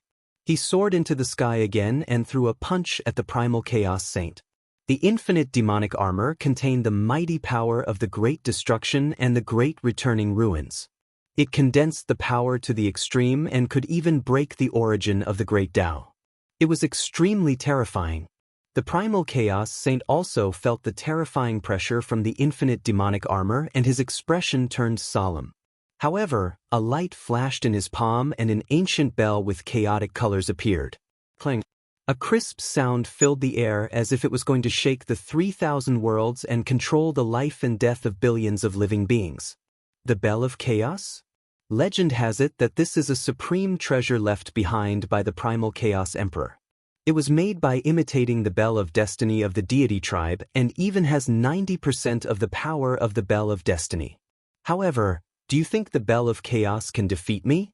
He soared into the sky again and threw a punch at the primal chaos saint. The infinite demonic armor contained the mighty power of the great destruction and the great returning ruins. It condensed the power to the extreme and could even break the origin of the great Tao. It was extremely terrifying. The primal chaos saint also felt the terrifying pressure from the infinite demonic armor and his expression turned solemn. However, a light flashed in his palm and an ancient bell with chaotic colors appeared. Clang. A crisp sound filled the air as if it was going to shake the 3,000 worlds and control the life and death of billions of living beings. The Bell of Chaos? Legend has it that this is a supreme treasure left behind by the primal chaos emperor. It was made by imitating the Bell of Destiny of the deity tribe and even has 90% of the power of the Bell of Destiny. However, do you think the Bell of Chaos can defeat me?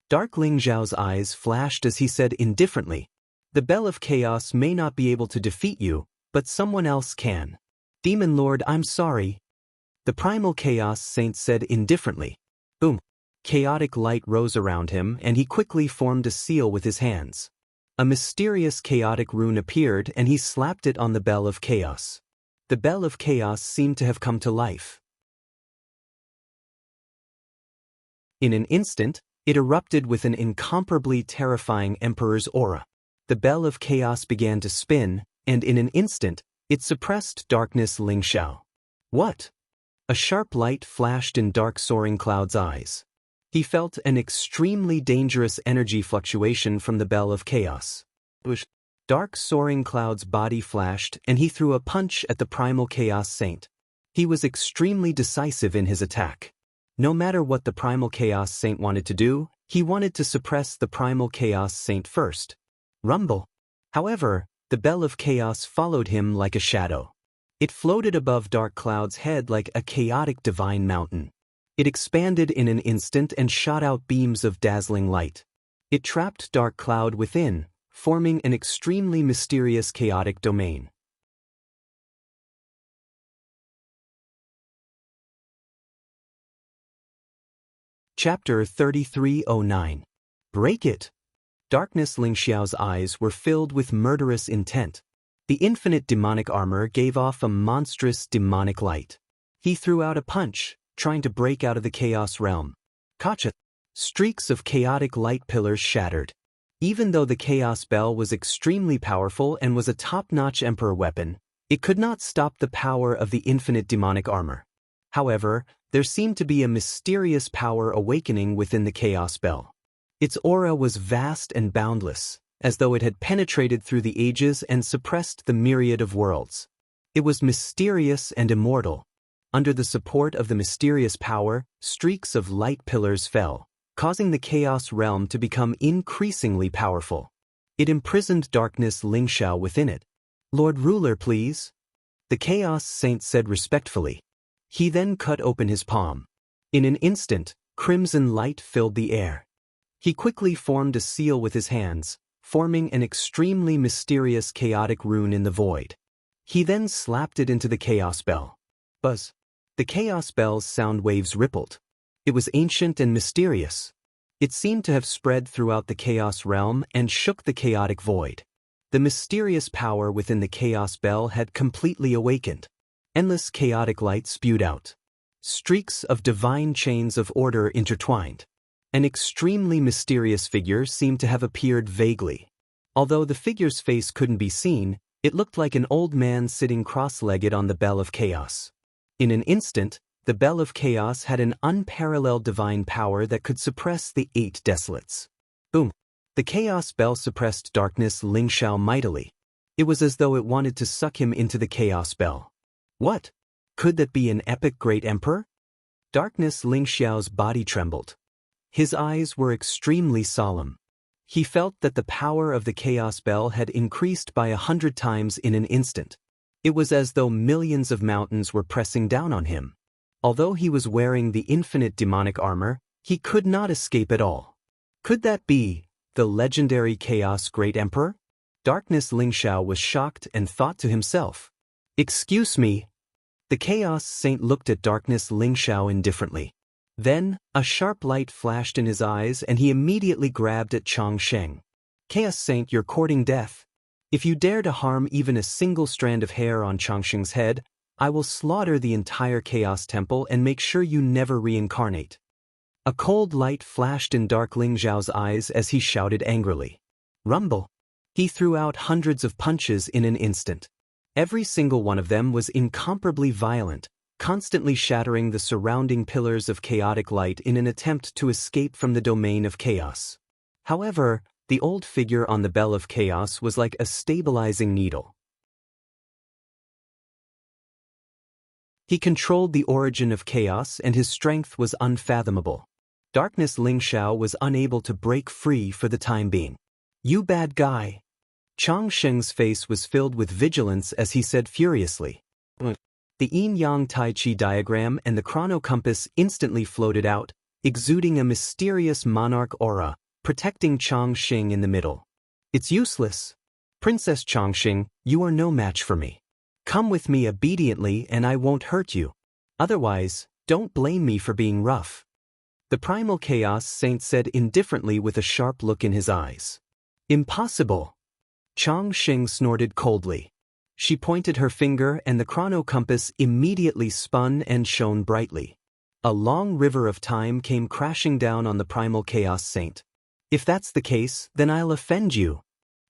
Dark Ling Zhao's eyes flashed as he said indifferently, the Bell of Chaos may not be able to defeat you, but someone else can. Demon Lord, I'm sorry. The primal chaos saint said indifferently. Boom. Chaotic light rose around him and he quickly formed a seal with his hands. A mysterious chaotic rune appeared and he slapped it on the Bell of Chaos. The Bell of Chaos seemed to have come to life. In an instant, it erupted with an incomparably terrifying emperor's aura. The Bell of Chaos began to spin, and in an instant, it suppressed Darkness Ling Xiao. What? A sharp light flashed in Dark Soaring Cloud's eyes. He felt an extremely dangerous energy fluctuation from the Bell of Chaos. Dark Soaring Cloud's body flashed and he threw a punch at the primal chaos saint. He was extremely decisive in his attack. No matter what the primal chaos saint wanted to do, he wanted to suppress the primal chaos saint first. Rumble. However, the Bell of Chaos followed him like a shadow. It floated above Dark Cloud's head like a chaotic divine mountain. It expanded in an instant and shot out beams of dazzling light. It trapped Dark Cloud within, forming an extremely mysterious chaotic domain. Chapter 3309. Break it! Darkness Ling Xiao's eyes were filled with murderous intent. The infinite demonic armor gave off a monstrous demonic light. He threw out a punch, trying to break out of the chaos realm. Kacha! Streaks of chaotic light pillars shattered. Even though the chaos bell was extremely powerful and was a top-notch emperor weapon, it could not stop the power of the infinite demonic armor. However, there seemed to be a mysterious power awakening within the chaos bell. Its aura was vast and boundless, as though it had penetrated through the ages and suppressed the myriad of worlds. It was mysterious and immortal. Under the support of the mysterious power, streaks of light pillars fell, causing the chaos realm to become increasingly powerful. It imprisoned Darkness Ling Xiao within it. Lord Ruler, please. The chaos saint said respectfully. He then cut open his palm. In an instant, crimson light filled the air. He quickly formed a seal with his hands, forming an extremely mysterious chaotic rune in the void. He then slapped it into the chaos bell. Buzz. The chaos bell's sound waves rippled. It was ancient and mysterious. It seemed to have spread throughout the chaos realm and shook the chaotic void. The mysterious power within the chaos bell had completely awakened. Endless chaotic light spewed out. Streaks of divine chains of order intertwined. An extremely mysterious figure seemed to have appeared vaguely. Although the figure's face couldn't be seen, it looked like an old man sitting cross-legged on the Bell of Chaos. In an instant, the Bell of Chaos had an unparalleled divine power that could suppress the 8 desolates. Boom! The Chaos Bell suppressed Darkness Lingxiao mightily. It was as though it wanted to suck him into the Chaos Bell. What? Could that be an epic great emperor? Darkness Lingxiao's body trembled. His eyes were extremely solemn. He felt that the power of the Chaos Bell had increased by 100 times in an instant. It was as though millions of mountains were pressing down on him. Although he was wearing the infinite demonic armor, he could not escape at all. Could that be the legendary Chaos Great Emperor? Darkness Lingxiao was shocked and thought to himself, "Excuse me." The Chaos Saint looked at Darkness Lingxiao indifferently. Then, a sharp light flashed in his eyes and he immediately grabbed at Changsheng. "Chaos Saint, you're courting death. If you dare to harm even a single strand of hair on Changsheng's head, I will slaughter the entire Chaos Temple and make sure you never reincarnate." A cold light flashed in Dark Lingxiao's eyes as he shouted angrily. Rumble! He threw out hundreds of punches in an instant. Every single one of them was incomparably violent, constantly shattering the surrounding pillars of chaotic light in an attempt to escape from the domain of chaos. However, the old figure on the Bell of Chaos was like a stabilizing needle. He controlled the origin of chaos and his strength was unfathomable. Darkness Lingxiao was unable to break free for the time being. "You bad guy." Changsheng's face was filled with vigilance as he said furiously. The yin-yang tai chi diagram and the chronocompass instantly floated out, exuding a mysterious monarch aura, protecting Changsheng in the middle. "It's useless. Princess Changsheng, you are no match for me. Come with me obediently and I won't hurt you. Otherwise, don't blame me for being rough." The Primal Chaos Saint said indifferently with a sharp look in his eyes. "Impossible." Changsheng snorted coldly. She pointed her finger and the chronocompass immediately spun and shone brightly. A long river of time came crashing down on the Primal Chaos Saint. "If that's the case, then I'll offend you."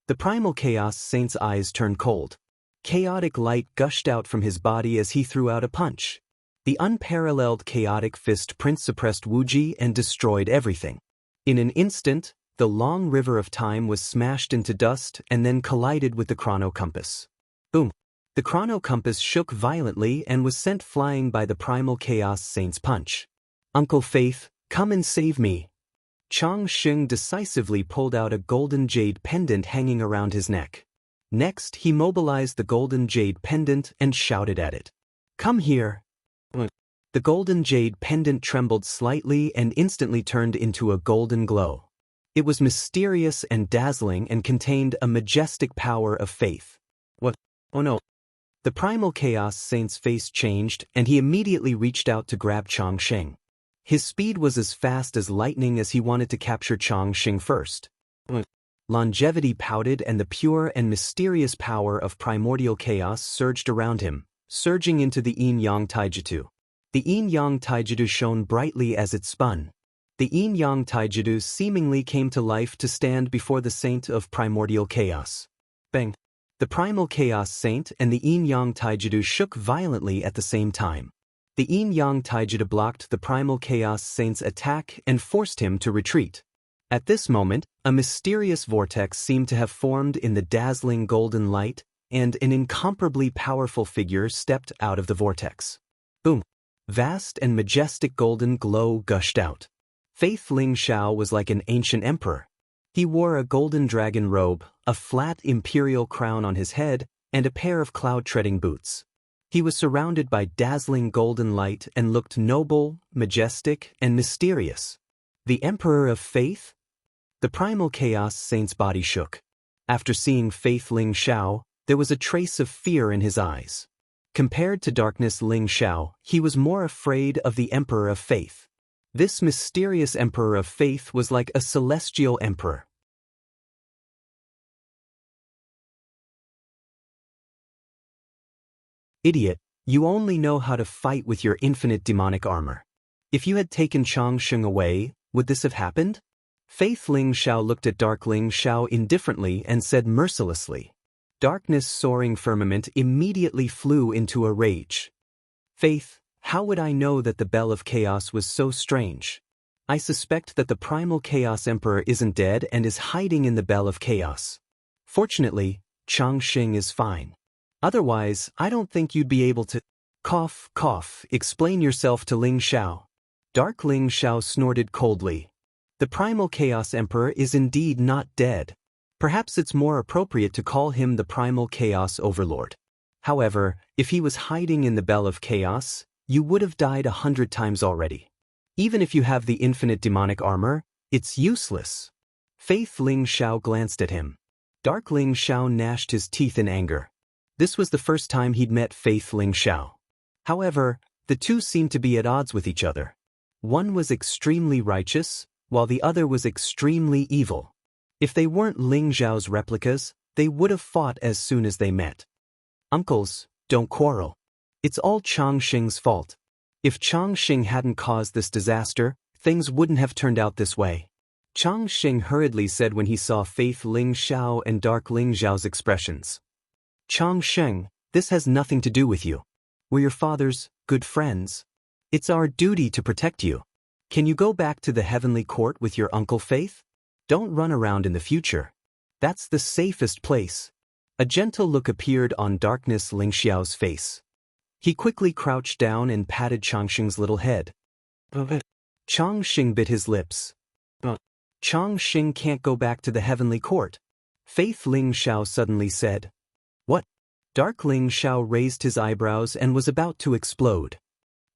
The Primal Chaos Saint's eyes turned cold. Chaotic light gushed out from his body as he threw out a punch. The unparalleled chaotic fist Prince suppressed Wuji and destroyed everything. In an instant, the long river of time was smashed into dust and then collided with the chronocompass. Boom! The chronocompass shook violently and was sent flying by the Primal Chaos Saint's punch. "Uncle Faith, come and save me." Changsheng decisively pulled out a golden jade pendant hanging around his neck. Next, he mobilized the golden jade pendant and shouted at it. "Come here." The golden jade pendant trembled slightly and instantly turned into a golden glow. It was mysterious and dazzling and contained a majestic power of faith. "What? Oh no." The Primal Chaos Saint's face changed and he immediately reached out to grab Changsheng. His speed was as fast as lightning as he wanted to capture Changsheng first. Longevity pouted and the pure and mysterious power of primordial chaos surged around him, surging into the yin-yang taijutsu. The yin-yang taijutsu shone brightly as it spun. The yin-yang taijutsu seemingly came to life to stand before the saint of primordial chaos. Bang! The Primal Chaos Saint and the yin-yang taijutsu shook violently at the same time. The yin-yang taijutsu blocked the Primal Chaos Saint's attack and forced him to retreat. At this moment, a mysterious vortex seemed to have formed in the dazzling golden light, and an incomparably powerful figure stepped out of the vortex. Boom! Vast and majestic golden glow gushed out. Faith Lingxiao was like an ancient emperor. He wore a golden dragon robe, a flat imperial crown on his head, and a pair of cloud-treading boots. He was surrounded by dazzling golden light and looked noble, majestic, and mysterious. The Emperor of Faith? The Primal Chaos Saint's body shook. After seeing Faith Lingxiao, There was a trace of fear in his eyes. Compared to Darkness Ling Xiao, he was more afraid of the Emperor of Faith. This mysterious Emperor of Faith was like a celestial emperor. Idiot, you only know how to fight with your infinite demonic armor. If you had taken Changsheng away, would this have happened? Faith Ling Xiao looked at Dark Ling Xiao indifferently and said mercilessly. Darkness soaring firmament immediately flew into a rage. Faith, how would I know that the Bell of Chaos was so strange? I suspect that the Primal Chaos Emperor isn't dead and is hiding in the Bell of Chaos. Fortunately, Changsheng is fine. Otherwise, I don't think you'd be able to… Cough, cough, explain yourself to Ling Xiao. Dark Ling Xiao snorted coldly. The Primal Chaos Emperor is indeed not dead. Perhaps it's more appropriate to call him the Primal Chaos Overlord. However, if he was hiding in the Bell of Chaos, you would have died 100 times already. Even if you have the infinite demonic armor, it's useless. Faith Ling Xiao glanced at him. Dark Ling Xiao gnashed his teeth in anger. This was the first time he'd met Faith Ling Xiao. However, the two seemed to be at odds with each other. One was extremely righteous, while the other was extremely evil. If they weren't Ling Xiao's replicas, they would have fought as soon as they met. Uncles, don't quarrel. It's all Changsheng's fault. If Changsheng hadn't caused this disaster, things wouldn't have turned out this way. Changsheng hurriedly said when he saw Faith Ling Xiao and Dark Ling Xiao's expressions. Changsheng, this has nothing to do with you. We're your father's good friends. It's our duty to protect you. Can you go back to the heavenly court with your Uncle Faith? Don't run around in the future. That's the safest place. A gentle look appeared on Darkness Ling Xiao's face. He quickly crouched down and patted Changsheng's little head. Changsheng bit his lips. Changsheng can't go back to the heavenly court. Faith Ling Xiao suddenly said. What? Dark Ling Xiao raised his eyebrows and was about to explode.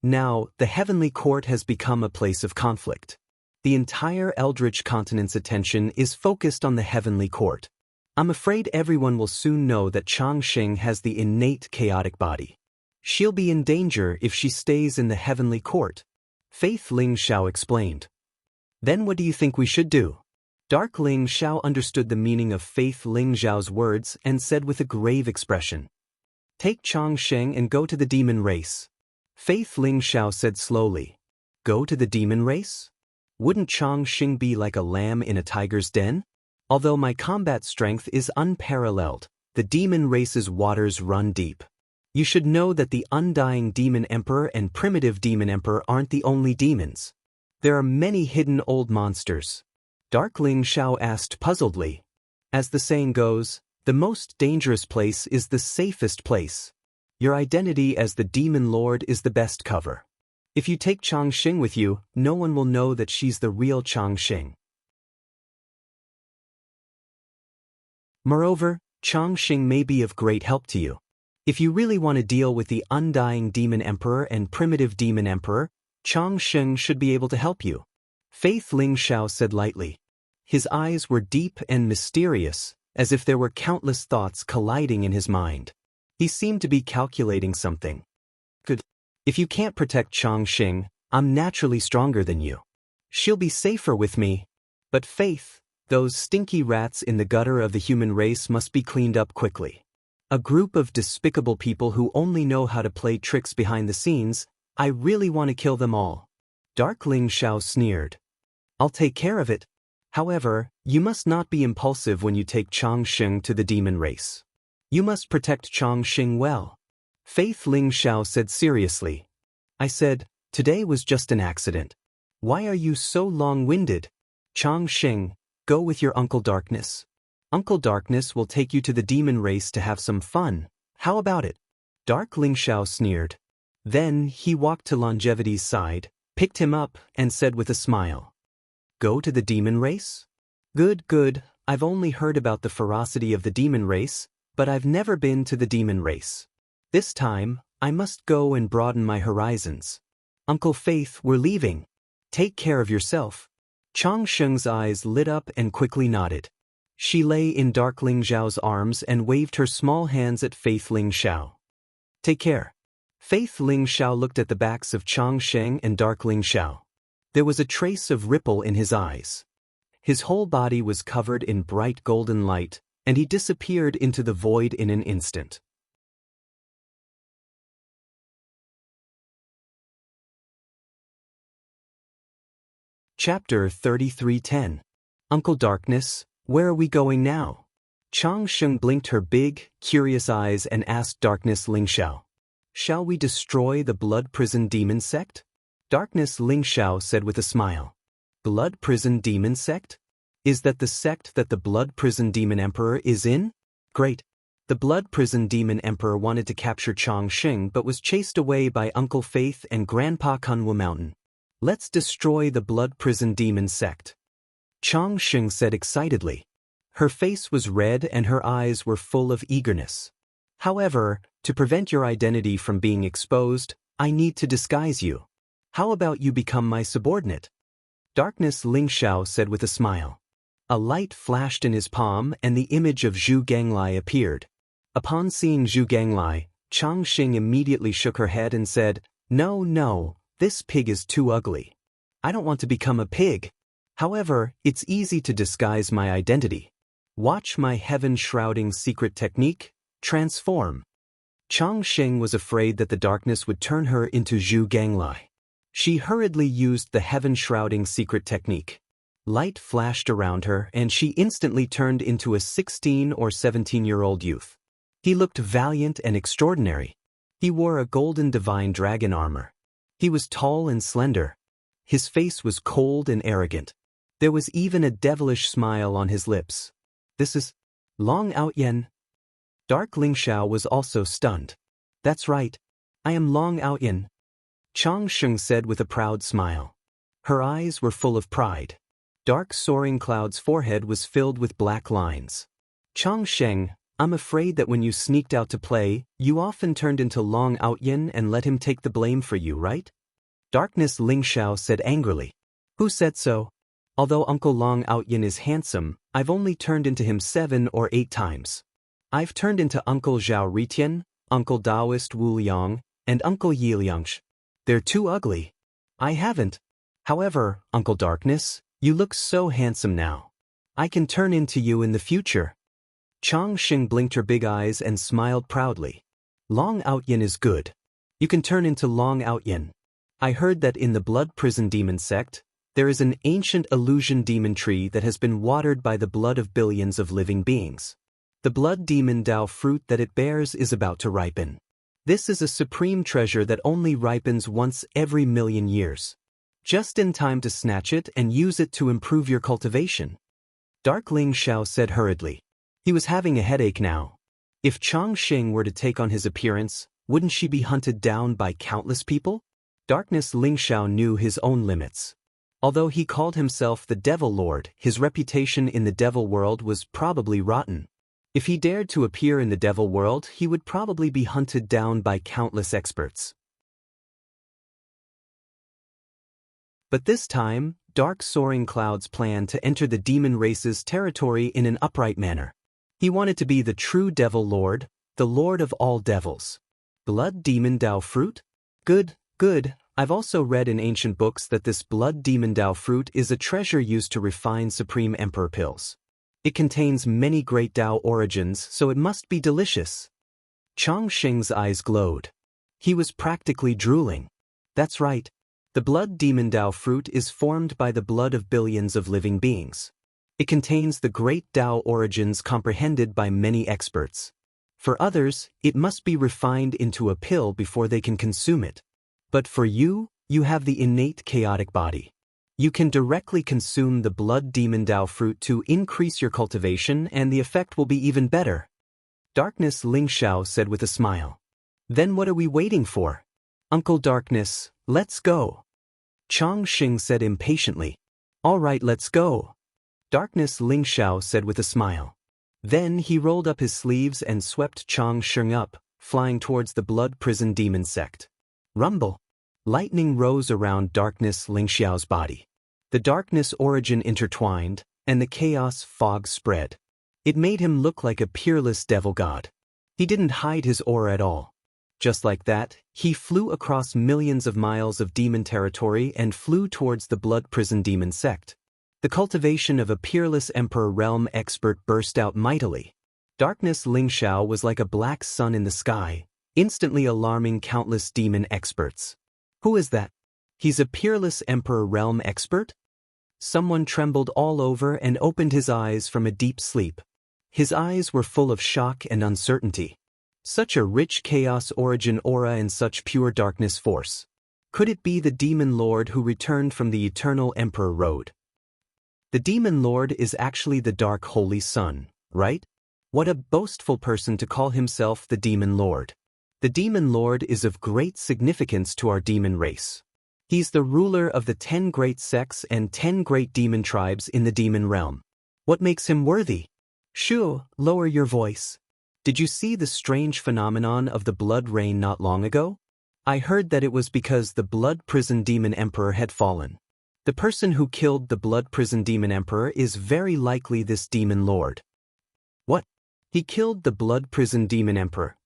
Now, the heavenly court has become a place of conflict. The entire Eldritch continent's attention is focused on the heavenly court. I'm afraid everyone will soon know that Changsheng has the innate chaotic body. She'll be in danger if she stays in the heavenly court. Faith Ling Xiao explained. Then what do you think we should do? Dark Ling Xiao understood the meaning of Faith Ling Xiao's words and said with a grave expression. Take Changsheng and go to the demon race. Faith Ling Xiao said slowly. Go to the demon race? Wouldn't Changsheng be like a lamb in a tiger's den? Although my combat strength is unparalleled, the demon race's waters run deep. You should know that the Undying Demon Emperor and Primitive Demon Emperor aren't the only demons. There are many hidden old monsters. Dark Ling Xiao asked puzzledly. As the saying goes, the most dangerous place is the safest place. Your identity as the Demon Lord is the best cover. If you take Changsheng with you, no one will know that she's the real Changsheng. Moreover, Changsheng may be of great help to you. If you really want to deal with the Undying Demon Emperor and Primitive Demon Emperor, Changsheng should be able to help you. Faith Ling Xiao said lightly. His eyes were deep and mysterious, as if there were countless thoughts colliding in his mind. He seemed to be calculating something. Good. If you can't protect Changsheng, I'm naturally stronger than you. She'll be safer with me. But Faith, those stinky rats in the gutter of the human race must be cleaned up quickly. A group of despicable people who only know how to play tricks behind the scenes, I really want to kill them all. Dark Ling Xiao sneered. I'll take care of it. However, you must not be impulsive when you take Changsheng to the demon race. You must protect Changsheng well. Faith Ling Xiao said seriously. I said, today was just an accident. Why are you so long-winded? Changsheng, go with your Uncle Darkness. Uncle Darkness will take you to the demon race to have some fun. How about it? Dark Ling Xiao sneered. Then he walked to Longevity's side, picked him up, and said with a smile. Go to the demon race? Good, good. I've only heard about the ferocity of the demon race, but I've never been to the demon race. This time, I must go and broaden my horizons. Uncle Faith, we're leaving. Take care of yourself. Changsheng's eyes lit up and quickly nodded. She lay in Dark Ling Xiao's arms and waved her small hands at Faith Ling Xiao. Take care. Faith Ling Xiao looked at the backs of Chang Sheng and Dark Ling Xiao. There was a trace of ripple in his eyes. His whole body was covered in bright golden light, and he disappeared into the void in an instant. Chapter 33:10. Uncle Darkness, where are we going now? Chang Sheng blinked her big, curious eyes and asked Darkness Ling Xiao. Shall we destroy the Blood Prison Demon Sect? Darkness Ling Xiao said with a smile. Blood Prison Demon Sect? Is that the sect that the Blood Prison Demon Emperor is in? Great. The Blood Prison Demon Emperor wanted to capture Chang Sheng but was chased away by Uncle Faith and Grandpa Kunwu Mountain. Let's destroy the Blood Prison Demon Sect. Chang Sheng said excitedly. Her face was red and her eyes were full of eagerness. However, to prevent your identity from being exposed, I need to disguise you. How about you become my subordinate? Darkness Ling Xiao said with a smile. A light flashed in his palm and the image of Zhu Ganglai appeared. Upon seeing Zhu Ganglai, Chang Sheng immediately shook her head and said, No, this pig is too ugly. I don't want to become a pig. However, it's easy to disguise my identity. Watch my heaven-shrouding secret technique, transform. Chang Sheng was afraid that the darkness would turn her into Zhu Ganglai. She hurriedly used the heaven-shrouding secret technique. Light flashed around her and she instantly turned into a 16 or 17-year-old youth. He looked valiant and extraordinary. He wore a golden divine dragon armor. He was tall and slender. His face was cold and arrogant. There was even a devilish smile on his lips. This is Long Outyen. Dark Ling Xiao was also stunned. That's right. I am Long Outyen. Chang Sheng said with a proud smile. Her eyes were full of pride. Dark Soaring Cloud's forehead was filled with black lines. Chang Sheng, I'm afraid that when you sneaked out to play, you often turned into Long Outyen and let him take the blame for you, right? Darkness Ling Xiao said angrily. Who said so? Although Uncle Long Outyen is handsome, I've only turned into him 7 or 8 times. I've turned into Uncle Zhao Ritian, Uncle Daoist Wu Liang, and Uncle Yi Liangsh. They're too ugly. I haven't. However, Uncle Darkness, you look so handsome now. I can turn into you in the future. Chang Sheng blinked her big eyes and smiled proudly. Long Outyen is good. You can turn into Long Outyen. I heard that in the Blood Prison Demon Sect, there is an ancient illusion demon tree that has been watered by the blood of billions of living beings. The blood demon Dao fruit that it bears is about to ripen. This is a supreme treasure that only ripens once every million years. Just in time to snatch it and use it to improve your cultivation. Dark Ling Xiao said hurriedly. He was having a headache now. If Chang Sheng were to take on his appearance, wouldn't she be hunted down by countless people? Darkness Ling Xiao knew his own limits. Although he called himself the Devil Lord, his reputation in the Devil World was probably rotten. If he dared to appear in the Devil World, he would probably be hunted down by countless experts. But this time, Dark Soaring Cloud's planned to enter the demon race's territory in an upright manner. He wanted to be the true Devil Lord, the Lord of all devils. Blood Demon Dao Fruit? Good. I've also read in ancient books that this Blood Demon Dao Fruit is a treasure used to refine Supreme Emperor pills. It contains many great Dao origins, so it must be delicious. Chang Sheng's eyes glowed. He was practically drooling. That's right. The Blood Demon Dao Fruit is formed by the blood of billions of living beings. It contains the great Dao origins comprehended by many experts. For others, it must be refined into a pill before they can consume it. But for you, you have the innate chaotic body. You can directly consume the Blood Demon Dao Fruit to increase your cultivation and the effect will be even better. Darkness Ling Xiao said with a smile. Then what are we waiting for? Uncle Darkness, let's go. Chang Sheng said impatiently. All right, let's go. Darkness Ling Xiao said with a smile. Then he rolled up his sleeves and swept Chang Sheng up, flying towards the Blood Prison Demon Sect. Rumble. Lightning rose around Darkness Ling Xiao's body. The darkness origin intertwined, and the chaos fog spread. It made him look like a peerless devil god. He didn't hide his aura at all. Just like that, he flew across millions of miles of demon territory and flew towards the blood prison demon sect. The cultivation of a peerless emperor realm expert burst out mightily. Darkness Lingxiao was like a black sun in the sky, instantly alarming countless demon experts. Who is that? He's a peerless emperor realm expert? Someone trembled all over and opened his eyes from a deep sleep. His eyes were full of shock and uncertainty. Such a rich chaos origin aura and such pure darkness force. Could it be the demon lord who returned from the eternal emperor road? The demon lord is actually the dark holy sun, right? What a boastful person to call himself the demon lord. The demon lord is of great significance to our demon race. He's the ruler of the 10 great sects and 10 great demon tribes in the demon realm. What makes him worthy? Shu, lower your voice. Did you see the strange phenomenon of the blood rain not long ago? I heard that it was because the blood prison demon emperor had fallen. The person who killed the blood prison demon emperor is very likely this demon lord. What? He killed the blood prison demon emperor.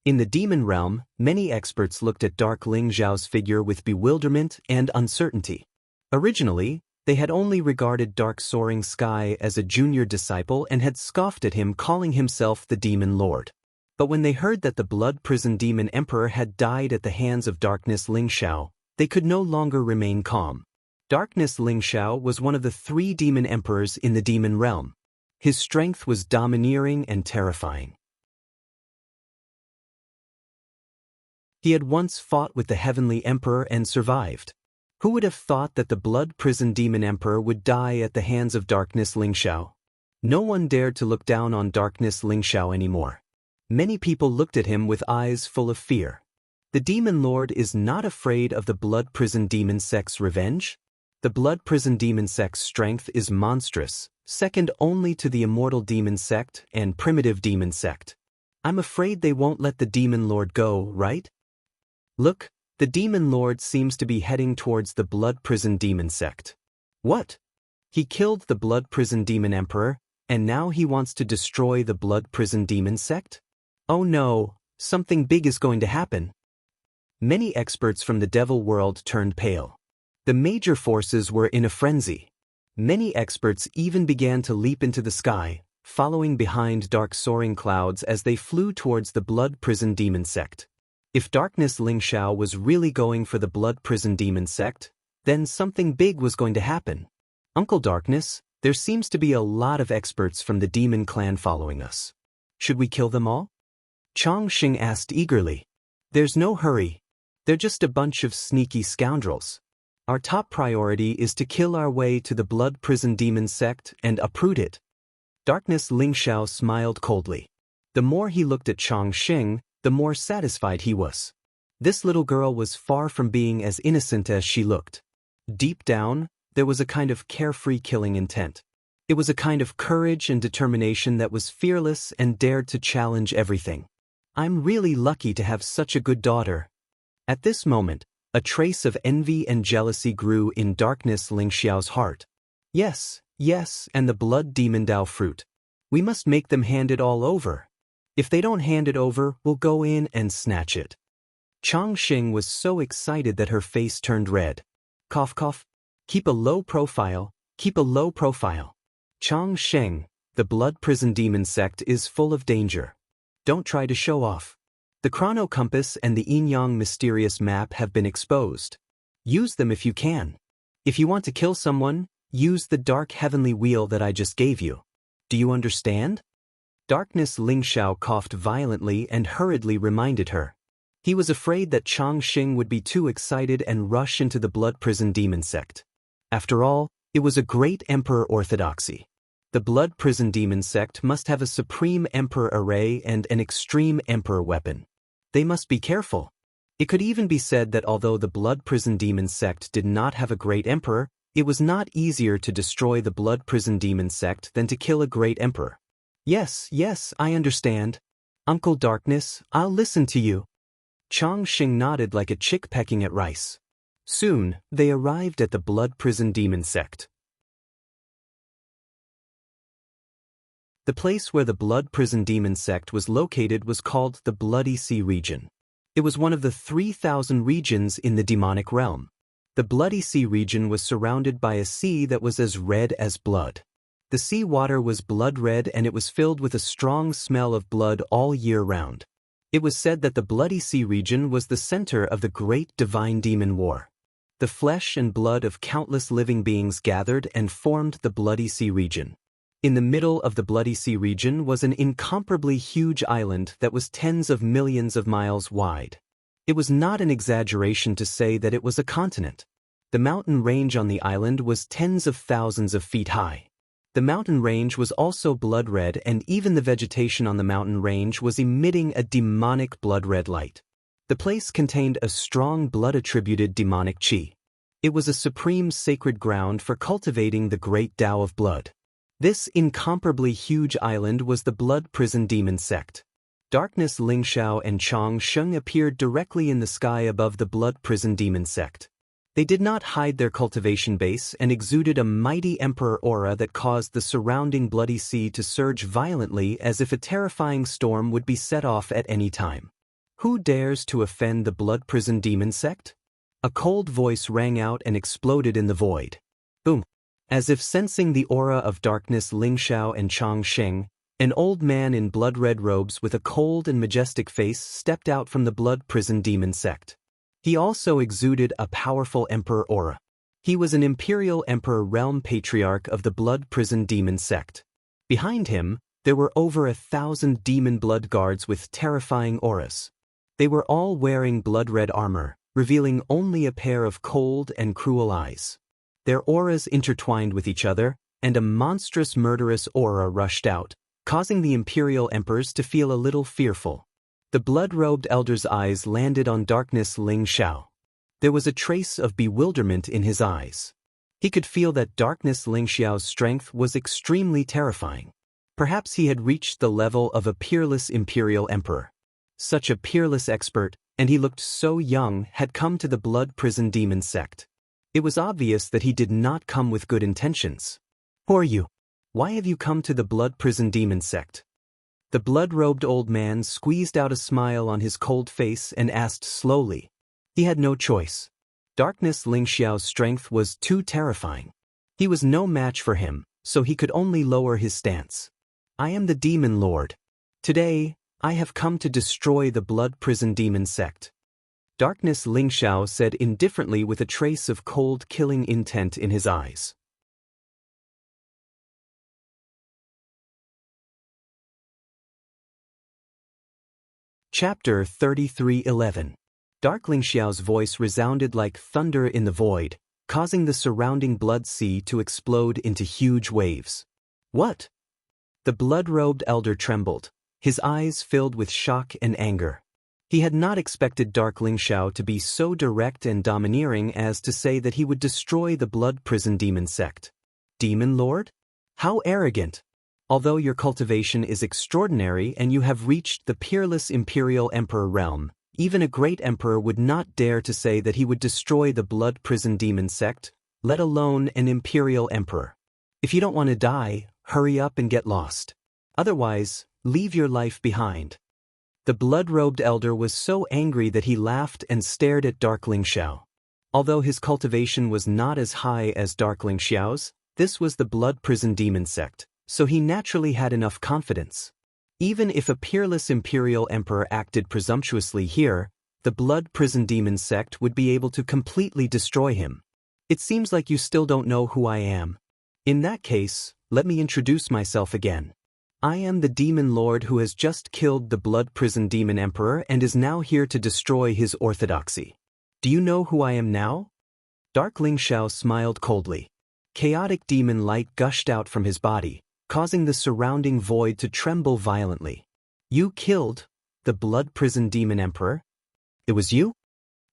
In the demon realm, many experts looked at Dark Ling Zhao's figure with bewilderment and uncertainty. Originally, they had only regarded Dark Soaring Sky as a junior disciple and had scoffed at him, calling himself the demon lord. But when they heard that the blood prison demon emperor had died at the hands of Darkness Lingxiao, they could no longer remain calm. Darkness Lingxiao was one of the 3 demon emperors in the demon realm. His strength was domineering and terrifying. He had once fought with the heavenly emperor and survived. Who would have thought that the blood prison demon emperor would die at the hands of Darkness Lingxiao? No one dared to look down on Darkness Lingxiao anymore. Many people looked at him with eyes full of fear. The demon lord is not afraid of the blood prison demon sect's revenge. The blood prison demon sect's strength is monstrous, second only to the immortal demon sect and primitive demon sect. I'm afraid they won't let the demon lord go, right? Look, the demon lord seems to be heading towards the blood prison demon sect. What? He killed the blood prison demon emperor, and now he wants to destroy the blood prison demon sect? Oh no, something big is going to happen. Many experts from the devil world turned pale. The major forces were in a frenzy. Many experts even began to leap into the sky, following behind dark soaring clouds as they flew towards the blood prison demon sect. If Darkness Lingxiao was really going for the blood prison demon sect, then something big was going to happen. Uncle Darkness, there seems to be a lot of experts from the demon clan following us. Should we kill them all? Chong Xing asked eagerly. There's no hurry. They're just a bunch of sneaky scoundrels. Our top priority is to kill our way to the blood prison demon sect and uproot it. Darkness Lingxiao smiled coldly. The more he looked at Chong Xing, the more satisfied he was. This little girl was far from being as innocent as she looked. Deep down, there was a kind of carefree killing intent. It was a kind of courage and determination that was fearless and dared to challenge everything. I'm really lucky to have such a good daughter. At this moment, a trace of envy and jealousy grew in Darkness Lingxiao's heart. Yes, and the blood demon Dao fruit. We must make them hand it all over. If they don't hand it over, we'll go in and snatch it. Chong Xing was so excited that her face turned red. Cough cough. Keep a low profile, keep a low profile. Chong Xing, the blood prison demon sect is full of danger. Don't try to show off. The chrono compass and the yin-yang mysterious map have been exposed. Use them if you can. If you want to kill someone, use the dark heavenly wheel that I just gave you. Do you understand? Darkness Lingxiao coughed violently and hurriedly reminded her. He was afraid that Chong Xing would be too excited and rush into the blood prison demon sect. After all, it was a great emperor orthodoxy. The blood prison demon sect must have a supreme emperor array and an extreme emperor weapon. They must be careful. It could even be said that although the blood prison demon sect did not have a great emperor, it was not easier to destroy the blood prison demon sect than to kill a great emperor. Yes, I understand. Uncle Darkness, I'll listen to you. Chong Xing nodded like a chick pecking at rice. Soon, they arrived at the blood prison demon sect. The place where the Blood Prison Demon sect was located was called the Bloody Sea region. It was one of the 3,000 regions in the demonic realm. The Bloody Sea region was surrounded by a sea that was as red as blood. The sea water was blood red and it was filled with a strong smell of blood all year round. It was said that the Bloody Sea region was the center of the great divine demon war. The flesh and blood of countless living beings gathered and formed the Bloody Sea region. In the middle of the Bloody Sea region was an incomparably huge island that was tens of millions of miles wide. It was not an exaggeration to say that it was a continent. The mountain range on the island was tens of thousands of feet high. The mountain range was also blood red and even the vegetation on the mountain range was emitting a demonic blood red light. The place contained a strong blood-attributed demonic chi. It was a supreme sacred ground for cultivating the great Tao of blood. This incomparably huge island was the Blood Prison Demon sect. Darkness Lingxiao and Chong Sheng appeared directly in the sky above the Blood Prison Demon sect. They did not hide their cultivation base and exuded a mighty emperor aura that caused the surrounding bloody sea to surge violently as if a terrifying storm would be set off at any time. Who dares to offend the Blood Prison Demon sect? A cold voice rang out and exploded in the void. Boom! As if sensing the aura of Darkness Lingxiao and Chong Sheng, an old man in blood-red robes with a cold and majestic face stepped out from the Blood Prison Demon sect. He also exuded a powerful emperor aura. He was an imperial emperor realm patriarch of the Blood Prison Demon sect. Behind him, there were over 1,000 demon blood guards with terrifying auras. They were all wearing blood-red armor, revealing only a pair of cold and cruel eyes. Their auras intertwined with each other, and a monstrous murderous aura rushed out, causing the imperial emperors to feel a little fearful. The blood-robed elder's eyes landed on Darkness Lingxiao. There was a trace of bewilderment in his eyes. He could feel that Darkness Lingxiao's strength was extremely terrifying. Perhaps he had reached the level of a peerless imperial emperor. Such a peerless expert, and he looked so young, had come to the Blood Prison Demon sect. It was obvious that he did not come with good intentions. Who are you? Why have you come to the Blood Prison Demon sect? The blood-robed old man squeezed out a smile on his cold face and asked slowly. He had no choice. Darkness Lingxiao's strength was too terrifying. He was no match for him, so he could only lower his stance. I am the Demon Lord. Today, I have come to destroy the Blood Prison Demon sect. Darkness Lingxiao said indifferently with a trace of cold killing intent in his eyes. Chapter 33:11. Dark Lingxiao's voice resounded like thunder in the void, causing the surrounding blood sea to explode into huge waves. What? The blood-robed elder trembled, his eyes filled with shock and anger. He had not expected Dark Lingxiao to be so direct and domineering as to say that he would destroy the Blood Prison Demon sect. Demon Lord? How arrogant! Although your cultivation is extraordinary and you have reached the peerless imperial emperor realm, even a great emperor would not dare to say that he would destroy the Blood Prison Demon sect, let alone an imperial emperor. If you don't want to die, hurry up and get lost. Otherwise, leave your life behind. The blood-robed elder was so angry that he laughed and stared at Dark Lingxiao. Although his cultivation was not as high as Dark Lingxiao's, this was the Blood Prison Demon sect, so he naturally had enough confidence. Even if a peerless imperial emperor acted presumptuously here, the Blood Prison Demon sect would be able to completely destroy him. It seems like you still don't know who I am. In that case, let me introduce myself again. I am the Demon Lord who has just killed the Blood Prison Demon Emperor and is now here to destroy his orthodoxy. Do you know who I am now? Dark Lingxiao smiled coldly. Chaotic demon light gushed out from his body, causing the surrounding void to tremble violently. You killed the Blood Prison Demon Emperor? It was you?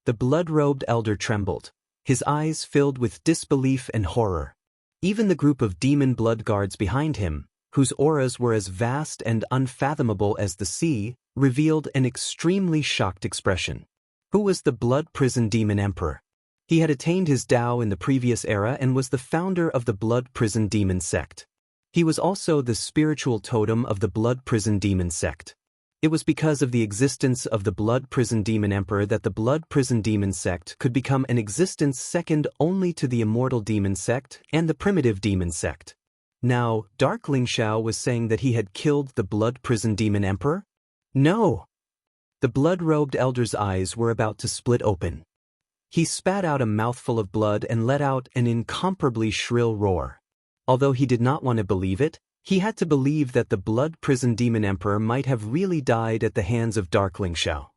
The blood-robed elder trembled, his eyes filled with disbelief and horror. Even the group of demon blood guards behind him, whose auras were as vast and unfathomable as the sea, revealed an extremely shocked expression. Who was the Blood Prison Demon Emperor? He had attained his Tao in the previous era and was the founder of the Blood Prison Demon sect. He was also the spiritual totem of the Blood Prison Demon sect. It was because of the existence of the Blood Prison Demon Emperor that the Blood Prison Demon sect could become an existence second only to the Immortal Demon sect and the Primitive Demon sect. Now, Dark Ling Xiao was saying that he had killed the Blood Prison Demon Emperor? No! The blood-robed elder's eyes were about to split open. He spat out a mouthful of blood and let out an incomparably shrill roar. Although he did not want to believe it, he had to believe that the Blood Prison Demon Emperor might have really died at the hands of Dark Ling Xiao.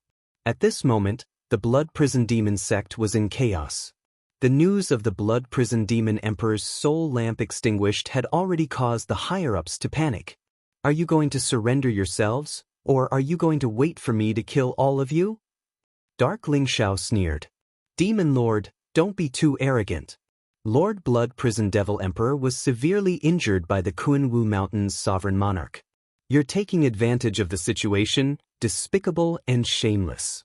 At this moment, the Blood Prison Demon sect was in chaos. The news of the Blood Prison Demon Emperor's soul lamp extinguished had already caused the higher-ups to panic. Are you going to surrender yourselves, or are you going to wait for me to kill all of you? Dark Ling Xiao sneered. Demon Lord, don't be too arrogant. Lord Blood Prison Devil Emperor was severely injured by the Kunwu Mountain's sovereign monarch. You're taking advantage of the situation, despicable and shameless.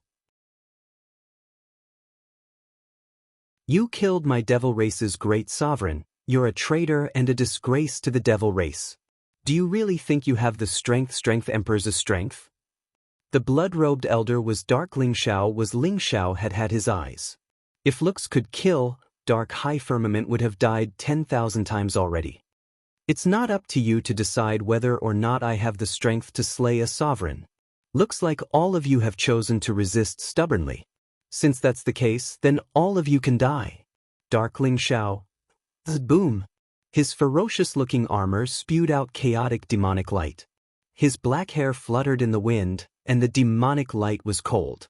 You killed my devil race's great sovereign. You're a traitor and a disgrace to the devil race. Do you really think you have the strength Emperor's strength? The blood-robed elder was Dark Ling Xiao Ling Xiao had his eyes. If looks could kill, Dark High Firmament would have died 10,000 times already. It's not up to you to decide whether or not I have the strength to slay a sovereign. Looks like all of you have chosen to resist stubbornly. Since that's the case, then all of you can die. Dark Ling Xiao. Boom. His ferocious-looking armor spewed out chaotic demonic light. His black hair fluttered in the wind, and the demonic light was cold.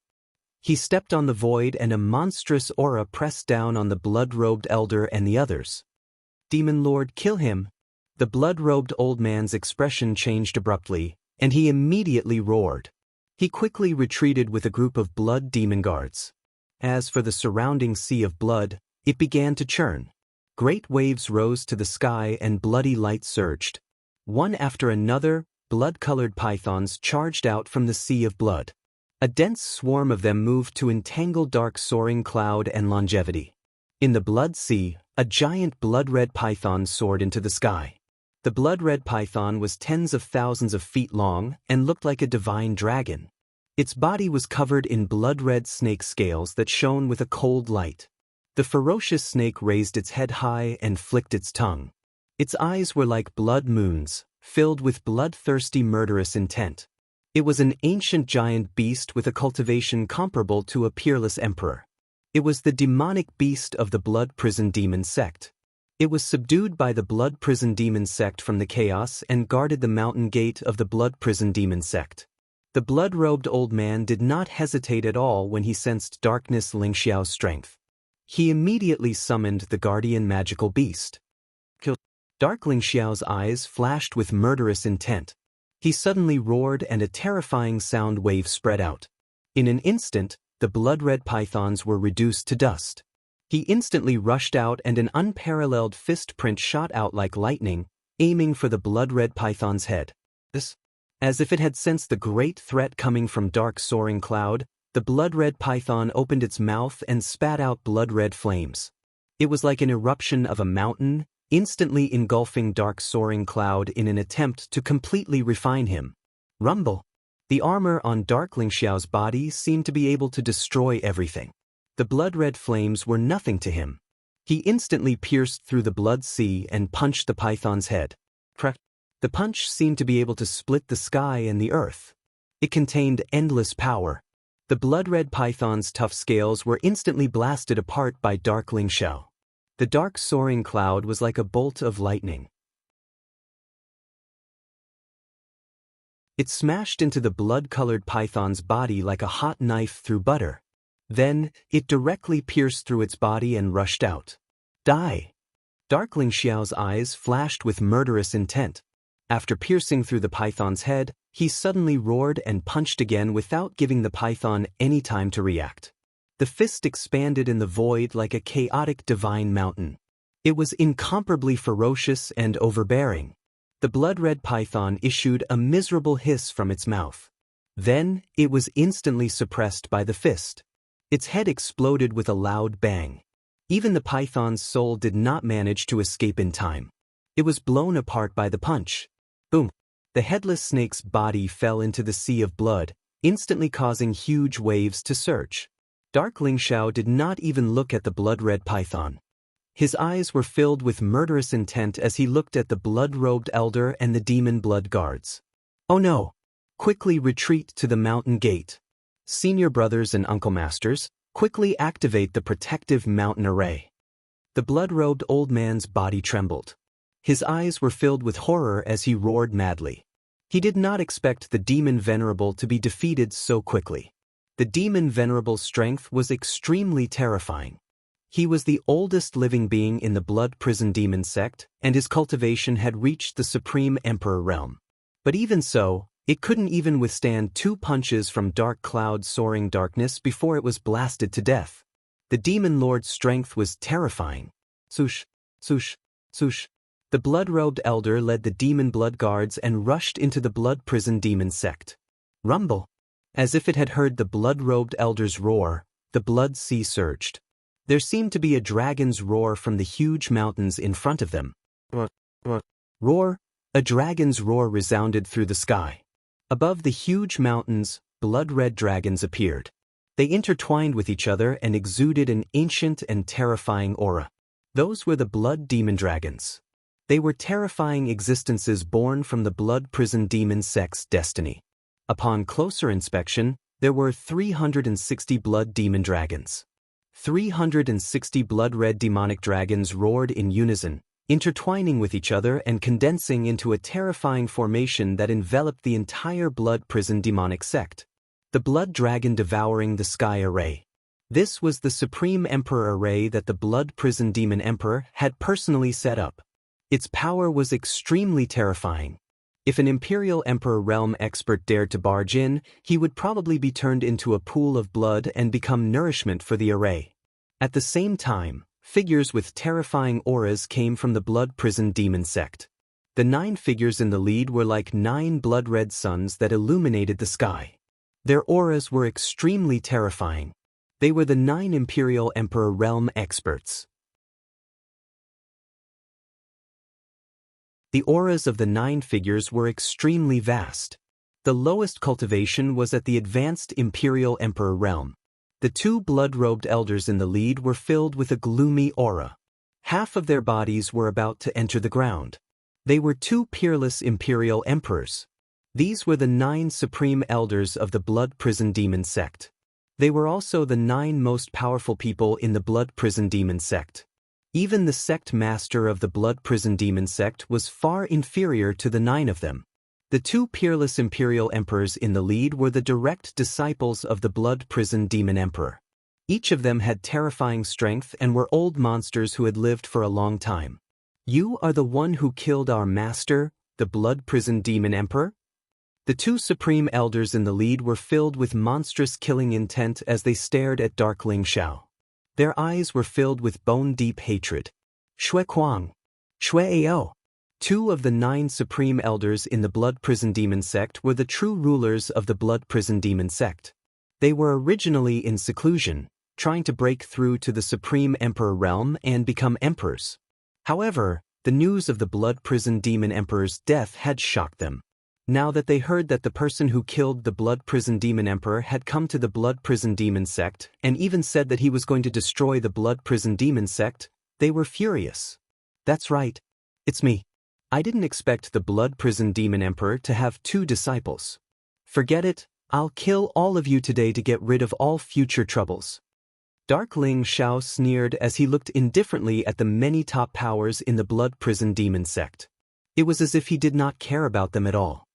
He stepped on the void and a monstrous aura pressed down on the blood-robed elder and the others. Demon Lord, kill him. The blood-robed old man's expression changed abruptly, and he immediately roared. He quickly retreated with a group of blood demon guards. As for the surrounding sea of blood, it began to churn. Great waves rose to the sky and bloody light surged. One after another, blood-colored pythons charged out from the sea of blood. A dense swarm of them moved to entangle dark soaring cloud and longevity. In the blood sea, a giant blood-red python soared into the sky. The blood-red python was tens of thousands of feet long and looked like a divine dragon. Its body was covered in blood-red snake scales that shone with a cold light. The ferocious snake raised its head high and flicked its tongue. Its eyes were like blood moons, filled with bloodthirsty murderous intent. It was an ancient giant beast with a cultivation comparable to a peerless emperor. It was the demonic beast of the Blood Prison Demon sect. It was subdued by the Blood Prison Demon sect from the chaos and guarded the mountain gate of the Blood Prison Demon sect. The blood-robed old man did not hesitate at all when he sensed Darkness Ling Xiao's strength. He immediately summoned the guardian magical beast. Dark Ling Xiao's eyes flashed with murderous intent. He suddenly roared and a terrifying sound wave spread out. In an instant, the blood-red pythons were reduced to dust. He instantly rushed out and an unparalleled fist print shot out like lightning, aiming for the blood-red python's head. As if it had sensed the great threat coming from dark soaring cloud, the blood-red python opened its mouth and spat out blood-red flames. It was like an eruption of a mountain, instantly engulfing dark soaring cloud in an attempt to completely refine him. Rumble! The armor on Dark Ling Xiao's body seemed to be able to destroy everything. The blood-red flames were nothing to him. He instantly pierced through the blood sea and punched the python's head. The punch seemed to be able to split the sky and the earth. It contained endless power. The blood-red python's tough scales were instantly blasted apart by Dark Ling Xiao. The dark soaring cloud was like a bolt of lightning. It smashed into the blood-colored python's body like a hot knife through butter. Then, it directly pierced through its body and rushed out. Die! Dark Ling Xiao's eyes flashed with murderous intent. After piercing through the python's head, he suddenly roared and punched again without giving the python any time to react. The fist expanded in the void like a chaotic divine mountain. It was incomparably ferocious and overbearing. The blood-red python issued a miserable hiss from its mouth. Then, it was instantly suppressed by the fist. Its head exploded with a loud bang. Even the python's soul did not manage to escape in time. It was blown apart by the punch. Boom! The headless snake's body fell into the sea of blood, instantly causing huge waves to surge. Dark Ling Xiao did not even look at the blood-red python. His eyes were filled with murderous intent as he looked at the blood-robed elder and the demon blood guards. Oh no! Quickly retreat to the mountain gate. Senior brothers and uncle masters, quickly activate the protective mountain array. The blood-robed old man's body trembled. His eyes were filled with horror as he roared madly. He did not expect the demon venerable to be defeated so quickly. The demon venerable's strength was extremely terrifying. He was the oldest living being in the blood prison demon sect, and his cultivation had reached the supreme emperor realm. But even so, it couldn't even withstand 2 punches from dark cloud soaring darkness before it was blasted to death. The demon lord's strength was terrifying. Swoosh, swoosh, swoosh. The blood-robed elder led the demon blood guards and rushed into the blood prison demon sect. Rumble! As if it had heard the blood-robed elder's roar, the blood sea surged. There seemed to be a dragon's roar from the huge mountains in front of them. Roar! A dragon's roar resounded through the sky. Above the huge mountains, blood-red dragons appeared. They intertwined with each other and exuded an ancient and terrifying aura. Those were the blood demon dragons. They were terrifying existences born from the blood prison demon sect's destiny. Upon closer inspection, there were 360 blood demon dragons. 360 blood-red demonic dragons roared in unison, intertwining with each other and condensing into a terrifying formation that enveloped the entire blood prison demonic sect. The blood dragon devouring the sky array. This was the supreme emperor array that the blood prison demon emperor had personally set up. Its power was extremely terrifying. If an imperial emperor realm expert dared to barge in, he would probably be turned into a pool of blood and become nourishment for the array. At the same time, figures with terrifying auras came from the blood prison demon sect. The 9 figures in the lead were like 9 blood-red suns that illuminated the sky. Their auras were extremely terrifying. They were the 9 imperial emperor realm experts. The auras of the 9 figures were extremely vast. The lowest cultivation was at the advanced imperial emperor realm. The 2 blood-robed elders in the lead were filled with a gloomy aura. Half of their bodies were about to enter the ground. They were 2 peerless imperial emperors. These were the 9 supreme elders of the blood prison demon sect. They were also the 9 most powerful people in the blood prison demon sect. Even the sect master of the blood prison demon sect was far inferior to the 9 of them. The 2 peerless imperial emperors in the lead were the direct disciples of the blood prison demon emperor. Each of them had terrifying strength and were old monsters who had lived for a long time. You are the one who killed our master, the blood prison demon emperor? The 2 supreme elders in the lead were filled with monstrous killing intent as they stared at Dark Ling Xiao. Their eyes were filled with bone-deep hatred. Shui Kuang. Shui Ao. 2 of the 9 supreme elders in the blood prison demon sect were the true rulers of the blood prison demon sect. They were originally in seclusion, trying to break through to the supreme emperor realm and become emperors. However, the news of the blood prison demon emperor's death had shocked them. Now that they heard that the person who killed the blood prison demon emperor had come to the blood prison demon sect and even said that he was going to destroy the blood prison demon sect, they were furious. That's right. It's me. I didn't expect the blood prison demon emperor to have 2 disciples. Forget it, I'll kill all of you today to get rid of all future troubles. Dark Ling Xiao sneered as he looked indifferently at the many top powers in the blood prison demon sect. It was as if he did not care about them at all.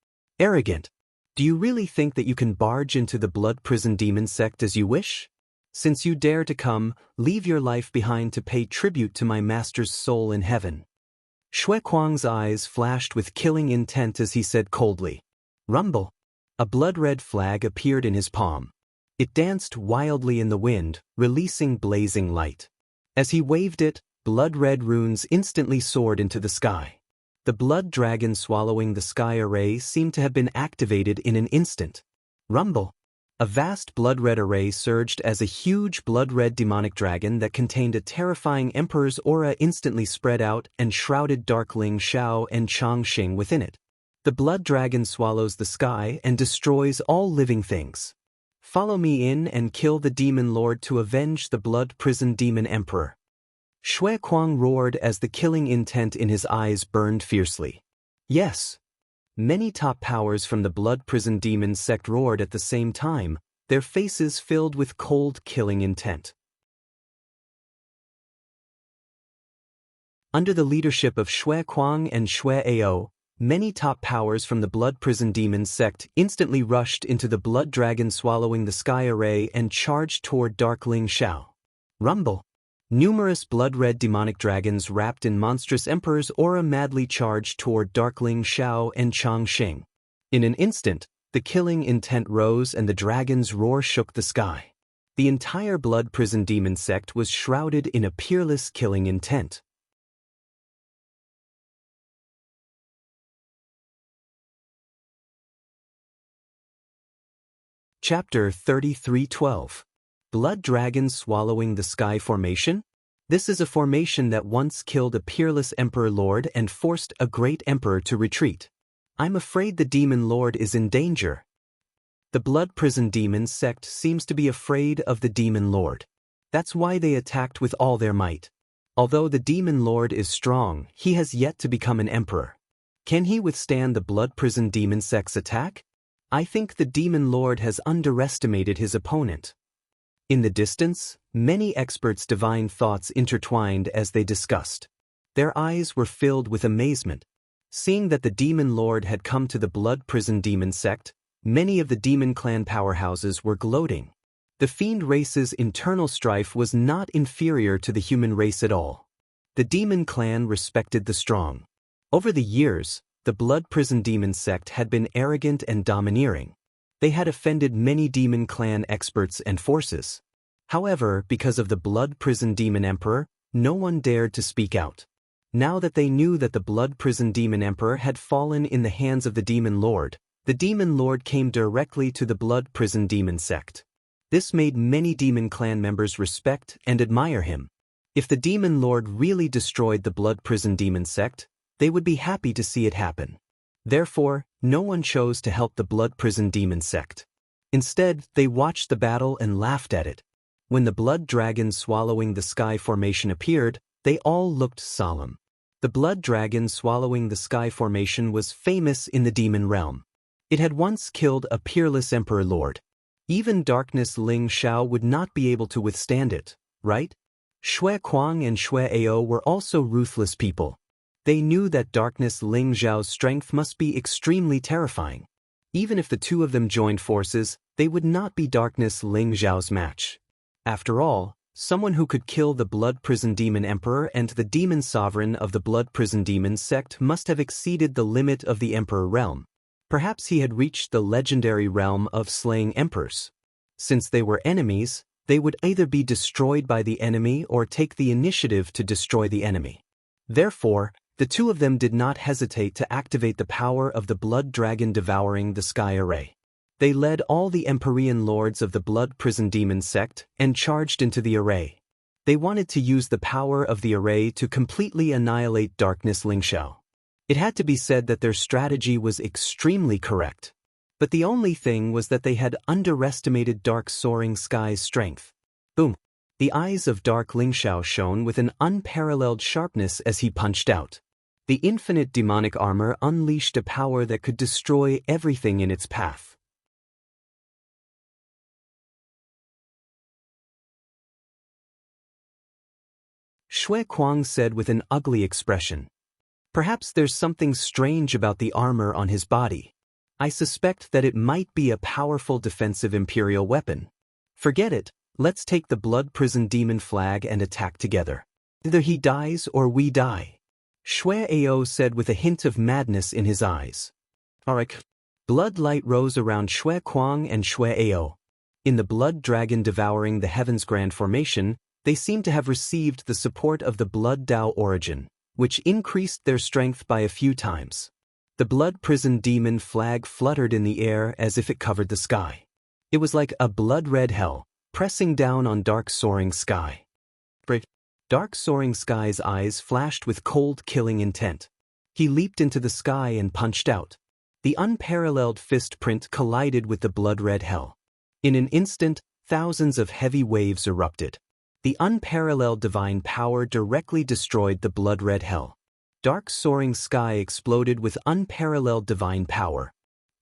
Arrogant. Do you really think that you can barge into the blood prison demon sect as you wish? Since you dare to come, leave your life behind to pay tribute to my master's soul in heaven. Shui Kuang's eyes flashed with killing intent as he said coldly. Rumble. A blood-red flag appeared in his palm. It danced wildly in the wind, releasing blazing light. As he waved it, blood-red runes instantly soared into the sky. The blood dragon swallowing the sky array seemed to have been activated in an instant. Rumble. A vast blood-red array surged as a huge blood-red demonic dragon that contained a terrifying emperor's aura instantly spread out and shrouded Dark Ling Xiao and Chang Xing within it. The blood dragon swallows the sky and destroys all living things. Follow me in and kill the demon lord to avenge the blood prison demon emperor. Shui Kuang roared as the killing intent in his eyes burned fiercely. Yes. Many top powers from the blood prison demon sect roared at the same time, their faces filled with cold killing intent. Under the leadership of Shui Kuang and Shui Ao, many top powers from the blood prison demon sect instantly rushed into the blood dragon swallowing the sky array and charged toward Dark Ling Xiao. Rumble. Numerous blood-red demonic dragons wrapped in monstrous emperor's aura madly charged toward Dark Ling Xiao and Chang Xing. In an instant, the killing intent rose and the dragon's roar shook the sky. The entire blood prison demon sect was shrouded in a peerless killing intent. Chapter 33:12. Blood Dragon Swallowing the Sky Formation? This is a formation that once killed a peerless Emperor Lord and forced a great Emperor to retreat. I'm afraid the Demon Lord is in danger. The Blood Prison Demon sect seems to be afraid of the Demon Lord. That's why they attacked with all their might. Although the Demon Lord is strong, he has yet to become an Emperor. Can he withstand the Blood Prison Demon sect's attack? I think the Demon Lord has underestimated his opponent. In the distance, many experts' divine thoughts intertwined as they discussed. Their eyes were filled with amazement. Seeing that the Demon Lord had come to the Blood Prison Demon sect, many of the Demon Clan powerhouses were gloating. The Fiend race's internal strife was not inferior to the human race at all. The Demon Clan respected the strong. Over the years, the Blood Prison Demon sect had been arrogant and domineering. They had offended many Demon Clan experts and forces. However, because of the Blood Prison Demon Emperor, no one dared to speak out. Now that they knew that the Blood Prison Demon Emperor had fallen in the hands of the Demon Lord, the Demon Lord came directly to the Blood Prison Demon sect. This made many Demon Clan members respect and admire him. If the Demon Lord really destroyed the Blood Prison Demon sect, they would be happy to see it happen. Therefore, no one chose to help the Blood Prison Demon sect. Instead, they watched the battle and laughed at it. When the Blood Dragon Swallowing the Sky formation appeared, they all looked solemn. The Blood Dragon Swallowing the Sky formation was famous in the demon realm. It had once killed a peerless Emperor Lord. Even Darkness Ling Xiao would not be able to withstand it, right? Shui Kuang and Shui Ao were also ruthless people. They knew that Darkness Ling Xiao's strength must be extremely terrifying. Even if the two of them joined forces, they would not be Darkness Ling Xiao's match. After all, someone who could kill the Blood Prison Demon Emperor and the Demon Sovereign of the Blood Prison Demon sect must have exceeded the limit of the Emperor realm. Perhaps he had reached the legendary realm of slaying emperors. Since they were enemies, they would either be destroyed by the enemy or take the initiative to destroy the enemy. Therefore, the two of them did not hesitate to activate the power of the Blood Dragon devouring the sky array. They led all the Empyrean lords of the Blood Prison Demon sect and charged into the array. They wanted to use the power of the array to completely annihilate Darkness Ling Xiao. It had to be said that their strategy was extremely correct. But the only thing was that they had underestimated Dark Soaring Sky's strength. Boom! The eyes of Dark Ling Xiao shone with an unparalleled sharpness as he punched out. The infinite demonic armor unleashed a power that could destroy everything in its path. Shui Kuang said with an ugly expression. Perhaps there's something strange about the armor on his body. I suspect that it might be a powerful defensive imperial weapon. Forget it, let's take the Blood Prison Demon flag and attack together. Either he dies or we die. Shui Ao said with a hint of madness in his eyes. Arik. Blood light rose around Shui Kuang and Shui Ao. In the Blood Dragon devouring the Heaven's Grand Formation, they seemed to have received the support of the Blood Dao origin, which increased their strength by a few times. The Blood Prison Demon flag fluttered in the air as if it covered the sky. It was like a blood-red hell, pressing down on Dark Soaring Sky. Dark Soaring Sky's eyes flashed with cold, killing intent. He leaped into the sky and punched out. The unparalleled fist print collided with the blood-red hell. In an instant, thousands of heavy waves erupted. The unparalleled divine power directly destroyed the blood-red hell. Dark Soaring Sky exploded with unparalleled divine power.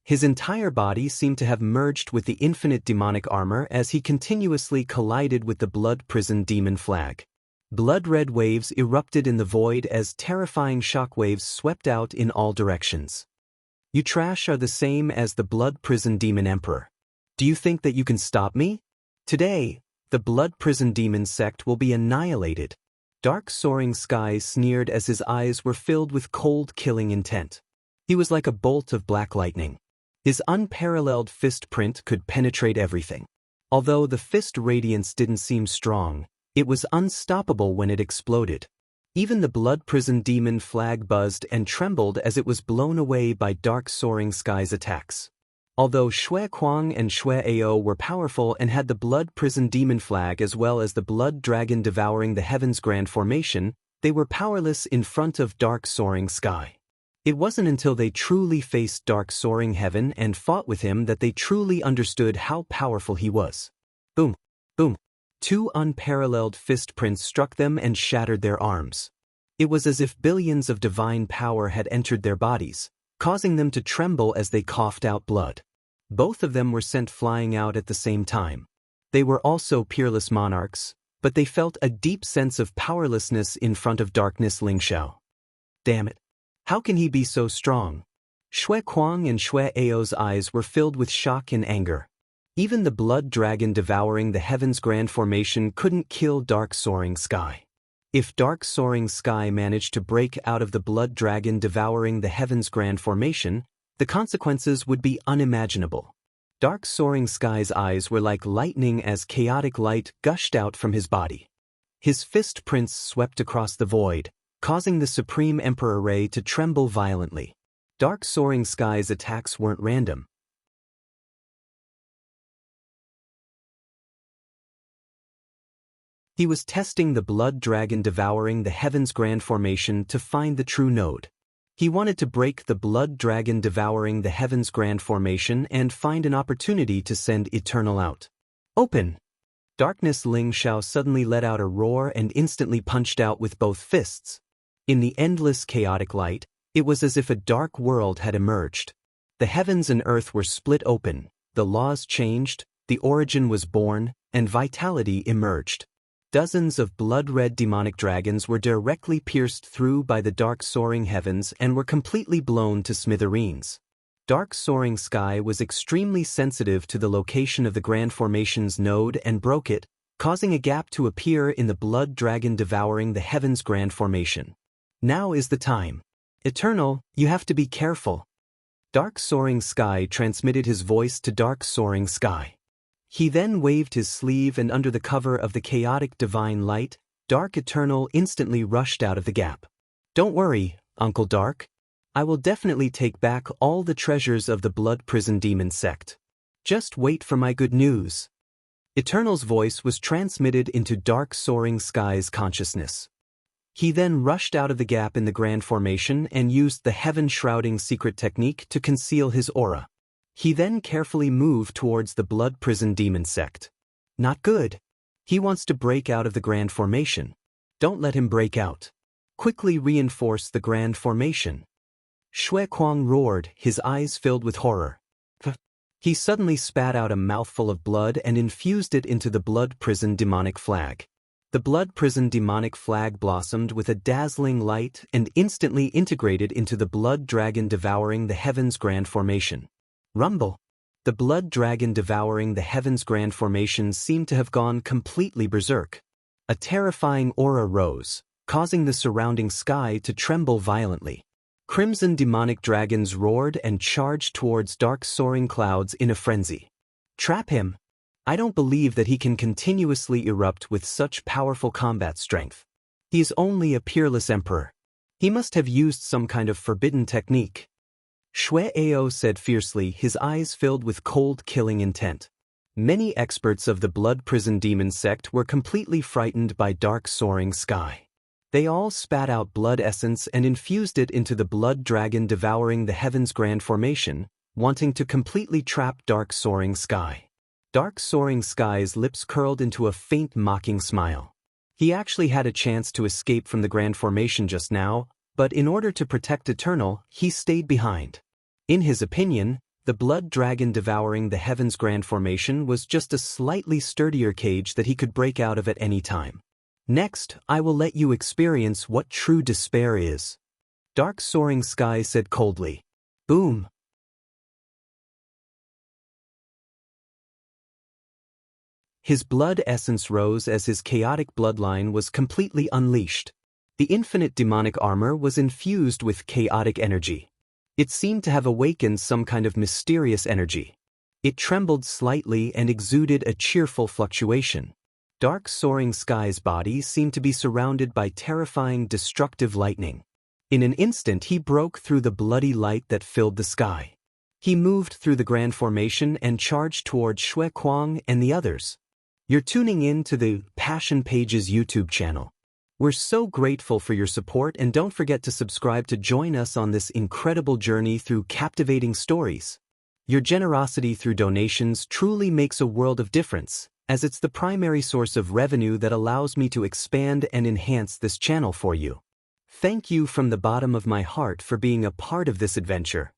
His entire body seemed to have merged with the infinite demonic armor as he continuously collided with the blood prison demon flag. Blood-red waves erupted in the void as terrifying shockwaves swept out in all directions. You trash are the same as the blood prison demon emperor. Do you think that you can stop me? Today, the blood prison demon sect will be annihilated. Dark Soaring Sky sneered as his eyes were filled with cold, killing intent. He was like a bolt of black lightning. His unparalleled fist print could penetrate everything. Although the fist radiance didn't seem strong, it was unstoppable when it exploded. Even the blood prison demon flag buzzed and trembled as it was blown away by Dark Soaring Sky's attacks. Although Shui Kuang and Shui Ao were powerful and had the blood prison demon flag as well as the blood dragon devouring the heavens grand formation, they were powerless in front of Dark Soaring Sky. It wasn't until they truly faced Dark Soaring Heaven and fought with him that they truly understood how powerful he was. Boom! Boom! Two unparalleled fist prints struck them and shattered their arms. It was as if billions of divine power had entered their bodies, causing them to tremble as they coughed out blood. Both of them were sent flying out at the same time. They were also peerless monarchs, but they felt a deep sense of powerlessness in front of Darkness Lingxiao. Damn it! How can he be so strong? Shui Kuang and Shui Ao's eyes were filled with shock and anger. Even the blood dragon devouring the heavens grand formation couldn't kill Dark Soaring Sky. If Dark Soaring Sky managed to break out of the blood dragon devouring the heavens grand formation, the consequences would be unimaginable. Dark Soaring Sky's eyes were like lightning as chaotic light gushed out from his body. His fist prints swept across the void, causing the Supreme Emperor Ray to tremble violently. Dark Soaring Sky's attacks weren't random. He was testing the blood dragon devouring the heavens grand formation to find the true node. He wanted to break the blood dragon devouring the heavens grand formation and find an opportunity to send Eternal out. Open! Darkness Lingxiao suddenly let out a roar and instantly punched out with both fists. In the endless chaotic light, it was as if a dark world had emerged. The heavens and earth were split open, the laws changed, the origin was born, and vitality emerged. Dozens of blood-red demonic dragons were directly pierced through by the Dark Soaring Heavens and were completely blown to smithereens. Dark Soaring Sky was extremely sensitive to the location of the Grand Formation's node and broke it, causing a gap to appear in the blood dragon devouring the heavens Grand Formation. Now is the time. Eternal, you have to be careful. Dark Soaring Sky transmitted his voice to Dark Soaring Sky. He then waved his sleeve and under the cover of the chaotic divine light, Dark Eternal instantly rushed out of the gap. Don't worry, Uncle Dark. I will definitely take back all the treasures of the Blood Prison Demon sect. Just wait for my good news. Eternal's voice was transmitted into Dark Soaring Sky's consciousness. He then rushed out of the gap in the Grand Formation and used the heaven-shrouding secret technique to conceal his aura. He then carefully moved towards the Blood Prison Demon sect. Not good. He wants to break out of the Grand Formation. Don't let him break out. Quickly reinforce the Grand Formation. Shui Kuang roared, his eyes filled with horror. He suddenly spat out a mouthful of blood and infused it into the Blood Prison demonic flag. The Blood Prison demonic flag blossomed with a dazzling light and instantly integrated into the blood dragon devouring the heavens Grand Formation. Rumble! The blood dragon devouring the heavens Grand Formation seemed to have gone completely berserk. A terrifying aura rose, causing the surrounding sky to tremble violently. Crimson demonic dragons roared and charged towards dark soaring clouds in a frenzy. Trap him! I don't believe that he can continuously erupt with such powerful combat strength. He is only a peerless emperor. He must have used some kind of forbidden technique. Shui Ao said fiercely, his eyes filled with cold, killing intent. Many experts of the Blood Prison Demon sect were completely frightened by Dark Soaring Sky. They all spat out blood essence and infused it into the blood dragon devouring the heavens grand formation, wanting to completely trap Dark Soaring Sky. Dark Soaring Sky's lips curled into a faint mocking smile. He actually had a chance to escape from the grand formation just now, but in order to protect Eternal, he stayed behind. In his opinion, the blood dragon devouring the heavens grand formation was just a slightly sturdier cage that he could break out of at any time. Next, I will let you experience what true despair is. Dark Soaring Sky said coldly. Boom. His blood essence rose as his chaotic bloodline was completely unleashed. The infinite demonic armor was infused with chaotic energy. It seemed to have awakened some kind of mysterious energy. It trembled slightly and exuded a cheerful fluctuation. Dark Soaring Sky's body seemed to be surrounded by terrifying destructive lightning. In an instant he broke through the bloody light that filled the sky. He moved through the grand formation and charged toward Shui Kuang and the others. You're tuning in to the Passion Pages YouTube channel. We're so grateful for your support, and don't forget to subscribe to join us on this incredible journey through captivating stories. Your generosity through donations truly makes a world of difference, as it's the primary source of revenue that allows me to expand and enhance this channel for you. Thank you from the bottom of my heart for being a part of this adventure.